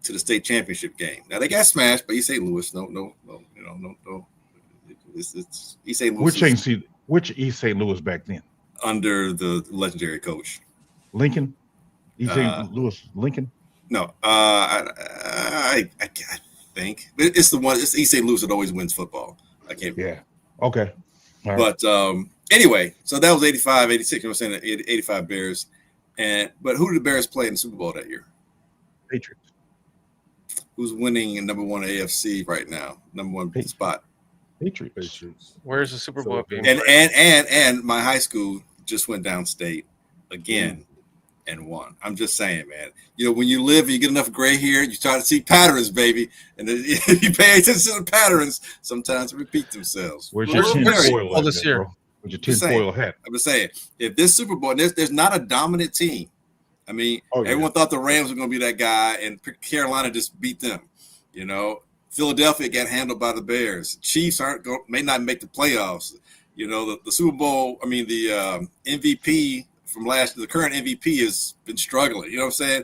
to the state championship game. Now they got smashed by East St. Louis. No. It's East St. Louis. Which East St. Louis back then? Under the legendary coach Lincoln. East St. Louis Lincoln. No, I think it's the one. It's East St. Louis that always wins football. I can't. Yeah. Okay. All right. But anyway, so that was 85, 86. I was saying 85 Bears. But who did the Bears play in the Super Bowl that year? Patriots. Who's winning in number 1 AFC right now? Number 1 spot. Patriots. Where's the Super Bowl being? And my high school just went downstate again and won. I'm just saying, man. When you live and you get enough gray hair, you start to see patterns, baby. And if you pay attention to the patterns, sometimes they repeat themselves. Where's your tinfoil this year? With your tinfoil hat. I'm just saying, if this Super Bowl, there's not a dominant team. I mean, everyone thought the Rams were going to be that guy, and Carolina just beat them. Philadelphia got handled by the Bears. Chiefs may not make the playoffs. The Super Bowl. I mean, the MVP from the current MVP has been struggling. You know what I'm saying?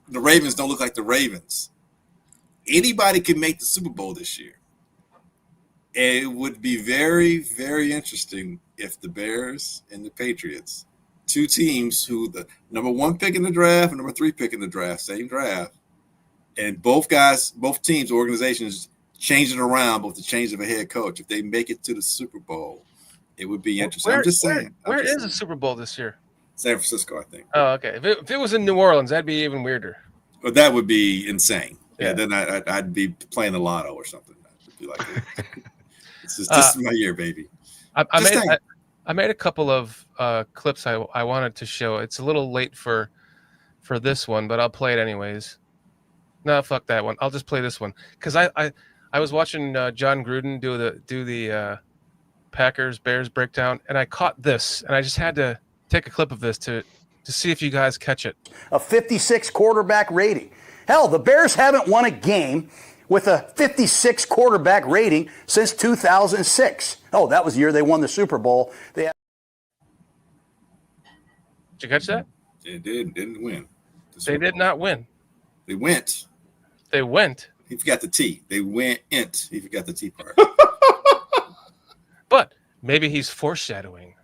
The Ravens don't look like the Ravens. Anybody can make the Super Bowl this year. And it would be very, very interesting if the Bears and the Patriots, two teams who the number 1 pick in the draft and number 3 pick in the draft, same draft, and both teams, organizations change it around, both the change of a head coach. If they make it to the Super Bowl, it would be interesting. I'm just saying. Where is the Super Bowl this year? San Francisco, I think. Oh, okay. If it was in New Orleans, that'd be even weirder. But that would be insane. Yeah, then I'd be playing the lotto or something. It'd be like, this is my year, baby. I made a couple of clips I wanted to show. It's a little late for for this one, but I'll play it anyways. No, fuck that one. I'll just play this one because I was watching John Gruden do the Packers Bears breakdown, and I caught this, and I just had to take a clip of this to see if you guys catch it. A 56 quarterback rating. Hell, the Bears haven't won a game with a 56 quarterback rating since 2006. Oh, that was the year they won the Super Bowl. Did you catch that? They didn't win. They did not win. They went. They went. He forgot the T. They went. He forgot the T part. But maybe he's foreshadowing.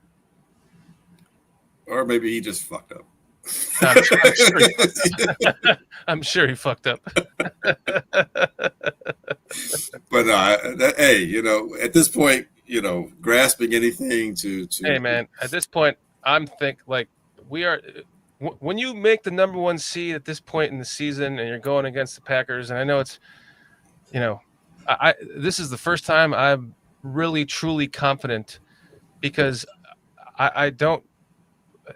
Or maybe he just fucked up. I'm sure he fucked up. But hey, you know, at this point, you know, grasping anything to. Hey, man, at this point, I'm like we are. When you make the number 1 seed at this point in the season, and you're going against the Packers, and I know it's, you know, this is the first time I'm really truly confident because I don't.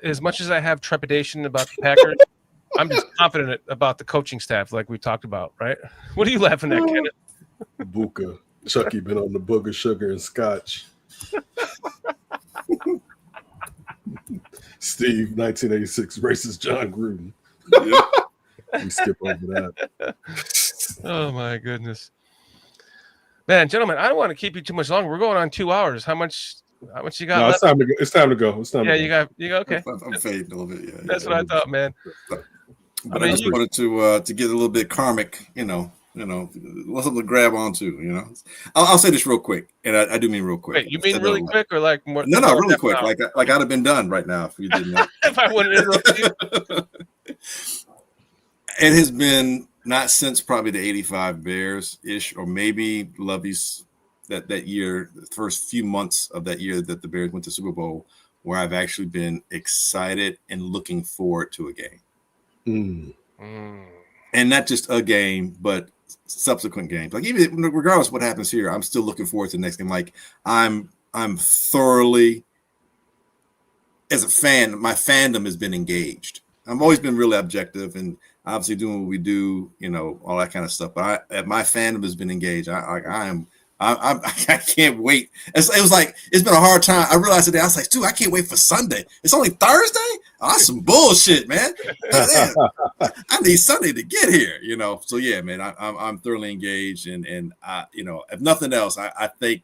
As much as I have trepidation about the Packers, I'm just confident about the coaching staff, like we talked about, right? What are you laughing at, Kenneth? Buka. Chucky been on the booger, sugar, and scotch. Steve, 1986, racist John Gruden. We skip over that. Oh, my goodness. Man, gentlemen, I don't want to keep you too much longer. We're going on 2 hours. How much you got? No, it's time to go. It's time to go. You got okay. I'm fading a little bit. Yeah, that's what I thought, man. But I just wanted to get a little bit karmic, you know, something to grab onto, you know. I'll say this real quick, and I do mean real quick. Wait, you mean really quick or like more? No, really quick. Like I'd have been done right now if you didn't know. If I wouldn't interrupt you. It has been not since probably the 85 Bears-ish, or maybe Lovey's that year, the first few months of that year that the Bears went to Super Bowl, where I've actually been excited and looking forward to a game. And not just a game, but subsequent games. Like even regardless of what happens here, I'm still looking forward to the next game. Like I'm thoroughly, as a fan, my fandom has been engaged. I've always been really objective and obviously doing what we do, you know, all that kind of stuff. But my fandom has been engaged. I can't wait. It was like, it's been a hard time. I realized today, I was like, dude, I can't wait for Sunday. It's only Thursday? Oh, that's some bullshit, man. I need Sunday to get here, you know? So yeah, man, I'm thoroughly engaged. And I, you know, if nothing else, I think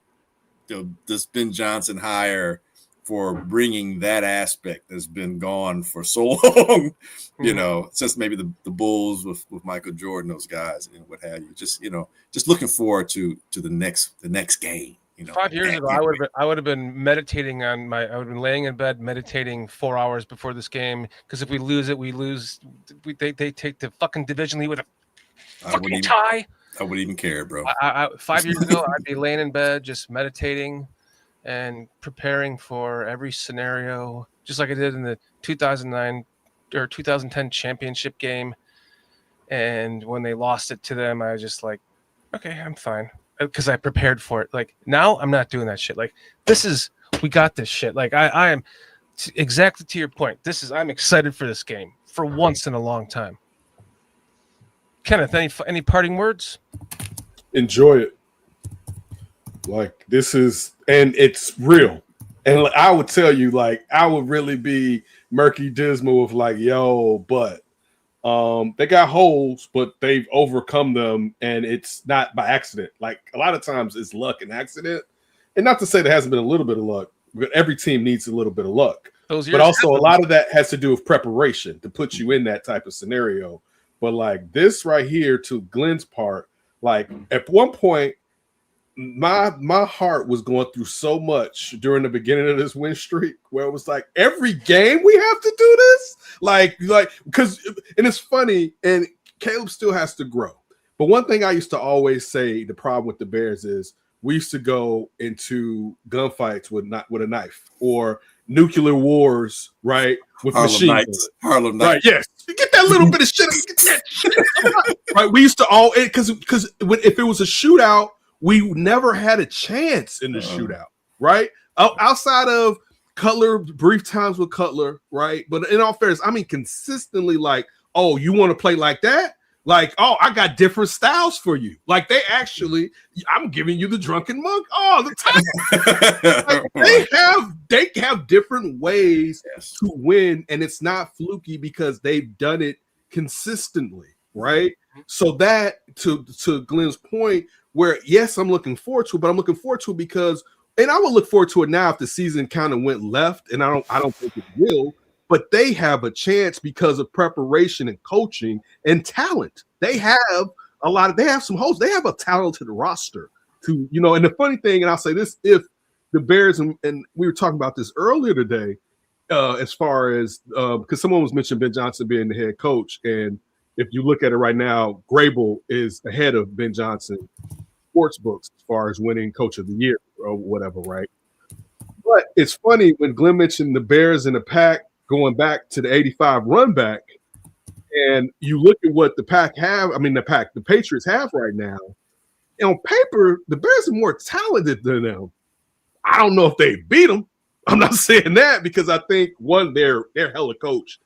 this Ben Johnson hire for bringing that aspect that's been gone for so long, you know, since maybe the Bulls with Michael Jordan, those guys and what have you. Just, you know, just looking forward to the next game. You know, 5 years ago, I would have been meditating I would have been laying in bed meditating 4 hours before this game, because if we lose it, we lose. They take the fucking division lead with a fucking tie. I wouldn't even care, bro. 5 years ago, I'd be laying in bed just meditating and preparing for every scenario, just like I did in the 2009 or 2010 championship game. And when they lost it to them, I was just like, okay, I'm fine, because I prepared for it. Like now I'm not doing that shit. Like we got this shit. Like I am exactly to your point. I'm excited for this game for once in a long time. Kenneth, any parting words? Enjoy it. Like this is, and it's real. And I would tell you, like, I would really be murky dismal with like, yo, but they got holes, but they've overcome them, and it's not by accident. Like a lot of times it's luck and accident. And not to say there hasn't been a little bit of luck, but every team needs a little bit of luck. But also a lot of that has to do with preparation to put you in that type of scenario. But like this right here, to Glenn's part, like at one point, my heart was going through so much during the beginning of this win streak, where it was like every game we have to do this, like because, and it's funny, and Caleb still has to grow. But one thing I used to always say, the problem with the Bears is we used to go into gunfights with a knife, or nuclear wars, right? With machine guns. Harlem Nights. Right, yes. You get that little bit of shit. Get that shit. Right. We used to because if it was a shootout, we never had a chance in the shootout, right? Outside of Cutler, brief times with Cutler, right? But in all fairness, I mean, consistently, like oh, you want to play like that? Like, oh, I got different styles for you. Like I'm giving you the drunken monk all the time. Like, they have different ways to win, and it's not fluky because they've done it consistently, right? So that to Glenn's point, where yes, I'm looking forward to it, but I'm looking forward to it because, and I would look forward to it now if the season kind of went left, and I don't think it will. But they have a chance because of preparation and coaching and talent. They have they have some hosts. They have a talented roster to, and the funny thing, and I'll say this, if the Bears, and we were talking about this earlier today, as far as, because someone was mentioning Ben Johnson being the head coach. And if you look at it right now, Grable is ahead of Ben Johnson sports books as far as winning coach of the year or whatever, right? But it's funny when Glenn mentioned the Bears and the Pack going back to the 85 run back, and you look at what the Patriots have right now. On paper, the Bears are more talented than them. I don't know if they beat them. I'm not saying that because I think, one, they're hella coached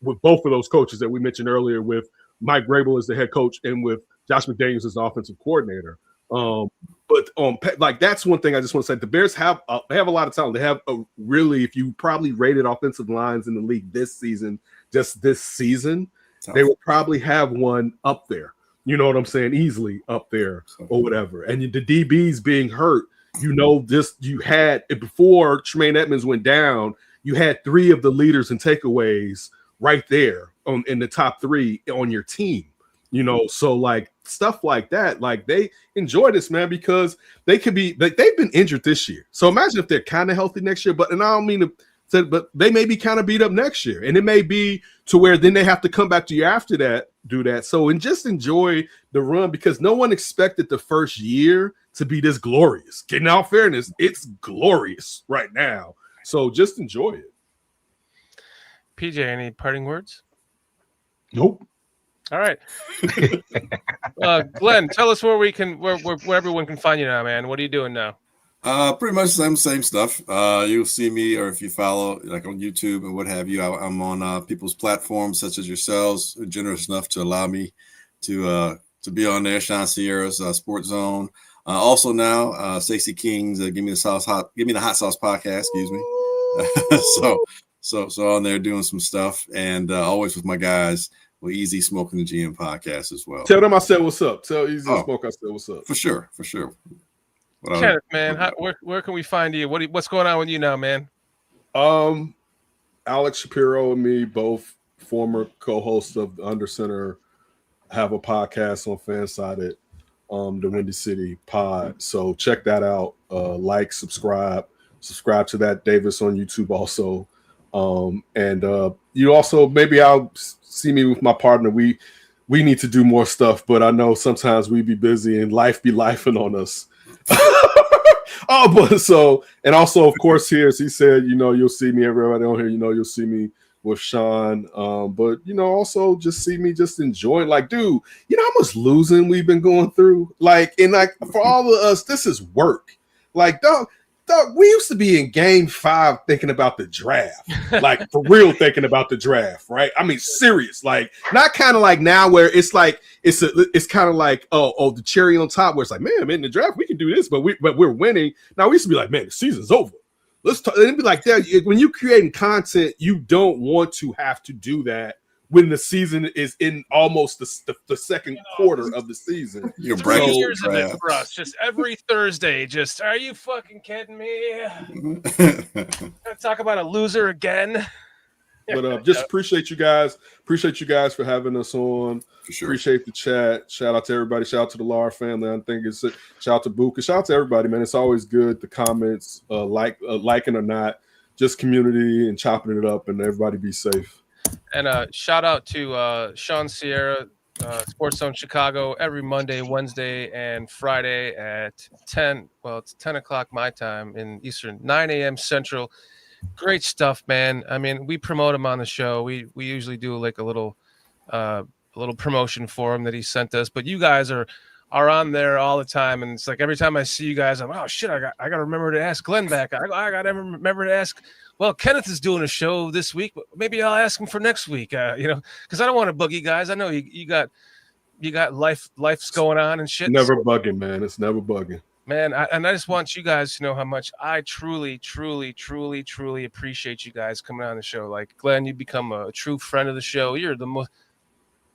with both of those coaches that we mentioned earlier, with Mike Grable as the head coach and with Josh McDaniels as the offensive coordinator. But like, that's one thing I just want to say. The Bears have a lot of talent. They have a really, if you probably rated offensive lines in the league this season, just this season, they will probably have one up there. You know what I'm saying? Easily up there or whatever. And the DBs being hurt, you had it before Tremaine Edmonds went down. You had 3 of the leaders and takeaways right there in the top 3 on your team. So like stuff like that, like they enjoy this, man, because they could be like, they've been injured this year. So imagine if they're kind of healthy next year, and I don't mean to say, but they may be kind of beat up next year, and it may be to where then they have to come back to you after that, do that. So, and just enjoy the run, because no one expected the first year to be this glorious. In all fairness, it's glorious right now. So just enjoy it. PJ, any parting words? Nope. All right. Glenn, tell us where everyone can find you now, man. What are you doing now? Pretty much the same stuff. You'll see me, or if you follow like on YouTube and what have you, I'm on people's platforms such as yourselves, who are generous enough to allow me to be on there. Sean Sierra's Sports Zone. Also now, Stacey King's Give Me the Hot Sauce podcast. Excuse me. so on there doing some stuff, and always with my guys. Well, Easy Smoking the GM podcast as well. Tell them I said what's up. Tell Easy Smoke I said what's up. For sure. Kenneth, man, where can we find you? What's going on with you now, man? Alex Shapiro and me, both former co-hosts of the Under Center, have a podcast on Fansided, the Windy City Pod. So check that out. Like, subscribe to that. Davis on YouTube also. And you also, maybe I'll see me with my partner. We need to do more stuff, but I know sometimes we be busy and life be lifing on us. And also, of course, here, as he said, you'll see me, everybody on here, you'll see me with Sean. But also just see me just enjoying, like, dude, how much losing we've been going through? Like, and like for all of us, this is work. Like, dog, we used to be in game 5 thinking about the draft, like for real thinking about the draft, right? I mean, serious, like not kind of like now where it's like it's kind of like oh the cherry on top where it's like, man, in the draft we can do this, but we're winning. Now we used to be like, man, the season's over. Let's talk. It'd be like that when you're creating content, you don't want to have to do that when the season is in almost the second quarter of the season. You're 3 years of it for us. Just every Thursday. Just, are you fucking kidding me? Gonna talk about a loser again. But just appreciate you guys. Appreciate you guys for having us on. For sure. Appreciate the chat. Shout out to everybody. Shout out to the Lar family. I think it's shout out to Book. Shout out to everybody, man. It's always good. The comments, liking or not, just community and chopping it up, and everybody be safe. And shout out to Sean Sierra, Sports Zone Chicago, every Monday, Wednesday, and Friday at 10. Well, it's 10 o'clock my time in Eastern, 9 a.m. Central. Great stuff, man. I mean, we promote him on the show. We usually do like a little promotion for him that he sent us. But you guys are are on there all the time, and it's like every time I see you guys, I'm oh shit, I got to remember to ask Glenn back. I got to remember to ask. Well, Kenneth is doing a show this week, but maybe I'll ask him for next week. Because I don't want to bug you guys. I know you got life's going on and shit. Never bugging, man. It's never bugging. Man, I just want you guys to know how much I truly, truly, truly, truly appreciate you guys coming on the show. Like, Glenn, you become a true friend of the show. You're the most.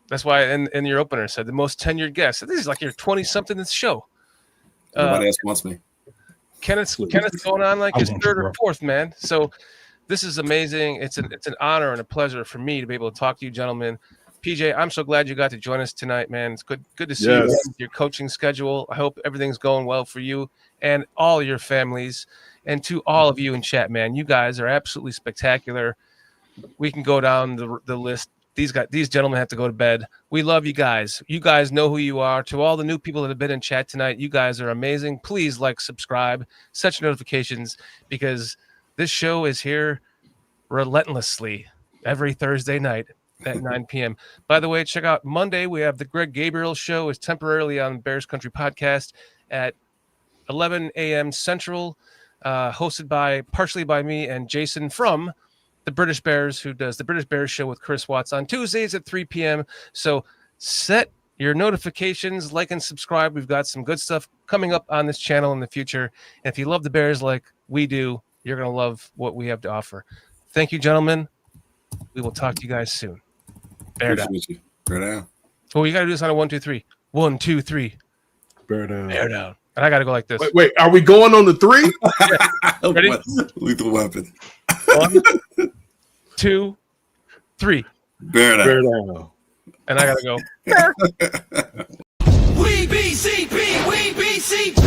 That's why in your opener said the most tenured guest. This is like your 20-something in the show. Nobody else wants me. Kenneth's going on like his third or fourth, man. So this is amazing. It's an honor and a pleasure for me to be able to talk to you, gentlemen. PJ, I'm so glad you got to join us tonight, man. It's good to see you with your coaching schedule. I hope everything's going well for you and all your families. And to all of you in chat, man, you guys are absolutely spectacular. We can go down the list. These gentlemen have to go to bed. We love you guys. You guys know who you are. To all the new people that have been in chat tonight, you guys are amazing. Please subscribe, set your notifications, because this show is here relentlessly every Thursday night at 9 p.m. By the way, check out Monday. We have the Greg Gabriel Show is temporarily on Bears Country Podcast at 11 a.m. Central, hosted partially by me and Jason from the British Bears, who does the British Bears Show with Chris Watts on Tuesdays at 3 p.m. So set your notifications, like and subscribe. We've got some good stuff coming up on this channel in the future. And if you love the Bears like we do, you're going to love what we have to offer. Thank you, gentlemen. We will talk to you guys soon. Bear down. Bear down. Well, you got to do this on a 1, 2, 3. 1, 2, 3. Bear down. Bear down. And I got to go like this. Wait. Are we going on the 3? Yeah. Ready? Lethal weapon. 1, 2, 3. Bear down. Bear down. And I got to go. We BCP, we BCP.